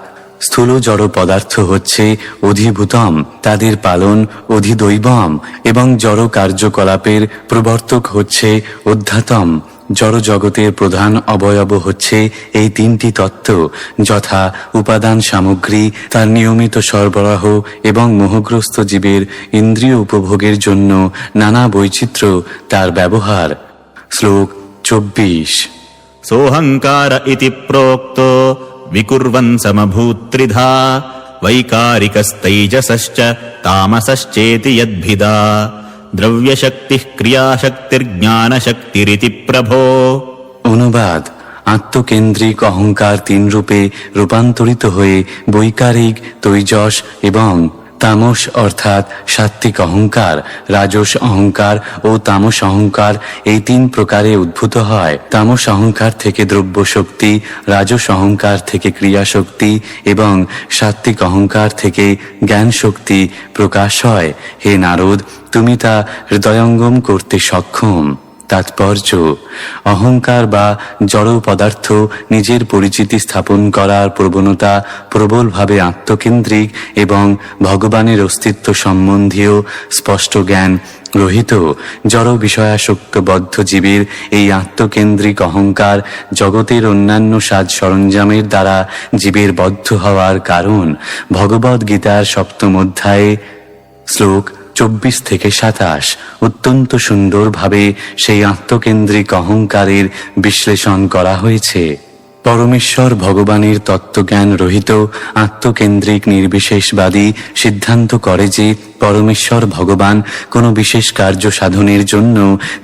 স্থূল জড় পদার্থ হচ্ছে অধিভূতম, তাদের পালন অধিদৈবম এবং জড় কার্যকলাপের প্রবর্তক হচ্ছে অধ্যাত্ম। জড় জগতের প্রধান অবয়ব হচ্ছে এই তিনটি তত্ত্ব, যথা উপাদান সামগ্রী, তার নিয়মিত সরবরাহ এবং মোহগ্রস্ত জীবের ইন্দ্রিয় উপভোগের জন্য নানা বৈচিত্র্য তার ব্যবহার। শ্লোক 24। सोऽहङ्कार इति प्रोक्तो विकुर्वन् समभूत्त्रिधा वैकारिकस्तैजसश्च तामसश्चेति यद्भिदा द्रव्यशक्तिः क्रियाशक्तिर्ज्ञानशक्तिरिति प्रभो। অনুবাদ: আত্মকেন্দ্রিক অহংকার তিন রূপে রূপান্তরিত হয়ে বৈকারিক, তৈজস এবং তামস অর্থাৎ সাত্ত্বিক অহংকার, রাজস অহংকার ও তামস অহংকার এই তিন প্রকারে উদ্ভূত হয়। তামস অহংকার থেকে দ্রব্য শক্তি, রাজস অহংকার থেকে ক্রিয়া শক্তি এবং সাত্ত্বিক অহংকার থেকে জ্ঞান শক্তি প্রকাশ হয়। হে নারদ, তুমি তা হৃদয়ঙ্গম করতে সক্ষম। তাৎপর্য: অহংকার বা জড় পদার্থ নিজের পরিচিতি স্থাপন করার প্রবণতা প্রবলভাবে আত্মকেন্দ্রিক এবং ভগবানের অস্তিত্ব সম্বন্ধীয় স্পষ্ট জ্ঞান রহিত। জড় বিষয়াসক্ত বদ্ধ জীবের এই আত্মকেন্দ্রিক অহংকার জগতের অন্যান্য সাজ সরঞ্জামের দ্বারা জীবের বদ্ধ হওয়ার কারণ। ভগবদ গীতার 7ম অধ্যায়ে শ্লোক 24 থেকে 27 অত্যন্ত সুন্দরভাবে সেই আত্মকেন্দ্রিক অহংকারের বিশ্লেষণ করা হয়েছে। পরমেশ্বর ভগবানের তত্ত্বজ্ঞান রহিত আত্মকেন্দ্রিক নির্বিশেষবাদী সিদ্ধান্ত করে যে পরমেশ্বর ভগবান কোনো বিশেষ কার্য সাধনের জন্য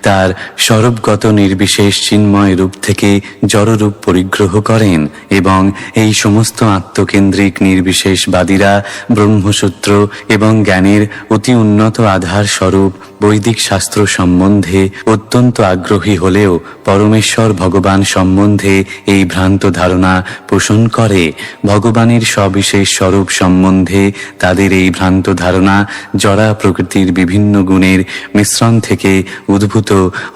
তার স্বরূপগত নির্বিশেষ চিন্ময় রূপ থেকে জড়রূপ পরিগ্রহ করেন এবং এই সমস্ত আত্মকেন্দ্রিক নির্বিশেষবাদীরা ব্রহ্মসূত্র এবং জ্ঞানের অতি উন্নত আধার স্বরূপ বৈদিক শাস্ত্র সম্বন্ধে অত্যন্ত আগ্রহী হলেও পরমেশ্বর ভগবান সম্বন্ধে এই ভ্রান্ত ধারণা পোষণ করে। ভগবানের সবিশেষ স্বরূপ সম্বন্ধে তাদের এই ভ্রান্ত ধারণা জড়া প্রকৃতির বিভিন্ন গুণের মিশ্রণ থেকে উদ্ভূত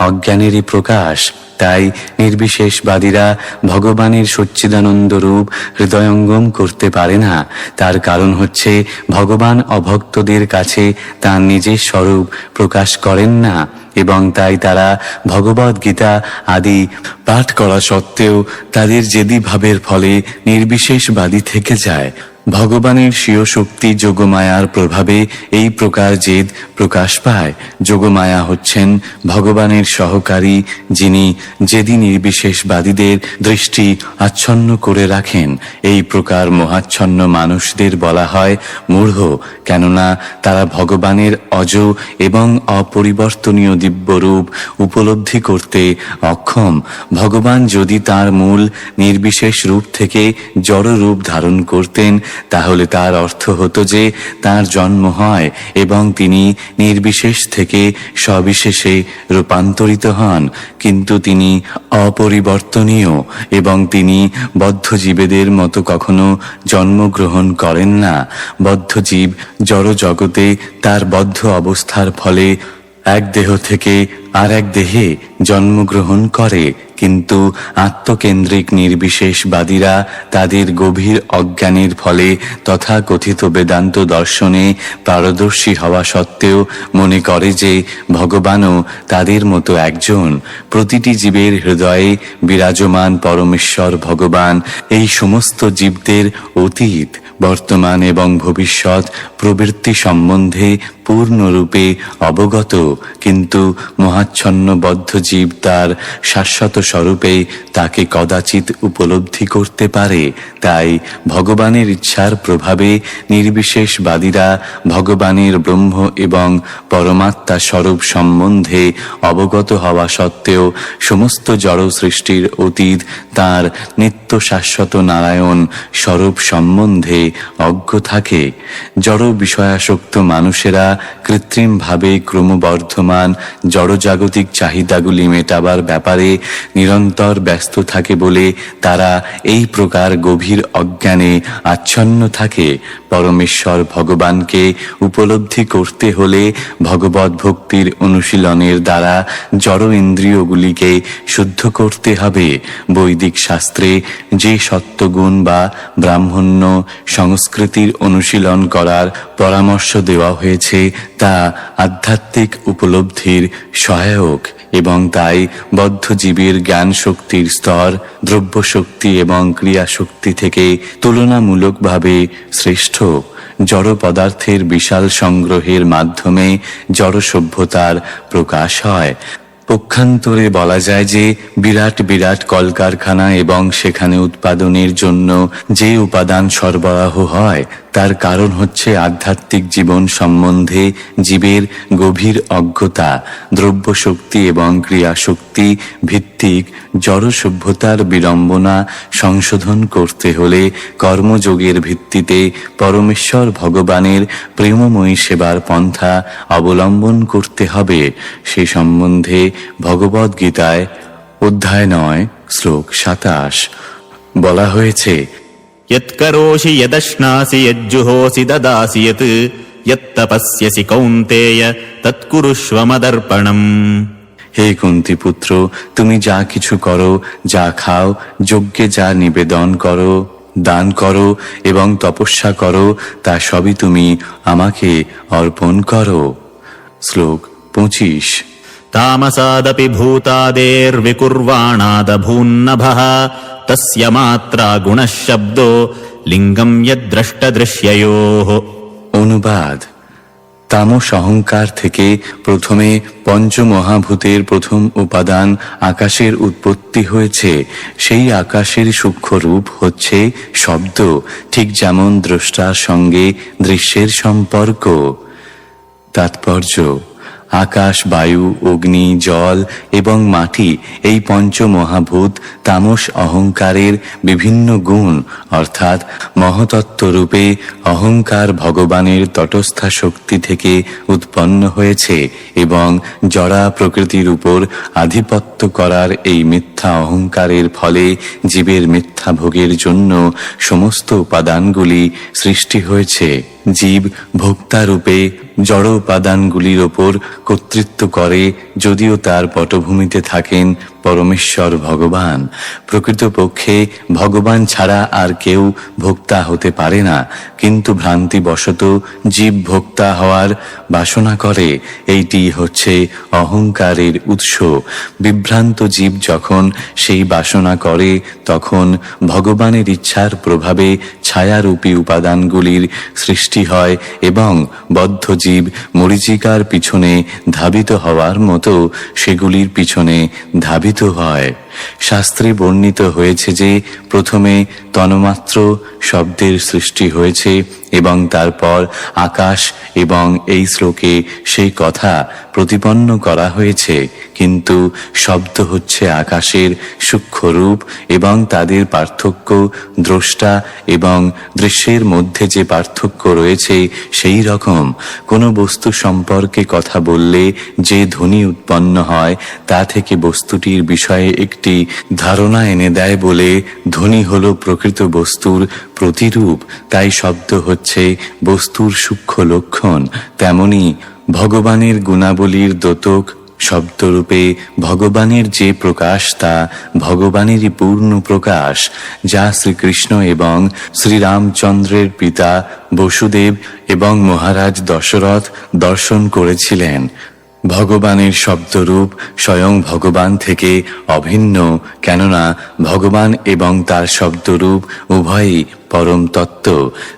অজ্ঞানেরই প্রকাশ। তাই নির্বিশেষবাদীরা ভগবানের সচ্চিদানন্দ রূপ হৃদয়ঙ্গম করতে পারে না। তার কারণ হচ্ছে ভগবান অভক্তদের কাছে তার নিজের স্বরূপ প্রকাশ করেন না এবং তাই তারা ভগবদ গীতা আদি পাঠ করা সত্ত্বেও তাদের জেদি ভাবের ফলে নির্বিশেষবাদী থেকে যায়। ভগবানের স্বীয় শক্তি যোগমায়ার প্রভাবে এই প্রকার জেদ প্রকাশ পায়। যোগমায়া হচ্ছেন ভগবানের সহকারী, যিনি জেদি নির্বিশেষবাদীদের দৃষ্টি আচ্ছন্ন করে রাখেন। এই প্রকার মোহাচ্ছন্ন মানুষদের বলা হয় মূঢ়, কেননা তারা ভগবানের অজ এবং অপরিবর্তনীয় দিব্যরূপ উপলব্ধি করতে অক্ষম। ভগবান যদি তার মূল নির্বিশেষ রূপ থেকে জড় রূপ ধারণ করতেন, তাহলে তার অর্থ হতো যে তার জন্ম হয় এবং তিনি নির্বিশেষ থেকে সবিশেষে রূপান্তরিত হন। কিন্তু তিনি অপরিবর্তনীয় এবং তিনি বদ্ধ জীবেদের মতো কখনো জন্মগ্রহণ করেন না। বদ্ধ জীব জড় জগতে তার বদ্ধ অবস্থার ফলে এক দেহ থেকে আর এক দেহে জন্মগ্রহণ করে, কিন্তু আত্মকেন্দ্রিক নির্বিশেষবাদীরা তাদের গভীর অজ্ঞানের ফলে তথাকথিত বেদান্ত দর্শনে পারদর্শী হওয়া সত্ত্বেও মনে করে যে ভগবানও তাদের মতো একজন। প্রতিটি জীবের হৃদয়ে বিরাজমান পরমেশ্বর ভগবান এই সমস্ত জীবদের অতীত, বর্তমান এবং ভবিষ্যৎ প্রবৃত্তি সম্বন্ধে পূর্ণরূপে অবগত, কিন্তু মহাচ্ছন্ন বদ্ধ জীব তার শাশ্বত স্বরূপে তাকে কদাচিৎ উপলব্ধি করতে পারে। তাই ভগবানের ইচ্ছার প্রভাবে নির্বিশেষবাদীরা ভগবানের ব্রহ্ম এবং পরমাত্মা স্বরূপ সম্বন্ধে অবগত হওয়া সত্ত্বেও সমস্ত জড় সৃষ্টির অতীত তার নিত্য শাশ্বত নারায়ণ স্বরূপ সম্বন্ধে অজ্ঞ থাকে। জড় বিষয়াসক্ত মানুষেরা কৃত্রিমভাবে ক্রমবর্ধমান জড়জাগতিক চাহিদাগুলি মেটাবার ব্যাপারে নিরন্তর ব্যস্ত থাকে বলে তারা এই প্রকার গভীর অজ্ঞানে আচ্ছন্ন থাকে। পরমেশ্বর ভগবানকে উপলব্ধি করতে হলে ভগবত ভক্তির অনুশীলনের দ্বারা জড় ইন্দ্রিয়গুলিকে শুদ্ধ করতে হবে। বৈদিক শাস্ত্রে যে সত্ত্বগুণ বা ব্রাহ্মণ্য সংস্কৃতির অনুশীলন করার পরামর্শ দেওয়া হয়েছে তা আধ্যাত্মিক উপলব্ধির সহায়ক, এবং তাই বদ্ধজীবীর জ্ঞান শক্তির স্তর দ্রব্য শক্তি এবং ক্রিয়া শক্তি থেকে তুলনামূলকভাবে শ্রেষ্ঠ। জড় পদার্থের বিশাল সংগ্রহের মাধ্যমে জড় সভ্যতার প্রকাশ হয়। পক্ষান্তরে বলা যায় যে বিরাট বিরাট কলকারখানা এবং সেখানে উৎপাদনের জন্য যে উপাদান সরবরাহ হয় তার কারণ হচ্ছে আধ্যাত্মিক জীবন সম্বন্ধে জীবের গভীর অজ্ঞতা। দ্রব্য শক্তি এবং ক্রিয়া শক্তি ভিত্তিক জড় সভ্যতার বিড়ম্বনা সংশোধন করতে হলে কর্মযোগের ভিত্তিতে পরমেশ্বর ভগবানের প্রেমময়ী সেবার পন্থা অবলম্বন করতে হবে। সে সম্বন্ধে ভগবদ্ গীতায় অধ্যায় 9 শ্লোক 27 বলা হয়েছে, यत्करोषि यदश्नासि यज्जुहोसि ददासि यत् यत्तपस्यसि कौन्तेय तत्कुरुष्व मदर्पणम्। হে কুন্তি পুত্র, তুমি যা কিছু করো, যা খাও, যজ্ঞে যা নিবেদন করো, দান করো এবং তপস্যা করো, তা সবই তুমি আমাকে অর্পণ করো। শ্লোক 25 तामसादपि भूतादेर्विकुर्वाणादभून्नभः तस्य मात्रा गुणः शब्दो लिङ्गम् यद्द्रष्टदृश्ययोः। অনুবাদ: তামস অহংকার থেকে প্রথমে পঞ্চমহাভূতের প্রথম উপাদান আকাশের উৎপত্তি হয়েছে। সেই আকাশের সূক্ষ্ম রূপ হচ্ছে শব্দ, ঠিক যেমন দ্রষ্টার সঙ্গে দৃশ্যের সম্পর্ক। তাৎপর্য: আকাশ, বায়ু, অগ্নি, জল এবং মাটি এই পঞ্চমহাভূত তামস অহংকারের বিভিন্ন গুণ অর্থাৎ মহতত্ত্বরূপে অহংকার ভগবানের তটস্থা শক্তি থেকে উৎপন্ন হয়েছে এবং জড়া প্রকৃতির উপর আধিপত্য করার এই মিথ্যা অহংকারের ফলে জীবের মিথ্যা ভোগের জন্য সমস্ত উপাদানগুলি সৃষ্টি হয়েছে। জীব ভোক্তারূপে জড় উপাদানগুলির ওপর কর্তৃত্ব করে, যদিও তার পটভূমিতে থাকেন পরমেশ্বর ভগবান। প্রকৃতপক্ষে ভগবান ছাড়া আর কেউ ভোক্তা হতে পারে না, কিন্তু ভ্রান্তিবশত জীব ভোক্তা হওয়ার বাসনা করে। এইটি হচ্ছে অহংকারের উৎস। বিভ্রান্ত জীব যখন সেই বাসনা করে, তখন ভগবানের ইচ্ছার প্রভাবে ছায়ারূপী উপাদানগুলির সৃষ্টি হয় এবং বদ্ধ জীব মরীচিকার পিছনে ধাবিত হওয়ার মতো সেগুলির পিছনে ধাবিত হয়। শাস্ত্রে বর্ণিত হয়েছে যে প্রথমে তন্মাত্র শব্দের সৃষ্টি হয়েছে এবং তারপর আকাশ, এবং এই শ্লোকে সেই কথা প্রতিপন্ন করা হয়েছে। কিন্তু শব্দ হচ্ছে আকাশের সূক্ষ্ম রূপ এবং তাদের পার্থক্য দ্রষ্টা এবং দৃশ্যের মধ্যে যে পার্থক্য রয়েছে সেই রকম। কোনো বস্তু সম্পর্কে কথা বললে যে ধ্বনি উৎপন্ন হয় তা থেকে বস্তুটির বিষয়ে একটি ধারণা এনে দেয় বলে ধ্বনি হলো প্রকৃত বস্তুর প্রতিরূপ। তাই শব্দ হচ্ছে বস্তুর সূক্ষ্ম লক্ষণ। তেমনি ভগবানের গুণাবলীর দ্যোতক শব্দরূপে ভগবানের যে প্রকাশ তা ভগবানেরই পূর্ণ প্রকাশ, যা শ্রীকৃষ্ণ এবং শ্রীরামচন্দ্রের পিতা বসুদেব এবং মহারাজ দশরথ দর্শন করেছিলেন। ভগবানের শব্দরূপ স্বয়ং ভগবান থেকে অভিন্ন, কেননা ভগবান এবং তার শব্দরূপ উভয়ই পরম তত্ত্ব।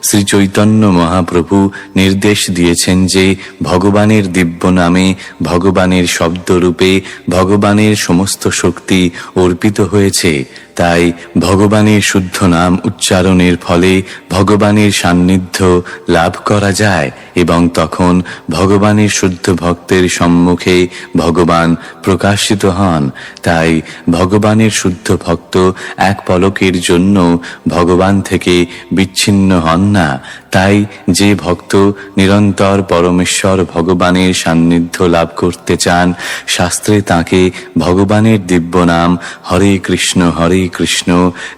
শ্রী চৈতন্য মহাপ্রভু নির্দেশ দিয়েছেন যে ভগবানের দিব্য নামে, ভগবানের শব্দরূপে ভগবানের সমস্ত শক্তি অর্পিত হয়েছে। তাই ভগবানের শুদ্ধ নাম উচ্চারণের ফলে ভগবানের সান্নিধ্য লাভ করা যায় এবং তখন ভগবানের শুদ্ধ ভক্তের সম্মুখে ভগবান প্রকাশিত হন। তাই ভগবানের শুদ্ধ ভক্ত এক পলকের জন্য ভগবান থেকে বিচ্ছিন্ন হন না। তাই যে ভক্ত নিরন্তর পরমেশ্বর ভগবানের সান্নিধ্য লাভ করতে চান, শাস্ত্রে তাকে ভগবানের দিব্য নাম হরে কৃষ্ণ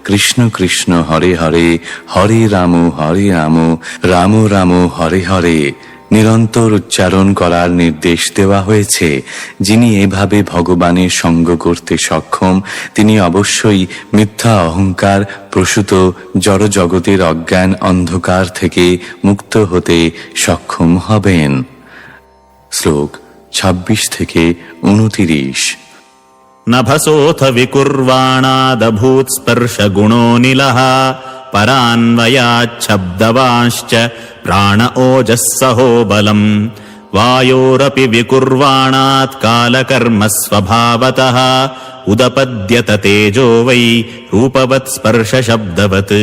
কৃষ্ণ কৃষ্ণ হরে হরে, হরে রাম রাম রাম হরে হরে নিরন্তর উচ্চারণ করার নির্দেশ দেওয়া হয়েছে। যিনি এভাবে ভগবানের সঙ্গ করতে সক্ষম, তিনি অবশ্যই মিথ্যা অহংকার প্রসূত জড় জগতের অজ্ঞান অন্ধকার থেকে মুক্ত হতে সক্ষম হবেন। শ্লোক 26 থেকে 29। নভসোऽथ विकुर्वाणादभूत्स्पर्शगुणो निलः परान्वयाच्छब्दवांश्च प्राण ओजः सहो बलम् वायोरपि विकुर्वाणात् कालकर्म स्वभावतः उदपद्यत तेजो वै रूपवत् स्पर्शशब्दवत्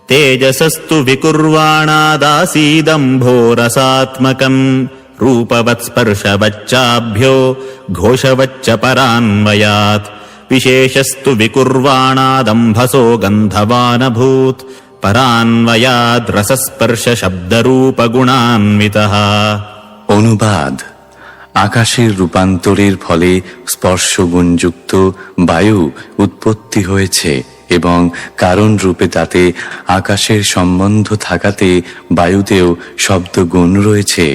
तेजसस्तु विकुर्वाणादासीदम्भोरसात्मकम् रूपवत् स्पर्शवच्चाभ्यो घोषवच्च परान्वयात् विशेषस्तु विकुर्वाणादम्भसो गन्धवानभूत् परान्वयाद् रसस्पर्शशब्दरूपगुणान्वितः। অনুবাদ: আকাশের রূপান্তরের ফলে স্পর্শগুণযুক্ত বায়ু উৎপত্তি হয়েছে এবং কারণ রূপে তাতে আকাশের সম্বন্ধ থাকাতে বায়ুতেও শব্দগুণ রয়েছে।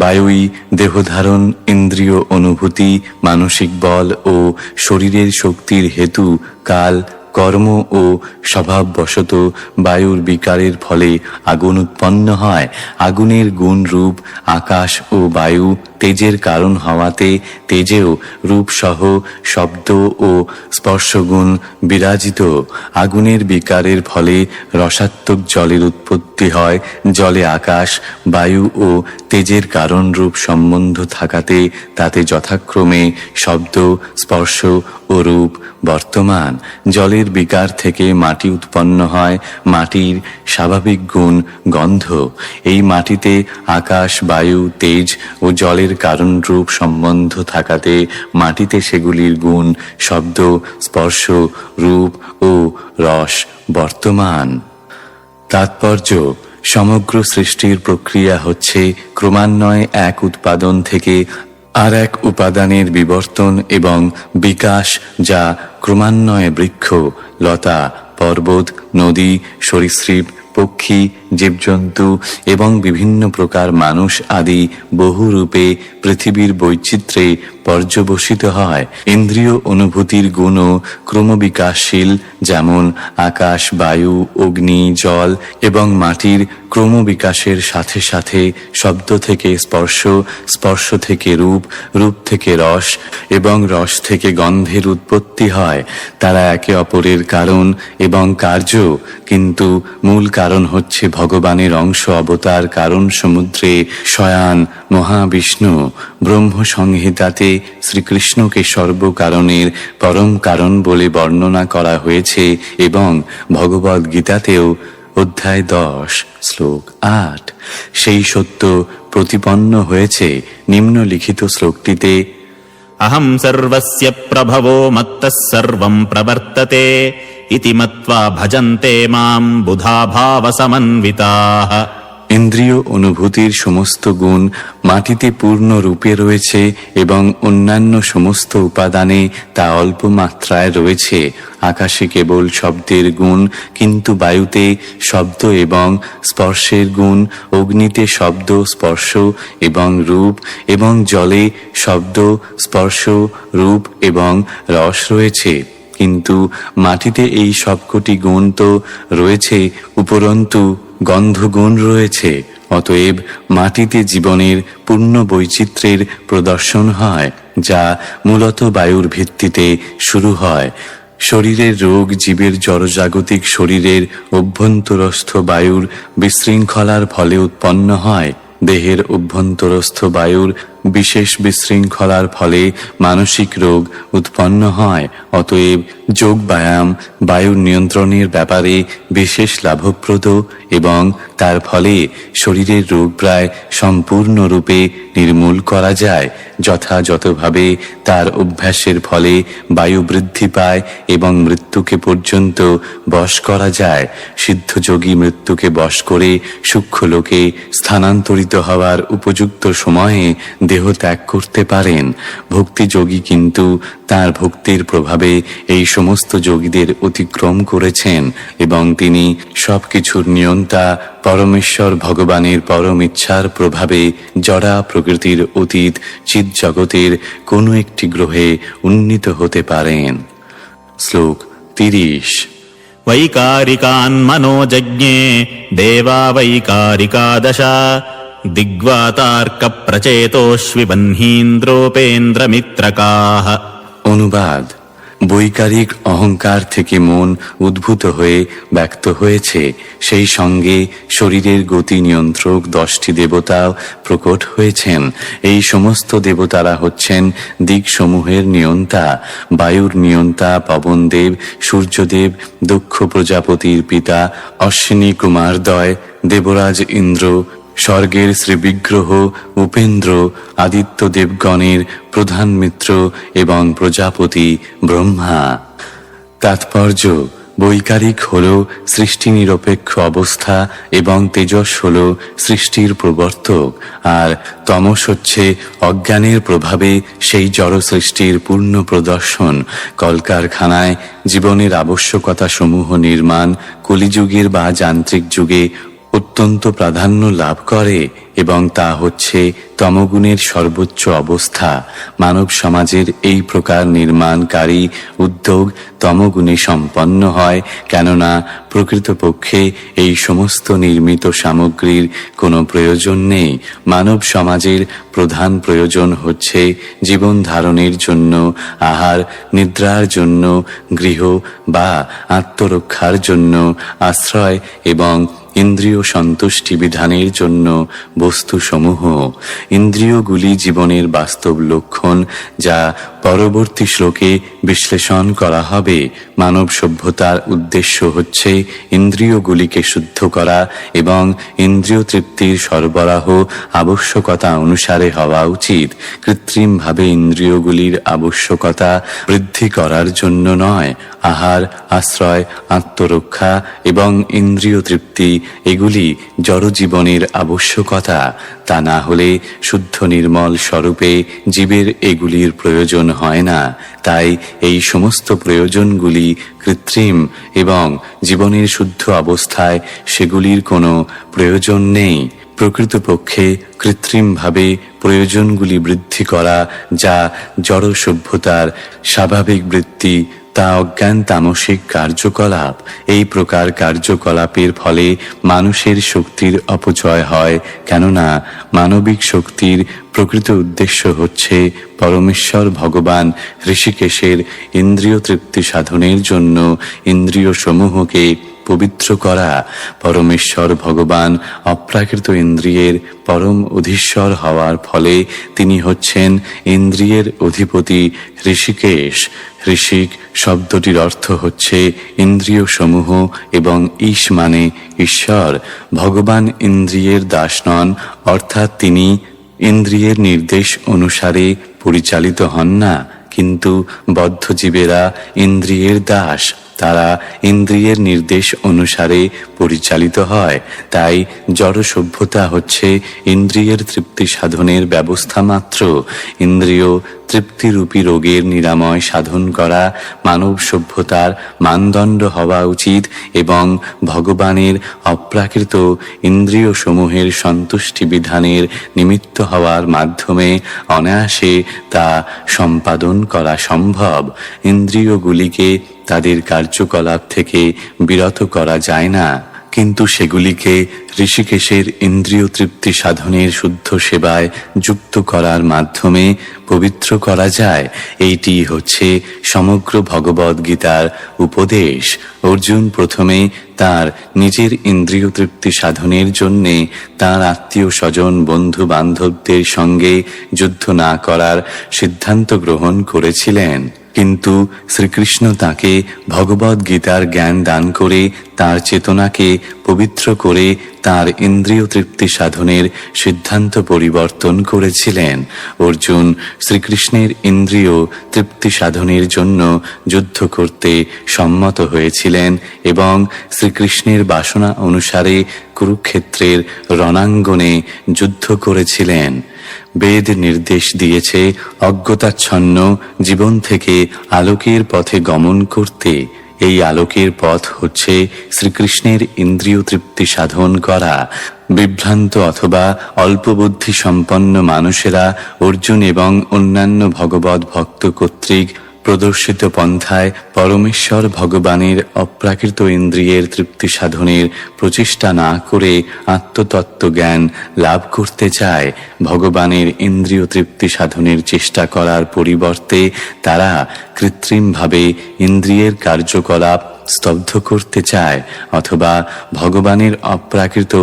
বায়ুই দেহধারণ, ইন্দ্রিয় অনুভূতি, মানসিক বল ও শরীরের শক্তির হেতু। কাল, কর্ম ও স্বভাববশত বায়ুর বিকারের ফলে আগুন উৎপন্ন হয়। আগুনের গুণ রূপ আকাশ ও বায়ু তেজের কারণ হওয়াতে তেজেও রূপসহ শব্দ ও স্পর্শগুণ বিরাজিত। আগুনের বিকারের ফলে রসাত্মক জলের উৎপত্তি হয়। জলে আকাশ, বায়ু ও তেজের কারণ রূপ সম্বন্ধ থাকাতে তাতে যথাক্রমে শব্দ, স্পর্শ ও রূপ বর্তমান। জলের বিকার থেকে মাটি উৎপন্ন হয়। মাটির স্বাভাবিক গুণ গন্ধ। এই মাটিতে আকাশ, বায়ু, তেজ ও জলের কারণ রূপ সম্বন্ধ থাকাতে মাটিতে সেগুলির গুণ শব্দ, স্পর্শ, রূপ ও রস বর্তমান। তাৎপর্য: সমগ্র সৃষ্টির প্রক্রিয়া হচ্ছে ক্রমান্বয়ে এক উৎপাদন থেকে আর এক উপাদানের বিবর্তন এবং বিকাশ, যা ক্রমান্বয়ে বৃক্ষ, লতা, পর্বত, নদী, সরীসৃপ, পক্ষী, জীবজন্তু এবং বিভিন্ন প্রকার মানুষ আদি বহু রূপে পৃথিবীর বৈচিত্র্যে পর্যবসিত হয়। ইন্দ্রিয় অনুভূতির গুণও ক্রমবিকাশশীল, যেমন আকাশ, বায়ু, অগ্নি, জল এবং মাটির ক্রমবিকাশের সাথে সাথে শব্দ থেকে স্পর্শ, স্পর্শ থেকে রূপ, রূপ থেকে রস এবং রস থেকে গন্ধের উৎপত্তি হয়। তারা একে অপরের কারণ এবং কার্য, কিন্তু মূল কারণ হচ্ছে ভগবানের অংশ অবতার কারণ সমুদ্রে শয়ান মহাবিষ্ণু। ব্রহ্ম সংহিতাতে শ্রীকৃষ্ণকে সর্বকারণের পরম কারণ বলে বর্ণনা করা হয়েছে এবং ভগবদ গীতাতেও অধ্যায় 10 শ্লোক 8 সেই সত্য প্রতিপন্ন হয়েছে। নিম্নলিখিত শ্লোকটিতে अहं सर्वस्य प्रभवो मत्तः सर्वं प्रवर्तते इति मत्वा भजन्ते मां बुधा भावसमन्विताः। ইন্দ্রিয় অনুভূতির সমস্ত গুণ মাটিতে পূর্ণ রূপে রয়েছে এবং অন্যান্য সমস্ত উপাদানে তা অল্প মাত্রায় রয়েছে। আকাশে কেবল শব্দের গুণ, কিন্তু বায়ুতে শব্দ এবং স্পর্শের গুণ, অগ্নিতে শব্দ, স্পর্শ এবং রূপ, এবং জলে শব্দ, স্পর্শ, রূপ এবং রস রয়েছে। কিন্তু মাটিতে এই সবকটি গুণ তো রয়েছে, উপরন্তু গন্ধগুণ রয়েছে। অতএব মাটিতে জীবনের পূর্ণ বৈচিত্র্যের প্রদর্শন হয়, যা মূলত বায়ুর ভিত্তিতে শুরু হয়। শরীরের রোগ জীবের জড়জাগতিক শরীরের অভ্যন্তরস্থ বায়ুর বিশৃঙ্খলার ফলে উৎপন্ন হয়। দেহের অভ্যন্তরস্থ বায়ুর বিশেষ বিশৃঙ্খলার ফলে মানসিক রোগ উৎপন্ন হয়। অতএব যোগ ব্যায়াম বায়ুর নিয়ন্ত্রণের ব্যাপারে বিশেষ লাভপ্রদ এবং তার ফলে শরীরের রোগ প্রায় সম্পূর্ণরূপে নির্মূল করা যায়। যথাযথভাবে তার অভ্যাসের ফলে বায়ু বৃদ্ধি পায় এবং মৃত্যুকে পর্যন্ত বশ করা যায়। সিদ্ধযোগী মৃত্যুকে বশ করে সূক্ষ্মলোকে স্থানান্তরিত হওয়ার উপযুক্ত সময়ে দেহ ত্যাগ করতে পারেন। ভক্তিযোগী কিন্তু তার ভক্তির প্রভাবে এই সমস্ত যোগীদের অতিক্রম করেছেন এবং তিনি সবকিছুর নিয়ন্তা পরমেশ্বর ভগবানের পরম ইচ্ছার প্রভাবে জড়া প্রকৃতির অতীত চিৎ জগতের কোনো একটি গ্রহে উন্নীত হতে পারেন। শ্লোক 30 वैकारिकान् मनोजज्ञे देवा वैकारिकादश दिग्वातार्कप्रचेतोष्विबह्नीन्द्रोपेन्द्रमित्रकाः। অনুবাদ: বৈকারিক অহংকার থেকে মন উদ্ভূত হয়ে ব্যক্ত হয়েছে, সেই সঙ্গে শরীরের গতি নিয়ন্ত্রক 10টি দেবতাও প্রকট হয়েছেন। এই সমস্ত দেবতারা হচ্ছেন দিকসমূহের নিয়ন্তা, বায়ুর নিয়ন্তা পবনদেব, সূর্যদেব, দক্ষ প্রজাপতির পিতা অশ্বিনী কুমারদ্বয়, দেবরাজ ইন্দ্র, স্বর্গের শ্রীবিগ্রহ উপেন্দ্র, আদিত্য দেবগণের প্রধান মিত্র এবং প্রজাপতি ব্রহ্মা। তাৎপর্য: বৈকারিক হল সৃষ্টি নিরপেক্ষ অবস্থা এবং তেজস হল সৃষ্টির প্রবর্তক, আর তমস হচ্ছে অজ্ঞানের প্রভাবে সেই জড় সৃষ্টির পূর্ণ প্রদর্শন। কলকারখানায় জীবনের আবশ্যকতা সমূহ নির্মাণ কলিযুগের বা যান্ত্রিক যুগে অত্যন্ত প্রাধান্য লাভ করে এবং তা হচ্ছে তমগুণের সর্বোচ্চ অবস্থা। মানব সমাজের এই প্রকার নির্মাণকারী উদ্যোগ তমগুণে সম্পন্ন হয়, কেননা প্রকৃতপক্ষে এই সমস্ত নির্মিত সামগ্রীর কোনো প্রয়োজন নেই। মানব সমাজের প্রধান প্রয়োজন হচ্ছে জীবন ধারণের জন্য আহার, নিদ্রার জন্য গৃহ বা আত্মরক্ষার জন্য আশ্রয় এবং ইন্দ্রিয় সন্তুষ্টি বিধানের জন্য বস্তুসমূহ। ইন্দ্রিয়গুলি জীবনের বাস্তব লক্ষণ, যা পরবর্তী শ্লোকে বিশ্লেষণ করা হবে। মানব সভ্যতার উদ্দেশ্য হচ্ছে ইন্দ্রিয়গুলিকে শুদ্ধ করা এবং ইন্দ্রিয় তৃপ্তির সরবরাহ আবশ্যকতা অনুসারে হওয়া উচিত। কৃত্রিমভাবে ইন্দ্রিয়গুলির আবশ্যকতা বৃদ্ধি করার জন্য নয়। আহার, আশ্রয়, আত্মরক্ষা এবং ইন্দ্রিয় তৃপ্তি এগুলি জড়জীবনের আবশ্যকতা। তা না হলে শুদ্ধ নির্মল স্বরূপে জীবের এগুলির প্রয়োজন হয় না। তাই এই সমস্ত প্রয়োজনগুলি কৃত্রিম এবং জীবনের শুদ্ধ অবস্থায় সেগুলির কোনো প্রয়োজন নেই। প্রকৃতপক্ষে কৃত্রিমভাবে প্রয়োজনগুলি বৃদ্ধি করা, যা জড় সভ্যতার স্বাভাবিক বৃত্তি, তা অজ্ঞান তামসিক কার্যকলাপ। এই প্রকার কার্যকলাপের ফলে মানুষের শক্তির অপচয় হয়, কেননা মানবিক শক্তির প্রকৃত উদ্দেশ্য হচ্ছে পরমেশ্বর ভগবান ঋষিকেশের ইন্দ্রিয় তৃপ্তি সাধনের জন্য ইন্দ্রিয় সমূহকে পবিত্র করা। পরমেশ্বর ভগবান অপ্রাকৃত ইন্দ্রিয়ের পরম অধীশ্বর হওয়ার ফলে তিনি হচ্ছেন ইন্দ্রিয়ের অধিপতি ঋষিকেশ। ঋষিক শব্দটির অর্থ হচ্ছে ইন্দ্রিয় সমূহ এবং ঈশ মানে ঈশ্বর। ভগবান ইন্দ্রিয়ের দাস নন, অর্থাৎ তিনি ইন্দ্রিয়ের নির্দেশ অনুসারে পরিচালিত হন না, কিন্তু বদ্ধজীবেরা ইন্দ্রিয়ের দাস। তারা ইন্দ্রিয়ের নির্দেশ অনুসারে পরিচালিত হয়। তাই জড় সভ্যতা হচ্ছে ইন্দ্রিয়ের তৃপ্তি সাধনের ব্যবস্থা মাত্র। ইন্দ্রিয় তৃপ্তিরূপী রোগের নিরাময় সাধন করা মানব সভ্যতার মানদণ্ড হওয়া উচিত এবং ভগবানের অপ্রাকৃত ইন্দ্রিয় সমূহের সন্তুষ্টি বিধানের নিমিত্ত হওয়ার মাধ্যমে অনায়াসে তা সম্পাদন করা সম্ভব। ইন্দ্রিয়গুলিকে তাদের কার্যকলাপ থেকে বিরত করা যায় না, কিন্তু সেগুলিকে ঋষিকেশের ইন্দ্রিয় তৃপ্তি সাধনের শুদ্ধ সেবায় যুক্ত করার মাধ্যমে পবিত্র করা যায়। এইটি হচ্ছে সমগ্র ভগবদ গীতার উপদেশ। অর্জুন প্রথমে তার নিজের ইন্দ্রিয় তৃপ্তি সাধনের জন্যে তার আত্মীয় স্বজন বন্ধু বান্ধবদের সঙ্গে যুদ্ধ না করার সিদ্ধান্ত গ্রহণ করেছিলেন, কিন্তু শ্রীকৃষ্ণ তাকে ভগবদ গীতার জ্ঞান দান করে তার চেতনাকে পবিত্র করে তার ইন্দ্রিয় তৃপ্তি সাধনের সিদ্ধান্ত পরিবর্তন করেছিলেন। অর্জুন শ্রীকৃষ্ণের ইন্দ্রিয় তৃপ্তি সাধনের জন্য যুদ্ধ করতে সম্মত হয়েছিলেন এবং শ্রীকৃষ্ণের বাসনা অনুসারে কুরুক্ষেত্রের রণাঙ্গনে যুদ্ধ করেছিলেন। বেদ নির্দেশ দিয়েছে অজ্ঞতাচ্ছন্ন জীবন থেকে আলোকের পথে গমন করতে। এই আলোকের পথ হচ্ছে শ্রীকৃষ্ণের ইন্দ্রিয় তৃপ্তি সাধন করা। বিভ্রান্ত অথবা অল্পবুদ্ধি সম্পন্ন মানুষেরা অর্জুন এবং অন্যান্য ভগবদ ভক্ত কর্তৃক প্রদর্শিত পন্থায় পরমেশ্বর ভগবানের অপ্রাকৃত ইন্দ্রিয়ের তৃপ্তি সাধনের প্রচেষ্টা না করে আত্মতত্ত্ব জ্ঞান লাভ করতে চায়। ভগবানের ইন্দ্রিয় তৃপ্তি সাধনের চেষ্টা করার পরিবর্তে তারা কৃত্রিমভাবে ইন্দ্রিয়ের কার্যকলাপ স্তব্ধ করতে চায় অথবা ভগবানের অপ্রাকৃত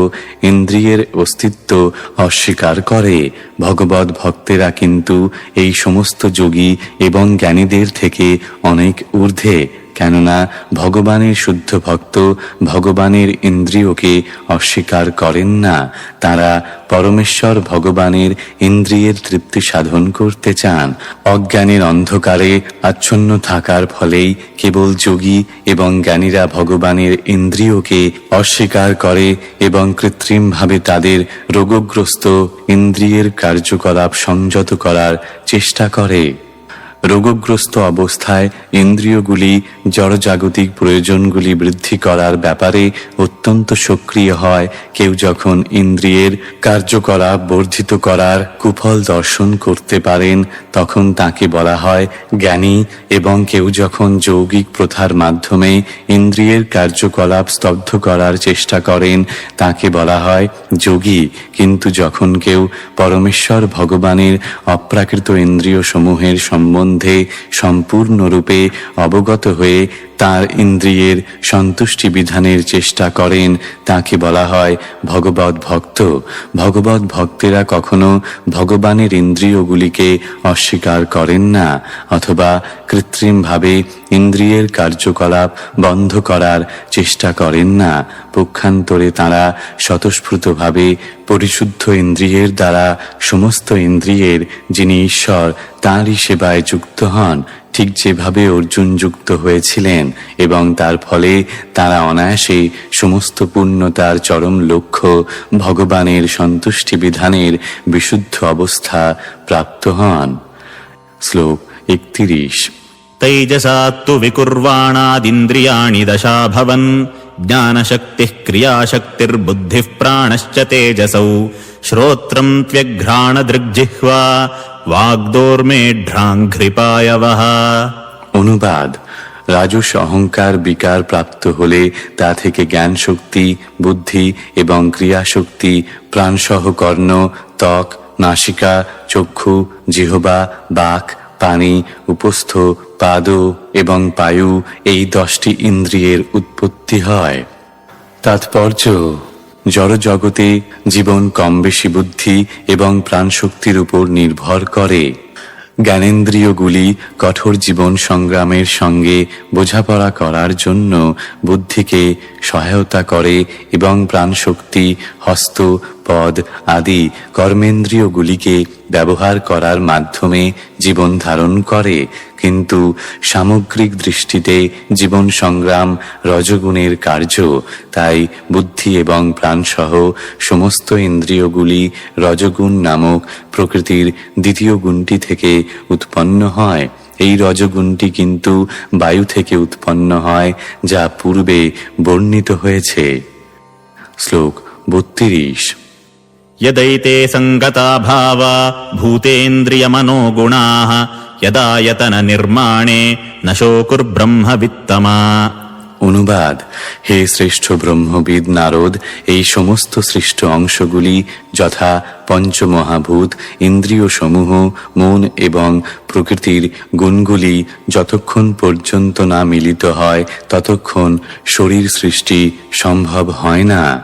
ইন্দ্রিয়ের অস্তিত্ব অস্বীকার করে। ভগবদ ভক্তেরা কিন্তু এই সমস্ত যোগী এবং জ্ঞানীদের থেকে অনেক ঊর্ধ্বে, কেননা ভগবানের শুদ্ধ ভক্ত ভগবানের ইন্দ্রিয়কে অস্বীকার করেন না। তারা পরমেশ্বর ভগবানের ইন্দ্রিয়ের তৃপ্তি সাধন করতে চান। অজ্ঞানের অন্ধকারে আচ্ছন্ন থাকার ফলেই কেবল যোগী এবং জ্ঞানীরা ভগবানের ইন্দ্রিয়কে অস্বীকার করে এবং কৃত্রিমভাবে তাদের রোগগ্রস্ত ইন্দ্রিয়ের কার্যকলাপ সংযত করার চেষ্টা করে। রোগগ্রস্ত অবস্থায় ইন্দ্রিয়গুলি জড়জাগতিক প্রয়োজনগুলি বৃদ্ধি করার ব্যাপারে অত্যন্ত সক্রিয় হয়। কেউ যখন ইন্দ্রিয়ের কার্যকলাপ বর্ধিত করার কুফল দর্শন করতে পারেন তখন তাকে বলা হয় জ্ঞানী, এবং কেউ যখন যৌগিক প্রথার মাধ্যমে ইন্দ্রিয়ের কার্যকলাপ স্তব্ধ করার চেষ্টা করেন তাকে বলা হয় যোগী। কিন্তু যখন কেউ পরমেশ্বর ভগবানের অপ্রাকৃত ইন্দ্রিয় সমূহের সম্বন্ধে সম্পূর্ণরূপে অবগত হয়ে তার ইন্দ্রিয়ের সন্তুষ্টি বিধানের চেষ্টা করেন তাকে বলা হয় ভগবদ ভক্ত। ভগবদ ভক্তেরা কখনো ভগবানের ইন্দ্রিয়গুলিকে অস্বীকার করেন না অথবা কৃত্রিমভাবে ইন্দ্রিয়ের কার্যকলাপ বন্ধ করার চেষ্টা করেন না। পক্ষান্তরে তাঁরা স্বতঃস্ফূর্তভাবে পরিশুদ্ধ ইন্দ্রিয়ের দ্বারা সমস্ত ইন্দ্রিয়ের যিনি ঈশ্বর তাঁরই সেবায় যুক্ত হন, ঠিক যেভাবে অর্জুন যুক্ত হয়েছিলেন, এবং তার ফলে তারা অনায়াসে সমস্ত পূর্ণতার চরম লক্ষ্য ভগবানের সন্তুষ্টি বিধানের বিশুদ্ধ অবস্থা প্রাপ্ত হন। শ্লোক 31। तैजसा तु विकुर्वाणादिन्द्रियाणि दशाभवन् ज्ञानशक्तिः क्रियाशक्तिर्बुद्धिः प्राणश्च तेजसौ श्रोत्रम् त्व्यघ्राणदृग्जिह्वा वाग्दोर्मेढ्राङ्घ्रिपायवः। অনুবাদ: রাজস অহংকার বিকার প্রাপ্ত হলে তা থেকে জ্ঞান শক্তি, বুদ্ধি এবং ক্রিয়াশক্তি, প্রাণসহ কর্ণ, ত্বক, নাসিকা, চক্ষু, জিহ্বা, বাক, পানি, উপস্থ, পাদ এবং পায়ু, এই 10টি ইন্দ্রিয়ের উৎপত্তি হয়। তাৎপর্য: জড় জগতে জীবন কম বেশি বুদ্ধি এবং প্রাণশক্তির উপর নির্ভর করে। জ্ঞানেন্দ্রিয়গুলি কঠোর জীবন সংগ্রামের সঙ্গে বোঝাপড়া করার জন্য বুদ্ধিকে সহায়তা করে এবং প্রাণশক্তি হস্ত, পদ আদি কর্মেন্দ্রিয়গুলিকে ব্যবহার করার মাধ্যমে জীবন ধারণ করে। কিন্তু সামগ্রিক দৃষ্টিতে জীবন সংগ্রাম রজগুণের কার্য, তাই বুদ্ধি এবং প্রাণসহ সমস্ত ইন্দ্রিয়গুলি রজগুণ নামক প্রকৃতির দ্বিতীয় গুণটি থেকে উৎপন্ন হয়। এই রজগুণটি কিন্তু বায়ু থেকে উৎপন্ন হয়, যা পূর্বে বর্ণিত হয়েছে। শ্লোক 32। यदैते सङ्गता भावा भूतेन्द्रियमनोगुणाः यदायतननिर्माणे न शोकुर्ब्रह्मवित्तमा। অনুবাদ: হে শ্রেষ্ঠ ব্রহ্মবিদ নারদ, এই সমস্ত সৃষ্ট অংশগুলি যথা পঞ্চমহাভূত, ইন্দ্রিয় সমূহ, মন এবং প্রকৃতির গুণগুলি যতক্ষণ পর্যন্ত না মিলিত হয় ততক্ষণ শরীর সৃষ্টি সম্ভব হয় না।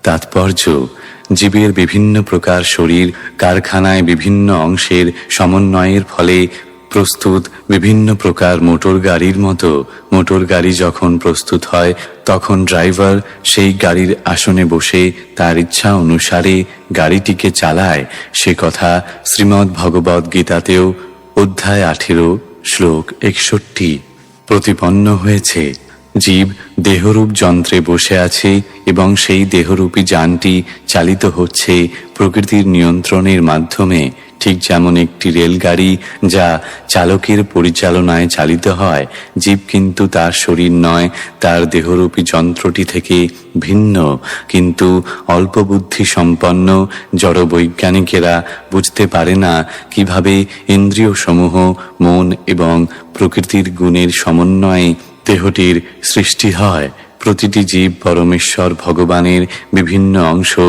তাৎপর্য: জীবের বিভিন্ন প্রকার শরীর কারখানায় বিভিন্ন অংশের সমন্বয়ের ফলে প্রস্তুত বিভিন্ন প্রকার মোটর গাড়ির মতো। মোটর গাড়ি যখন প্রস্তুত হয় তখন ড্রাইভার সেই গাড়ির আসনে বসে তার ইচ্ছা অনুসারে গাড়িটিকে চালায়। সে কথা শ্রীমদ্ ভগবদ্ গীতাতেও অধ্যায় 18 শ্লোক 61 প্রতিপন্ন হয়েছে। জীব দেহরূপ যন্ত্রে বসে আছে এবং সেই দেহরূপী যানটি চালিত হচ্ছে প্রকৃতির নিয়ন্ত্রণের মাধ্যমে। ঠিক যেমন একটি রেলগাড়ি যা চালকের পরিচালনায় চালিত হয়, জীব কিন্তু তার শরীর নয়, তার দেহরূপী যন্ত্রটি থেকে ভিন্ন। কিন্তু অল্প বুদ্ধি সম্পন্ন জড় বৈজ্ঞানিকেরা বুঝতে পারে না কিভাবে ইন্দ্রিয় সমূহ, মন এবং প্রকৃতির গুণের সমন্বয়ে দেহটির সৃষ্টি হয়। প্রতিটি জীব পরমেশ্বর ভগবানের বিভিন্ন অংশ,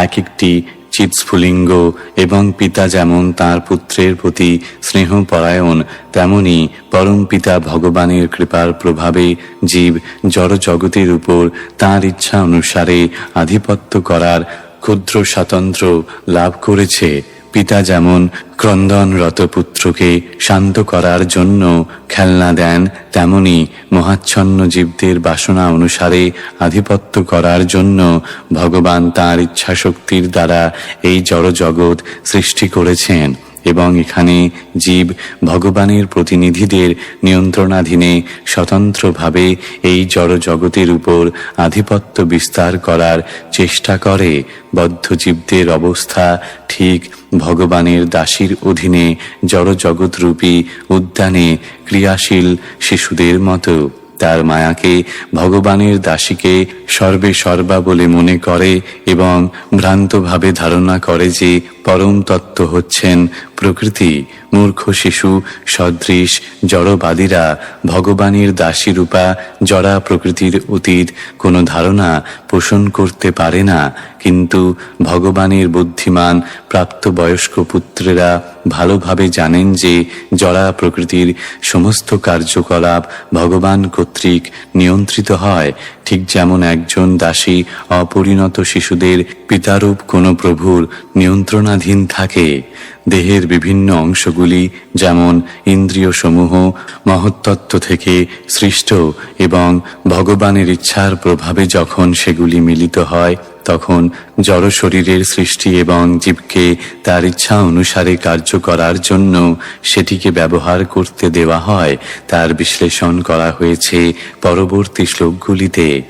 এক একটি চিৎস্ফুলিঙ্গ, এবং পিতা যেমন তাঁর পুত্রের প্রতি স্নেহপরায়ণ, তেমনি পরম পিতা ভগবানের কৃপার প্রভাবে জীব জড় জগতের উপর তাঁর ইচ্ছা অনুসারে আধিপত্য করার ক্ষুদ্র স্বাতন্ত্র্য লাভ করেছে। পিতা যেমন ক্রন্দনরত পুত্রকে শান্ত করার জন্য খেলনা দেন, তেমনি মহাচ্ছন্ন জীবদের বাসনা অনুসারে আধিপত্য করার জন্য ভগবান তাঁর ইচ্ছাশক্তির দ্বারা এই জড়জগৎ সৃষ্টি করেছেন। এবং এখানে জীব ভগবানের প্রতিনিধিদের নিয়ন্ত্রণাধীনে স্বতন্ত্রভাবে এই জড় জগতের উপর আধিপত্য বিস্তার করার চেষ্টা করে। বদ্ধ জীবদের অবস্থা ঠিক ভগবানের দাসীর অধীনে জড় জগৎরূপী উদ্যানে ক্রিয়াশীল শিশুদের মতো। তার মায়াকে ভগবানের দাসীকে সর্বে সর্বা বলে মনে করে এবং ভ্রান্তভাবে ধারণা করে যে পরম তত্ত্ব হচ্ছেন প্রকৃতি। মূর্খ শিশু সদৃশ জড়বাদীরা ভগবানের দাসীরূপা জড়া প্রকৃতির অতীত কোনো ধারণা পোষণ করতে পারে না। কিন্তু ভগবানের বুদ্ধিমান প্রাপ্তবয়স্ক পুত্রেরা ভালোভাবে জানেন যে জড়া প্রকৃতির সমস্ত কার্যকলাপ ভগবান কর্তৃক নিয়ন্ত্রিত হয়। ঠিক যেমন একজন দাসী অপরিণত শিশুদের পিতারূপ কোনো প্রভুর নিয়ন্ত্রণাধীন থাকে। দেহের বিভিন্ন অংশগুলি যেমন ইন্দ্রিয় সমূহ মহত্তত্ত্ব থেকে সৃষ্ট এবং ভগবানের ইচ্ছার প্রভাবে যখন সেগুলি মিলিত হয় তখন জড় শরীরের সৃষ্টি এবং জীবকে তার ইচ্ছা অনুসারে কার্য করার জন্য সেটিকে ব্যবহার করতে দেওয়া হয়। তার বিশ্লেষণ করা হয়েছে পরবর্তী শ্লোকগুলিতে।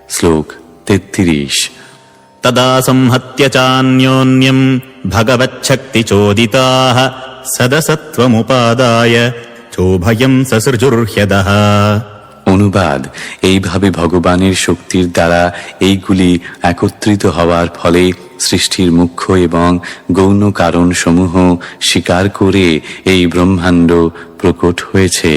শ্লোক 33। तदा संहत्य चान्योन्यम् भगवच्छक्तिचोदिताः सदसत्त्वमुपादाय চোভয়ম সসৃজুর্হ্যদঃ। অনুবাদ: এইভাবে ভগবানের শক্তির দ্বারা এইগুলি একত্রিত হওয়ার ফলে সৃষ্টির মুখ্য এবং গৌণ কারণ সমূহ স্বীকার করে এই ব্রহ্মাণ্ড প্রকট হয়েছে।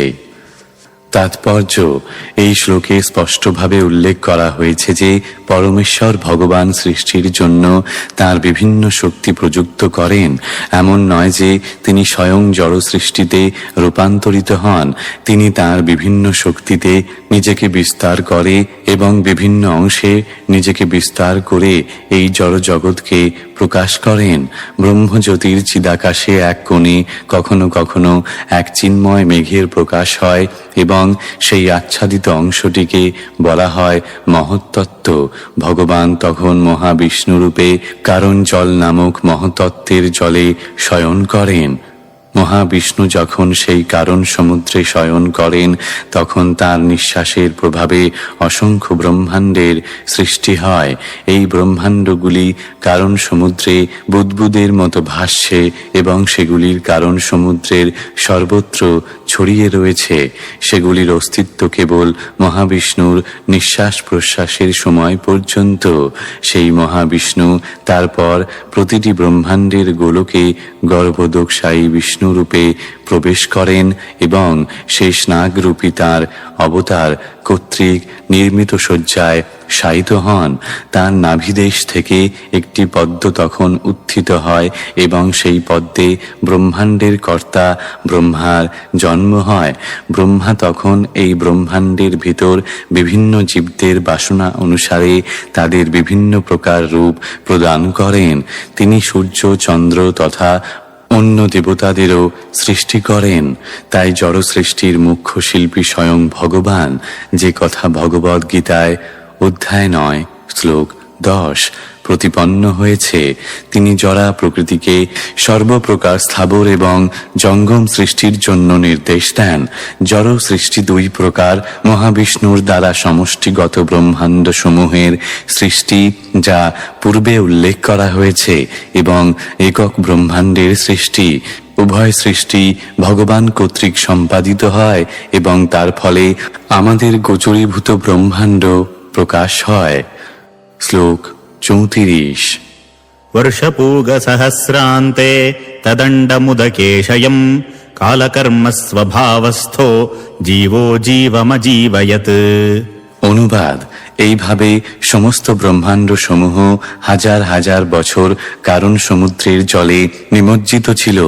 তাৎপর্য: এই শ্লোকে স্পষ্টভাবে উল্লেখ করা হয়েছে যে পরমেশ্বর ভগবান সৃষ্টির জন্য তার বিভিন্ন শক্তি প্রযুক্ত করেন। এমন নয় যে তিনি স্বয়ং জড় সৃষ্টিতে রূপান্তরিত হন। তিনি তার বিভিন্ন শক্তিতে নিজেকে বিস্তার করে এবং বিভিন্ন অংশে নিজেকে বিস্তার করে এই জড় জগৎকে প্রকাশ করেন। ব্রহ্মজ্যোতির চিদাকাশে এক কোণে কখনো কখনো এক চিন্ময় মেঘের প্রকাশ হয় এবং সেই আচ্ছাদিত অংশটিকে বলা হয় মহত্তত্ত্ব। ভগবান তখন মহাবিষ্ণুরূপে কারণ জল নামক মহতত্ত্বের জলে শয়ন করেন। মহাবিষ্ণু যখন সেই কারণ সমুদ্রে শয়ন করেন তখন তার নিঃশ্বাসের প্রভাবে অসংখ্য ব্রহ্মাণ্ডের সৃষ্টি হয়। এই ব্রহ্মাণ্ডগুলি কারণ সমুদ্রে বুদ্বুদের মতো ভাসছে এবং সেগুলির কারণ সমুদ্রের সর্বত্র ছড়িয়ে রয়েছে। সেগুলির অস্তিত্ব কেবল মহাবিষ্ণুর নিঃশ্বাস প্রশ্বাসের সময় পর্যন্ত। সেই মহাবিষ্ণু তারপর প্রতিটি ব্রহ্মাণ্ডের গোলকে গর্ভদোকসায়ী বিষ্ণুরূপে প্রবেশ করেন এবং শেষ নাগরূপী তাঁর অবতার কর্তৃক নির্মিত শয্যায় শায়িত হন। তাঁর নাভিদেশ থেকে একটি পদ্ম তখন উত্থিত হয় এবং সেই পদ্মে ব্রহ্মাণ্ডের কর্তা ব্রহ্মার জন্ম হয়। ব্রহ্মা তখন এই ব্রহ্মাণ্ডের ভিতর বিভিন্ন জীবদের বাসনা অনুসারে তাদের বিভিন্ন প্রকার রূপ প্রদান করেন। তিনি সূর্য, চন্দ্র তথা অন্য দেবতাদেরও সৃষ্টি করেন। তাই জড় সৃষ্টির মুখ্য শিল্পী স্বয়ং ভগবান, যে কথা ভগবদ্ গীতায় অধ্যায় 9 শ্লোক 10 প্রতিপন্ন হয়েছে। তিনি জড়া প্রকৃতিকে সর্বপ্রকার স্থাবর এবং জঙ্গম সৃষ্টির জন্য নির্দেশ দেন। জড় সৃষ্টি দুই প্রকার: মহাবিষ্ণুর দ্বারা সমষ্টিগত ব্রহ্মাণ্ড সমূহের সৃষ্টি, যা পূর্বে উল্লেখ করা হয়েছে, এবং একক ব্রহ্মাণ্ডের সৃষ্টি। উভয় সৃষ্টি ভগবান কর্তৃক সম্পাদিত হয় এবং তার ফলে আমাদের গোচরীভূত ব্রহ্মাণ্ড প্রকাশ হয়। শ্লোক 34। वर्षपूगसहस्रान्ते तदण्डमुदकेशयम् कालकर्मस्वभावस्थो जीवो जीवमजीवयत्। অনুবাদ: এইভাবে সমস্ত ব্রহ্মাণ্ড সমূহ হাজার হাজার বছর কারণ সমুদ্রের জলে নিমজ্জিত ছিল।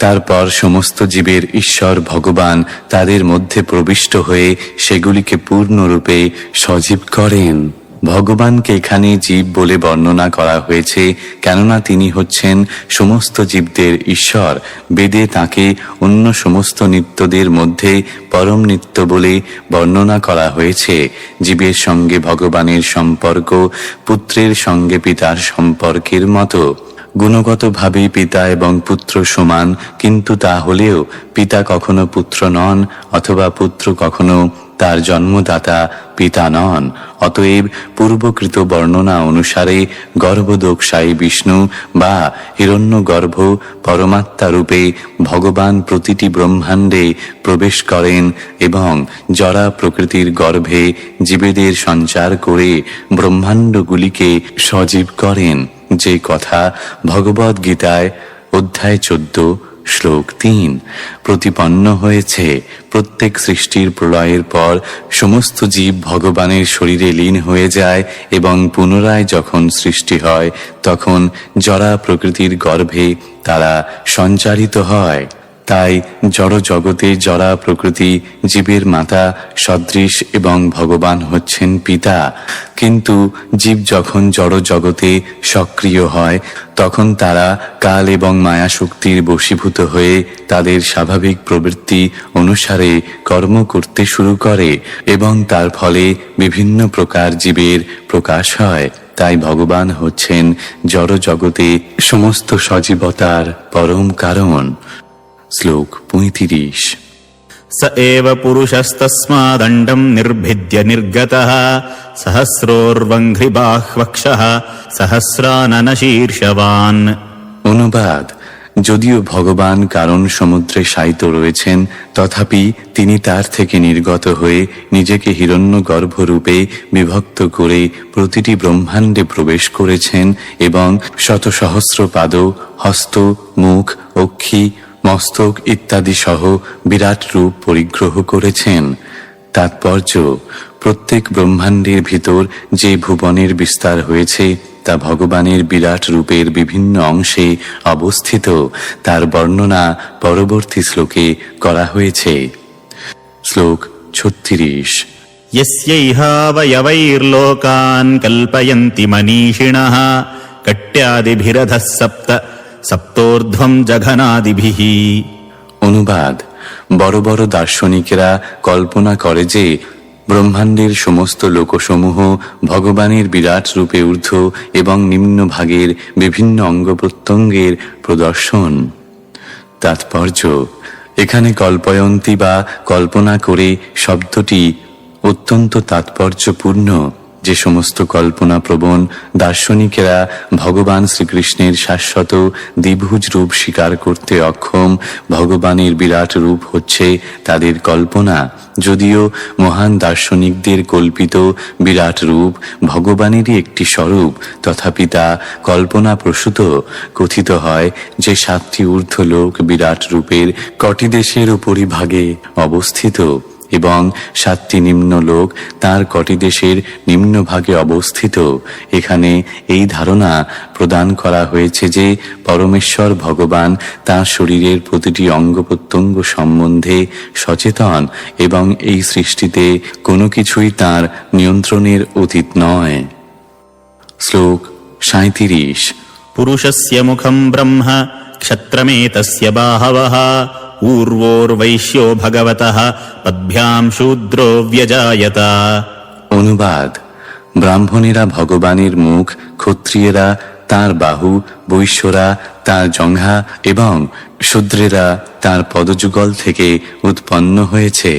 তারপর সমস্ত জীবের ঈশ্বর ভগবান তাদের মধ্যে প্রবিষ্ট হয়ে সেগুলিকে পূর্ণরূপে সজীব করেন। ভগবানকে এখানে জীব বলে বর্ণনা করা হয়েছে কেননা তিনি হচ্ছেন সমস্ত জীবদের ঈশ্বর। বেদে তাকে অন্য সমস্ত নিত্যদের মধ্যে পরম নিত্য বলে বর্ণনা করা হয়েছে। জীবের সঙ্গে ভগবানের সম্পর্ক পুত্রের সঙ্গে পিতার সম্পর্কের মতো। গুণগতভাবে পিতা এবং পুত্র সমান, কিন্তু তা হলেও পিতা কখনো পুত্র নন অথবা পুত্র কখনো তার জন্মদাতা পিতা নন। অতএব পূর্বকৃত বর্ণনা অনুসারে গর্ভদোকসায়ী বিষ্ণু বা হিরণ্যগর্ভ পরমাত্মা রূপে ভগবান প্রতিটি ব্রহ্মাণ্ডে প্রবেশ করেন এবং জরা প্রকৃতির গর্ভে জীবেদের সঞ্চার করে ব্রহ্মাণ্ডগুলিকে সজীব করেন, যে কথা ভগবদ্ গীতায় অধ্যায় 14 শ্লোক 3 প্রতিপন্ন হয়েছে। প্রত্যেক সৃষ্টির প্রলয়ের পর সমস্ত জীব ভগবানের শরীরে লীন হয়ে যায় এবং পুনরায় যখন সৃষ্টি হয় তখন জরা প্রকৃতির গর্ভে তারা সঞ্চারিত হয়। তাই জড় জগতে জরা প্রকৃতি জীবের মাতা সদৃশ এবং ভগবান হচ্ছেন পিতা। কিন্তু জীব যখন জড় জগতে সক্রিয় হয় তখন তারা কাল এবং মায়া শক্তির বশীভূত হয়ে তাদের স্বাভাবিক প্রবৃত্তি অনুসারে কর্ম করতে শুরু করে এবং তার ফলে বিভিন্ন প্রকার জীবের প্রকাশ হয়। তাই ভগবান হচ্ছেন জড় জগতে সমস্ত সজীবতার পরম কারণ। শ্লোক 35। स एव पुरुषस्तस्मादण्डम् निर्भिद्य निर्गतः सहस्रोर्वङ्घ्रिबाह्वक्षः सहस्रानन शीर्षवान्। অনুবাদ: যদিও ভগবান কারণ সমুদ্রে শায়িত রয়েছেন, তথাপি তিনি তার থেকে নির্গত হয়ে নিজেকে হিরণ্যগর্ভ রূপে বিভক্ত করে প্রতিটি ব্রহ্মাণ্ডে প্রবেশ করেছেন এবং শত সহস্র পাদ, হস্ত, মুখ, অক্ষি, মস্তক ইত্যাদি সহ বিরাট রূপ পরিগ্রহ করেছেন। তাৎপর্য: প্রত্যেক ব্রহ্মাণ্ডের ভিতর যে ভুবনের বিস্তার হয়েছে তা ভগবানের বিরাট রূপের বিভিন্ন অংশে অবস্থিত। তার বর্ণনা পরবর্তী শ্লোকে করা হয়েছে। শ্লোক 36। यस्यैहावयवैर्लोकान् कल्पयन्ति मनीषिणः कट्यादिभिरधः सप्त सप्तोर्ध्वम् जघनादिभिः। অনুবাদ: বড় বড় দার্শনিকেরা কল্পনা করে যে ব্রহ্মাণ্ডের সমস্ত লোকসমূহ ভগবানের বিরাট রূপে ঊর্ধ্ব এবং নিম্ন ভাগের বিভিন্ন অঙ্গ প্রত্যঙ্গের প্রদর্শন। তাৎপর্য: এখানে কল্পয়ন্তী বা কল্পনা করে শব্দটি অত্যন্ত তাৎপর্যপূর্ণ। যে সমস্ত কল্পনা প্রবণ দার্শনিকেরা ভগবান শ্রীকৃষ্ণের শাশ্বত দ্বিভুজ রূপ স্বীকার করতে অক্ষম, ভগবানের বিরাট রূপ হচ্ছে তাদের কল্পনা। যদিও মহান দার্শনিকদের কল্পিত বিরাট রূপ ভগবানেরই একটি স্বরূপ, তথাপি তা কল্পনা প্রসূত। কথিত হয় যে 7টি ঊর্ধ্বলোক বিরাট রূপের কটি দেশের উপরিভাগে অবস্থিত এবং 7টি নিম্নলোক তার কটি দেশের নিম্নভাগে অবস্থিত। এখানে এই ধারণা প্রদান করা হয়েছে যে পরমেশ্বর ভগবান তাঁর শরীরের প্রতিটি অঙ্গ প্রত্যঙ্গ সম্বন্ধে সচেতন এবং এই সৃষ্টিতে কোনো কিছুই তাঁর নিয়ন্ত্রণের অতীত নয়। শ্লোক 37। पुरुषस्य मुखम् ब्रह्म क्षत्रमेतस्य बाहवः ऊर्वोर्वैश्यो भगवतः पद्भ्याम् शूद्रो व्यजायत। অনুবাদ: ব্রাহ্মণেরা ভগবানের মুখ, ক্ষত্রিয়েরা তাঁর বাহু, বৈশ্যরা তাঁর জঙ্ঘা এবং শূদ্রেরা তাঁর পদযুগল থেকে উৎপন্ন হয়েছে।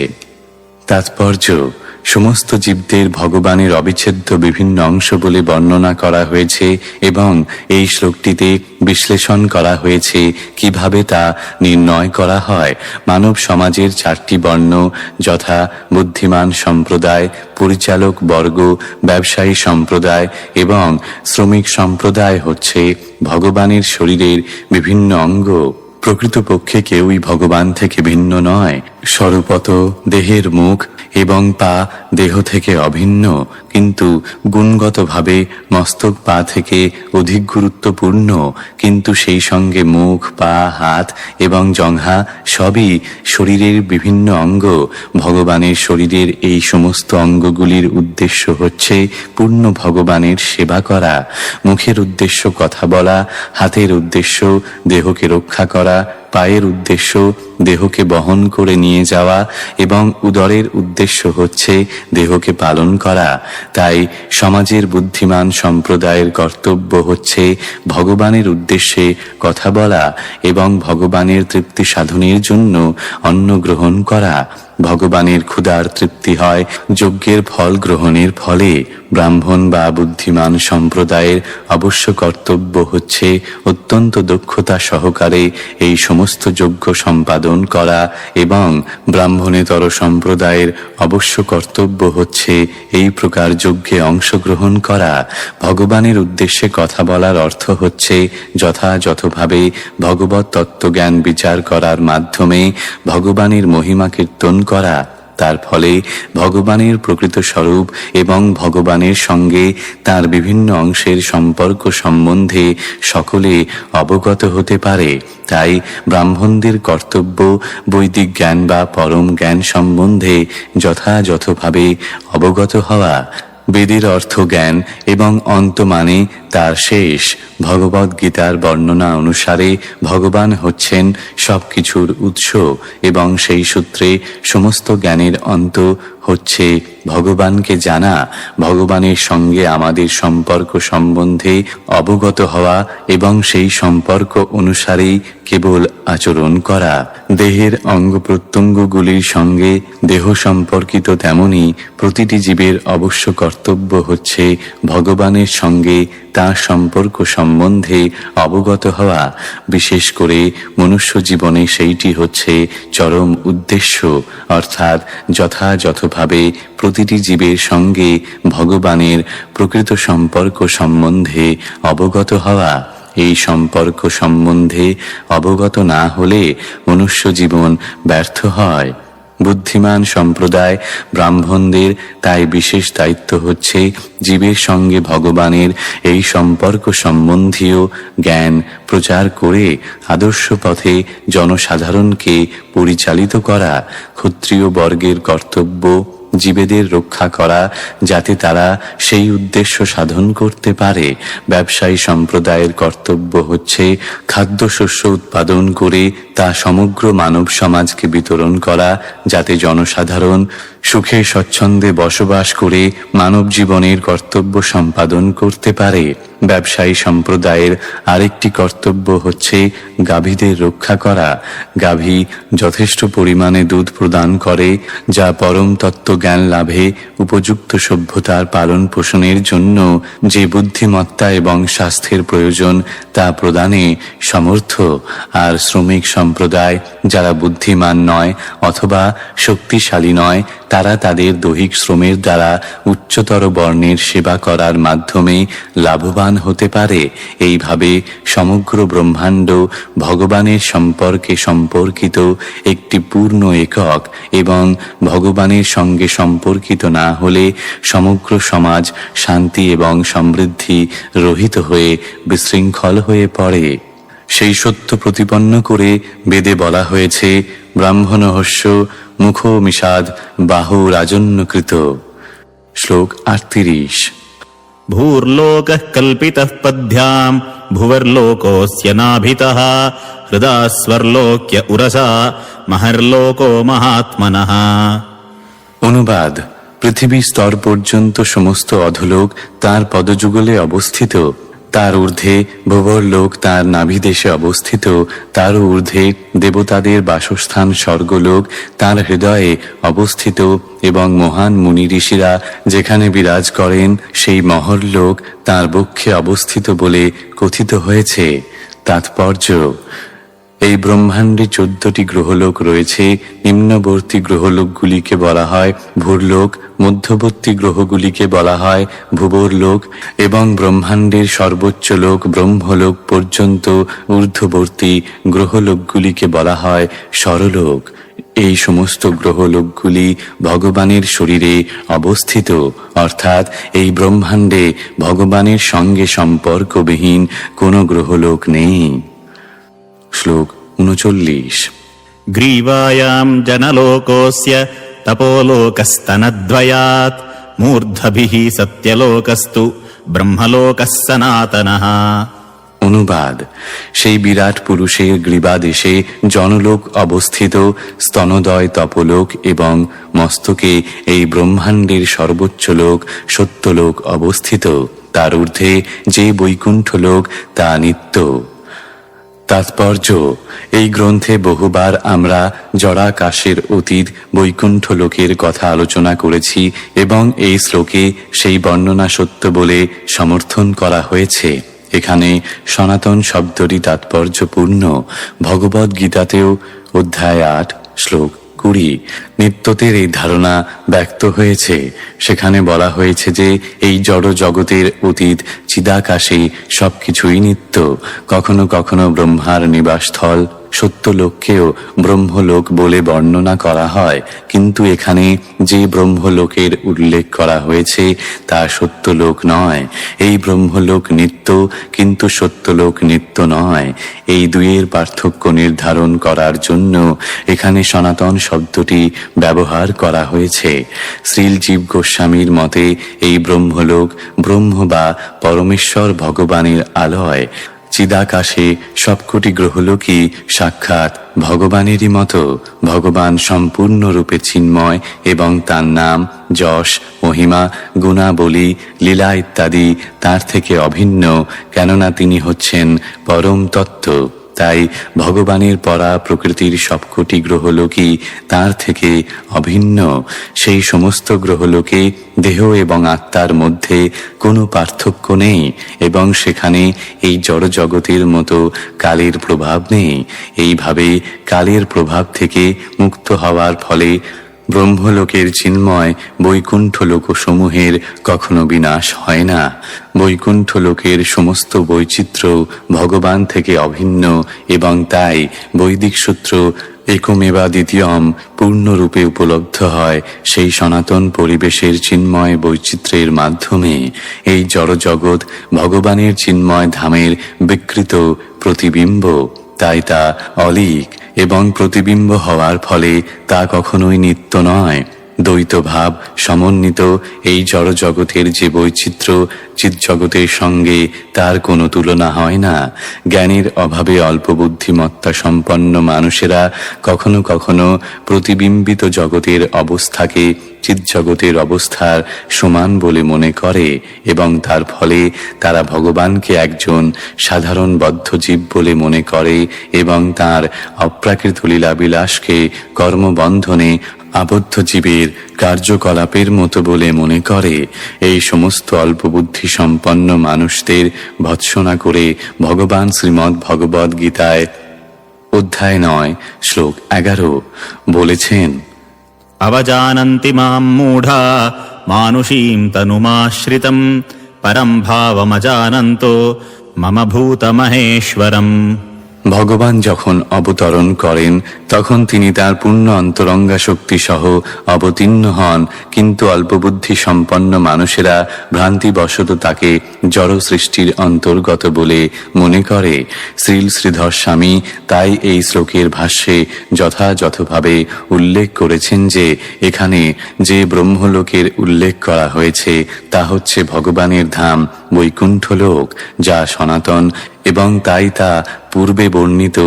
তাৎপর্য: সমস্ত জীবদের ভগবানের অবিচ্ছেদ্য বিভিন্ন অংশ বলে বর্ণনা করা হয়েছে এবং এই শ্লোকটিতে বিশ্লেষণ করা হয়েছে কিভাবে তা নির্ণয় করা হয়। মানব সমাজের 4টি বর্ণ যথা বুদ্ধিমান সম্প্রদায়, পরিচালক বর্গ, ব্যবসায়ী সম্প্রদায় এবং শ্রমিক সম্প্রদায় হচ্ছে ভগবানের শরীরের বিভিন্ন অঙ্গ। প্রকৃতপক্ষে কেউই ভগবান থেকে ভিন্ন নয়। স্বরূপত দেহের মুখ এবং পা দেহ থেকে অভিন্ন, কিন্তু গুণগতভাবে মস্তক পা থেকে অধিক গুরুত্বপূর্ণ। কিন্তু সেই সঙ্গে মুখ, পা, হাত এবং জঙ্ঘা সবই শরীরের বিভিন্ন অঙ্গ। ভগবানের শরীরের এই সমস্ত অঙ্গগুলির উদ্দেশ্য হচ্ছে পূর্ণ ভগবানের সেবা করা। মুখের উদ্দেশ্য কথা বলা, হাতের উদ্দেশ্য দেহকে রক্ষা করা, পায়ের উদ্দেশ্য দেহকে বহন করে নিয়ে যাওয়া এবং উদরের উদ্দেশ্য হচ্ছে দেহকে পালন করা। তাই সমাজের বুদ্ধিমান সম্প্রদায়ের কর্তব্য হচ্ছে ভগবানের উদ্দেশ্যে কথা বলা এবং ভগবানের তৃপ্তি সাধনের জন্য অন্ন গ্রহণ করা। ভগবানের ক্ষুধার তৃপ্তি হয় যজ্ঞের ফল গ্রহণের ফলে। ব্রাহ্মণ বা বুদ্ধিমান সম্প্রদায়ের অবশ্য কর্তব্য হচ্ছে অত্যন্ত দক্ষতা সহকারে এই সমস্ত যজ্ঞ সম্পাদন করা এবং ব্রাহ্মণেতর সম্প্রদায়ের অবশ্য কর্তব্য হচ্ছে এই প্রকার যজ্ঞে অংশগ্রহণ করা। ভগবানের উদ্দেশ্যে কথা বলার অর্থ হচ্ছে যথাযথভাবে ভগবত তত্ত্বজ্ঞান বিচার করার মাধ্যমে ভগবানের মহিমা কীর্তন করা। তার ফলে ভগবানের প্রকৃত স্বরূপ এবং ভগবানের সঙ্গে তার বিভিন্ন অংশের সম্পর্ক সম্বন্ধে সকলে অবগত হতে পারে। তাই ব্রাহ্মণদের কর্তব্য বৈদিক জ্ঞান বা পরম জ্ঞান সম্বন্ধে যথাযথভাবে অবগত হওয়া। বেদের অর্থ জ্ঞান এবং অন্ত মানে তার শেষ। ভগবদ গীতার বর্ণনা অনুসারে ভগবান হচ্ছেন সবকিছুর উৎস এবং সেই সূত্রে সমস্ত জ্ঞানের অন্ত হচ্ছে ভগবানকে জানা, ভগবানের সঙ্গে আমাদের সম্পর্ক সম্বন্ধে অবগত হওয়া এবং সেই সম্পর্ক অনুসারেই কেবল আচরণ করা। দেহের অঙ্গ প্রত্যঙ্গগুলির সঙ্গে দেহ সম্পর্কিত তেমনি প্রতিটি জীবের অবশ্য কর্তব্য হচ্ছে ভগবানের সঙ্গে তার তাঁর সম্পর্ক সম্বন্ধে অবগত হওয়া, বিশেষ করে মনুষ্য জীবনে সেইটি হচ্ছে চরম উদ্দেশ্য, অর্থাৎ যথাযথভাবে প্রতিটি জীবের সঙ্গে ভগবানের প্রকৃত সম্পর্ক সম্বন্ধে অবগত হওয়া। এই সম্পর্ক সম্বন্ধে অবগত না হলে মনুষ্য জীবন ব্যর্থ হয়। বুদ্ধিমান সম্প্রদায় ব্রাহ্মণদের তাই বিশেষ দায়িত্ব হচ্ছে জীবের সঙ্গে ভগবানের এই সম্পর্ক সম্বন্ধীয় জ্ঞান প্রচার করে আদর্শ পথে জনসাধারণকে পরিচালিত করা। ক্ষত্রিয় বর্গের কর্তব্য জীবেদের রক্ষা করা, যাতে তারা সেই উদ্দেশ্য সাধন করতে পারে। ব্যবসায়ী সম্প্রদায়ের কর্তব্য হচ্ছে খাদ্যশস্য উৎপাদন করে তা সমগ্র মানব সমাজকে বিতরণ করা, যাতে জনসাধারণ সুখে স্বচ্ছন্দে বসবাস করে মানব জীবনের কর্তব্য সম্পাদন করতে পারে। ব্যবসায়ী সম্প্রদায়ের আরেকটি কর্তব্য হচ্ছে গাভীদের রক্ষা করা। গাভী যথেষ্ট পরিমাণে দুধ প্রদান করে, যা পরম তত্ত্ব জ্ঞান লাভে উপযুক্ত সভ্যতার পালন পোষণের জন্য যে বুদ্ধিমত্তা এবং স্বাস্থ্যের প্রয়োজন তা প্রদানে সমর্থ। আর শ্রমিক সম্প্রদায় যারা বুদ্ধিমান নয় অথবা শক্তিশালী নয়, তারা তাদের দৈহিক শ্রমের দ্বারা উচ্চতর বর্ণের সেবা করার মাধ্যমে লাভবান হতে পারে। এইভাবে সমগ্র ব্রহ্মাণ্ড ভগবানের সম্পর্কে সম্পর্কিত একটি পূর্ণ একক, এবং ভগবানের সঙ্গে সম্পর্কিত না হলে সমগ্র সমাজ শান্তি এবং সমৃদ্ধি রহিত হয়ে বিশৃঙ্খল হয়ে পড়ে। সেই সত্য প্রতিপন্ন করে বেদে বলা হয়েছে, ব্রাহ্মণহস্য মুখো মিষাদ বাহু রাজন্যকৃত। শ্লোক 38। ভূর্লোকঃ কল্পিতঃ পদ্ভ্যাম ভুবর্লোকোऽস্য নাভিতः হৃদা স্বর্লোক্য উরসা মহর্লোকো মহাত্মনঃ। অনুবাদ: পৃথিবীর স্তর পর্যন্ত সমস্ত অধোলোক তাঁর পদযুগলে অবস্থিত, তার ঊর্ধ্বে ভুবরলোক তাঁর নাভিদেশে অবস্থিত, তার ঊর্ধ্বে দেবতাদের বাসস্থান স্বর্গলোক তাঁর হৃদয়ে অবস্থিত, এবং মহান মুনি ঋষিরা যেখানে বিরাজ করেন সেই মহরলোক তাঁর বক্ষে অবস্থিত বলে কথিত হয়েছে। তাৎপর্য: এই ব্রহ্মাণ্ডে 14টি গ্রহলোক রয়েছে। নিম্নবর্তী গ্রহলোকগুলিকে বলা হয় ভূর্লোক, মধ্যবর্তী গ্রহগুলিকে বলা হয় ভুবরলোক, এবং ব্রহ্মাণ্ডের সর্বোচ্চ লোক ব্রহ্মলোক পর্যন্ত ঊর্ধ্ববর্তী গ্রহলোকগুলিকে বলা হয় স্বরলোক। এই সমস্ত গ্রহলোকগুলি ভগবানের শরীরে অবস্থিত, অর্থাৎ এই ব্রহ্মাণ্ডে ভগবানের সঙ্গে সম্পর্কবিহীন কোনো গ্রহলোক নেই। শ্লোক 39। গ্রীবায়াম জনলোকস্য তপোলোকস্তনদ্বয়াৎ মূর্ধভিঃ সত্যলোকস্তু ব্রহ্মলোকঃ সনাতনঃ। অনুবাদ: সেই বিরাট পুরুষের গ্রীবাদেশে জনলোক অবস্থিত, স্তনোদয় তপলোক এবং মস্তকে এই ব্রহ্মাণ্ডের সর্বোচ্চ লোক সত্যলোক অবস্থিত। তার ঊর্ধ্বে যে বৈকুণ্ঠ লোক তা নিত্য। তাৎপর্য: এই গ্রন্থে বহুবার আমরা জড়াকাশের অতীত বৈকুণ্ঠ লোকের কথা আলোচনা করেছি, এবং এই শ্লোকে সেই বর্ণনা সত্য বলে সমর্থন করা হয়েছে। এখানে সনাতন শব্দটি তাৎপর্যপূর্ণ। ভগবদ গীতাতেও অধ্যায় 8 শ্লোক 20 নিত্যতের এই ধারণা ব্যক্ত হয়েছে। সেখানে বলা হয়েছে যে এই জড় জগতের অতীত চিদাকাশে সবকিছুই নিত্য। কখনো কখনো ব্রহ্মার নিবাসস্থল সত্যলোককেও ব্রহ্মলোক বলে বর্ণনা করা হয়, কিন্তু এখানে যে ব্রহ্মলোকের উল্লেখ করা হয়েছে তা সত্যলোক নয়। এই ব্রহ্মলোক নিত্য, কিন্তু সত্যলোক নিত্য নয়। এই দুইয়ের পার্থক্য নির্ধারণ করার জন্য এখানে সনাতন শব্দটি ব্যবহার করা হয়েছে। শ্রীলজীব গোস্বামীর মতে এই ব্রহ্মলোক ব্রহ্ম বা পরমেশ্বর ভগবানের আলয়। চিদাকাশে সবকটি গ্রহলোকই সাক্ষাৎ ভগবানেরই মতো। ভগবান সম্পূর্ণরূপে চিন্ময়, এবং তার নাম, যশ, মহিমা, গুণাবলী, লীলা ইত্যাদি তার থেকে অভিন্ন, কেননা তিনি হচ্ছেন পরম তত্ত্ব। তাই ভগবানের পরা প্রকৃতির সবকটি গ্রহলোকই তার থেকে অভিন্ন। সেই সমস্ত গ্রহলোকে দেহ এবং আত্মার মধ্যে কোনো পার্থক্য নেই এবং সেখানে এই জড় জগতের মতো কালের প্রভাব নেই। এইভাবে কালের প্রভাব থেকে মুক্ত হওয়ার ফলে ব্রহ্মলোকের চিন্ময় বৈকুণ্ঠ লোকসমূহের কখনো বিনাশ হয় না। বৈকুণ্ঠ লোকের সমস্ত বৈচিত্র্য ভগবান থেকে অভিন্ন এবং তাই বৈদিক সূত্র একমেবা দ্বিতীয়ম পূর্ণরূপে উপলব্ধ হয় সেই সনাতন পরিবেশের চিন্ময় বৈচিত্র্যের মাধ্যমে। এই জড়জগৎ ভগবানের চিন্ময় ধামের বিকৃত প্রতিবিম্ব, তাই তা অলীক এবং প্রতিবিম্ব হওয়ার ফলে তা কখনোই নিত্য নয়। দ্বৈত ভাব সমন্বিত এই জড়জগতের যে বৈচিত্র্য, চিৎজগতের সঙ্গে তার কোনো তুলনা হয় না। জ্ঞানের অভাবে অল্প বুদ্ধিমত্তা সম্পন্ন মানুষেরা কখনো কখনো প্রতিবিম্বিত জগতের অবস্থাকে চিৎজগতের অবস্থার সমান বলে মনে করে এবং তার ফলে তারা ভগবানকে একজন সাধারণ বদ্ধজীব বলে মনে করে এবং তার অপ্রাকৃত লীলাবিলাসকে কর্মবন্ধনে আবদ্ধ জীবের কার্যকলাপের মতো বলে মনে করে। এই সমস্ত অল্পবুদ্ধি সম্পন্ন মানুষদের ভৎসনা করে ভগবান শ্রীমদ্ ভগবদ্ গীতায় অধ্যায় 9 শ্লোক 11 বলেছেন, अवजानन्ति मां मूढा मानुषीं तनुमाश्रितं परं भावमजानन्तो मम भूतमहेश्वरम्। ভগবান যখন অবতরণ করেন তখন তিনি তার পূর্ণ অন্তরঙ্গা শক্তি সহ অবতীর্ণ হন, কিন্তু অল্পবুদ্ধি সম্পন্ন মানুষেরা ভ্রান্তিবশত তাকে জড় সৃষ্টির অন্তর্গত বলে মনে করে। শ্রীল শ্রীধর স্বামী তাই এই শ্লোকের ভাষ্যে যথাযথভাবে উল্লেখ করেছেন যে এখানে যে ব্রহ্মলোকের উল্লেখ করা হয়েছে তা হচ্ছে ভগবানের ধাম বৈকুণ্ঠ লোক, যা সনাতন এবং তাই তা পূর্বে বর্ণিত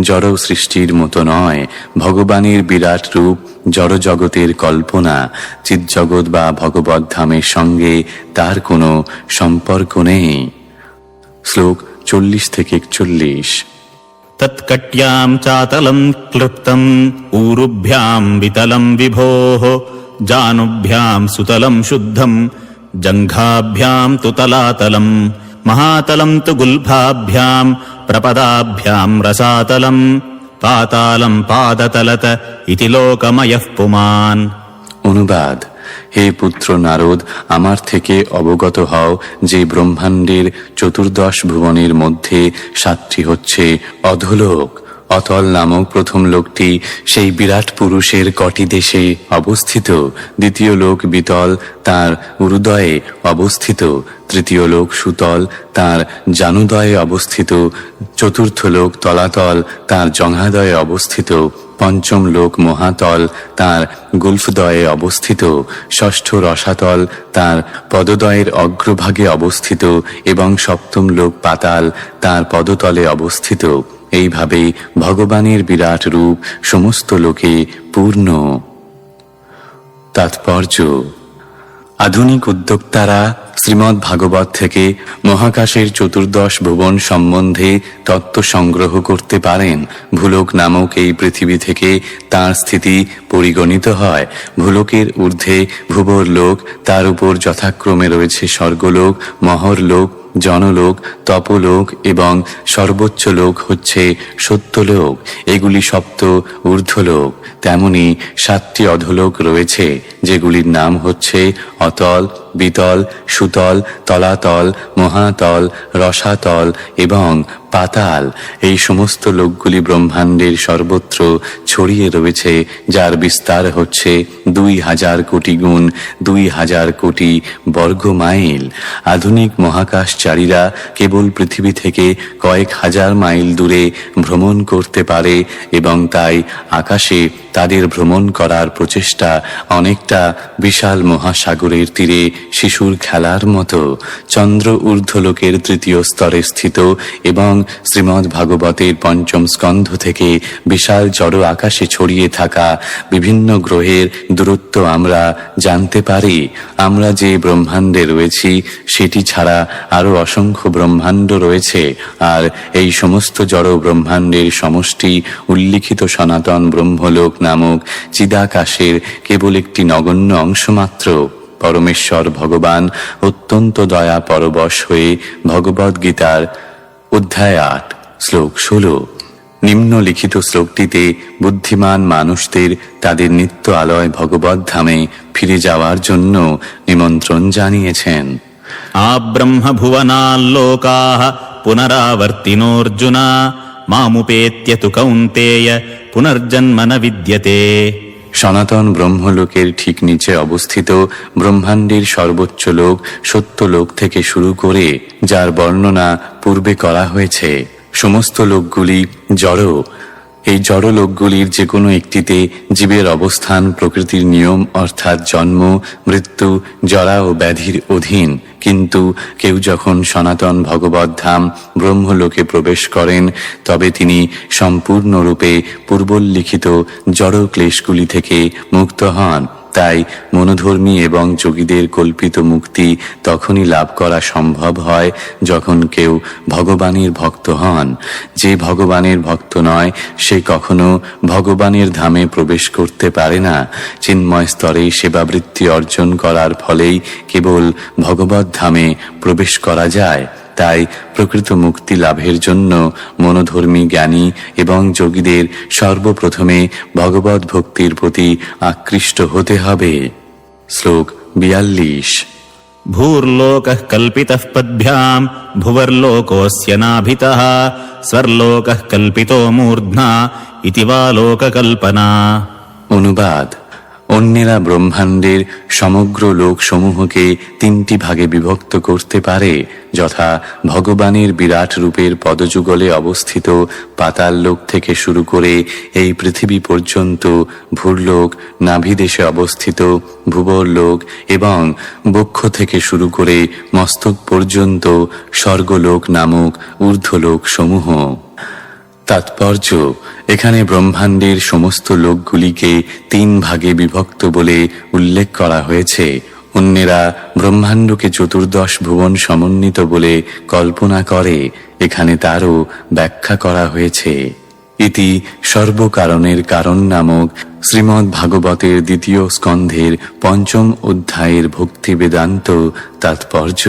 জড় সৃষ্টির মতো নয়। ভগবানের বিরাট রূপ জড় জগতের কল্পনা। চিৎজগৎ বা ভগবৎ ধামের সঙ্গে তার কোনো সম্পর্ক নেই। শ্লোক 40 থেকে 41। तत्कट्यां चातलं क्लृप्तम् ऊरुभ्यां वितलं विभोः जानुभ्यां सुतलं शुद्धं जङ्घाभ्यां तु तलातलं महातलं तु गुल्फाभ्यां प्रपदाभ्यां रसातलं पातालं पादतलत इति लोकमयः पुमान्। অনুবাদ: হে পুত্র নারদ, আমার থেকে অবগত হও যে ব্রহ্মাণ্ডের চতুর্দশ ভুবনের মধ্যে 7টি হচ্ছে অধোলোক। অতল নামক প্রথম লোকটি সেই বিরাট পুরুষের কটি দেশে অবস্থিত। দ্বিতীয় লোক বিতল, তার উরুদয়ে অবস্থিত। তৃতীয় লোক সুতল, তার জানুদয়ে অবস্থিত। চতুর্থ লোক তলাতল, তার জঙ্ঘাদয়ে অবস্থিত। পঞ্চম লোক মহাতল, তার গুল্ফদয়ে অবস্থিত। ষষ্ঠ রসাতল, তার পদদয়ের অগ্রভাগে অবস্থিত এবং সপ্তম লোক পাতাল, তার পদতলে অবস্থিত। এইভাবে ভগবানের বিরাট রূপ সমস্ত লোকে পূর্ণ। তাৎপর্য: আধুনিক উদ্যোক্তারা শ্রীমদ্ ভাগবত থেকে মহাকাশের চতুর্দশ ভুবন সম্বন্ধে তত্ত্ব সংগ্রহ করতে পারেন। ভূলোক নামক এই পৃথিবী থেকে তার স্থিতি পরিগণিত হয়। ভূলোকের ঊর্ধ্বে ভুবর লোক, তার উপর যথাক্রমে রয়েছে স্বর্গলোক, মহরলোক, জনলোক, তপলোক এবং সর্বোচ্চ লোক হচ্ছে সত্যলোক। এগুলি সপ্ত ঊর্ধ্বলোক। তেমনি 7টি অধোলোক রয়েছে, যেগুলির নাম হচ্ছে অতল, বিতল, সুতল, তলাতল, মহাতল, রসাতল এবং পাতাল। এই সমস্ত লোকগুলি ব্রহ্মাণ্ডের সর্বত্র ছড়িয়ে রয়েছে, যার বিস্তার হচ্ছে 2000 কোটি গুণ 2000 কোটি বর্গ মাইল। আধুনিক মহাকাশচারীরা কেবল পৃথিবী থেকে কয়েক হাজার মাইল দূরে ভ্রমণ করতে পারে এবং তাই আকাশে তাদের ভ্রমণ করার প্রচেষ্টা অনেকটা বিশাল মহাসাগরের তীরে শিশুর খেলার মতো। চন্দ্র ঊর্ধ্বলোকের তৃতীয় স্তরে স্থিত এবং শ্রীমদ্ ভাগবতের পঞ্চম স্কন্ধ থেকে বিশাল জড় আকাশে ছড়িয়ে থাকা বিভিন্ন গ্রহের দূরত্ব আমরা জানতে পারি। আমরা যে ব্রহ্মাণ্ডে রয়েছি সেটি ছাড়া আরো অসংখ্য ব্রহ্মাণ্ড রয়েছে, আর এই সমস্ত জড় ব্রহ্মাণ্ডের সমষ্টি উল্লিখিত সনাতন ব্রহ্মলোক নামক চিদাকাশের কেবল একটি নগণ্য অংশ মাত্র। পরমেশ্বর ভগবান অত্যন্ত দয়া পরবশ হয়ে ভগবদ গীতার অধ্যায় 8 শ্লোক 16 নিম্নলিখিত শ্লোকটিতে বুদ্ধিমান মানুষদের তাদের নিত্য আলয় ভগবদ ধামে ফিরে যাওয়ার জন্য নিমন্ত্রণ জানিয়েছেন। আব্রহ্ম ভুবনাল্লোকাঃ পুনরাবর্তিনোऽর্জুন মামুপেত্য তু কৌন্তেয় পুনর্জন্ম ন বিদ্যতে। সনাতন ব্রহ্মলোকের ঠিক নিচে অবস্থিত ব্রহ্মাণ্ডের সর্বোচ্চ লোক সত্যলোক থেকে শুরু করে যার বর্ণনা পূর্বে করা হয়েছে, সমস্ত লোকগুলি জড়। এই জড় লোকগুলির যে কোনো একটিতে জীবের অবস্থান প্রকৃতির নিয়ম অর্থাৎ জন্ম মৃত্যু জরা ও ব্যাধির অধীন। কিন্তু কেউ যখন সনাতন ভগবদ ধাম ব্রহ্মলোকে প্রবেশ করেন তবে তিনি সম্পূর্ণরূপে পূর্বোল্লিখিত জড় ক্লেশগুলি থেকে মুক্ত হন। তাই মনোধর্মী এবং যোগীদের কল্পিত মুক্তি তখনই লাভ করা সম্ভব হয় যখন কেউ ভগবানের ভক্ত হন। যে ভগবানের ভক্ত নয় সে কখনো ভগবানের ধামে প্রবেশ করতে পারে না। চিন্ময় স্তরে সেবাবৃত্তি অর্জন করার ফলেই কেবল ভগবদ ধামে প্রবেশ করা যায়। তাই প্রকৃত মুক্তি লাভের জন্য মনোধর্মী জ্ঞানী এবং যোগীদের সর্বপ্রথমে ভগবদ ভক্তির প্রতি আকৃষ্ট হতে হবে। শ্লোক 42 ভূর্লোকঃ কল্পিতঃ পদ্ভ্যাম ভুবর্লোকোऽস্য নাভিতঃ স্বর্লোকঃ কল্পিতো মূর্ধ্না ইতি বা লোককল্পনা। অনুবাদ: অন্যেরা ব্রহ্মাণ্ডের সমগ্র লোকসমূহকে তিনটি ভাগে বিভক্ত করতে পারে, যথা ভগবানের বিরাট রূপের পদযুগলে অবস্থিত পাতাল লোক থেকে শুরু করে এই পৃথিবী পর্যন্ত ভূর্লোক, নাভিদেশে অবস্থিত ভুবরলোক এবং বক্ষ থেকে শুরু করে মস্তক পর্যন্ত স্বর্গলোক নামক ঊর্ধ্বলোক সমূহ। তাৎপর্য: এখানে ব্রহ্মাণ্ডের সমস্ত লোকগুলিকে তিন ভাগে বিভক্ত বলে উল্লেখ করা হয়েছে। অন্যেরা ব্রহ্মাণ্ডকে চতুর্দশ ভুবন সমন্বিত বলে কল্পনা করে, এখানে তারও ব্যাখ্যা করা হয়েছে। ইতি সর্বকারণের কারণ নামক শ্রীমদ্ ভাগবতের দ্বিতীয় স্কন্ধের পঞ্চম অধ্যায়ের ভক্তি বেদান্ত তাৎপর্য।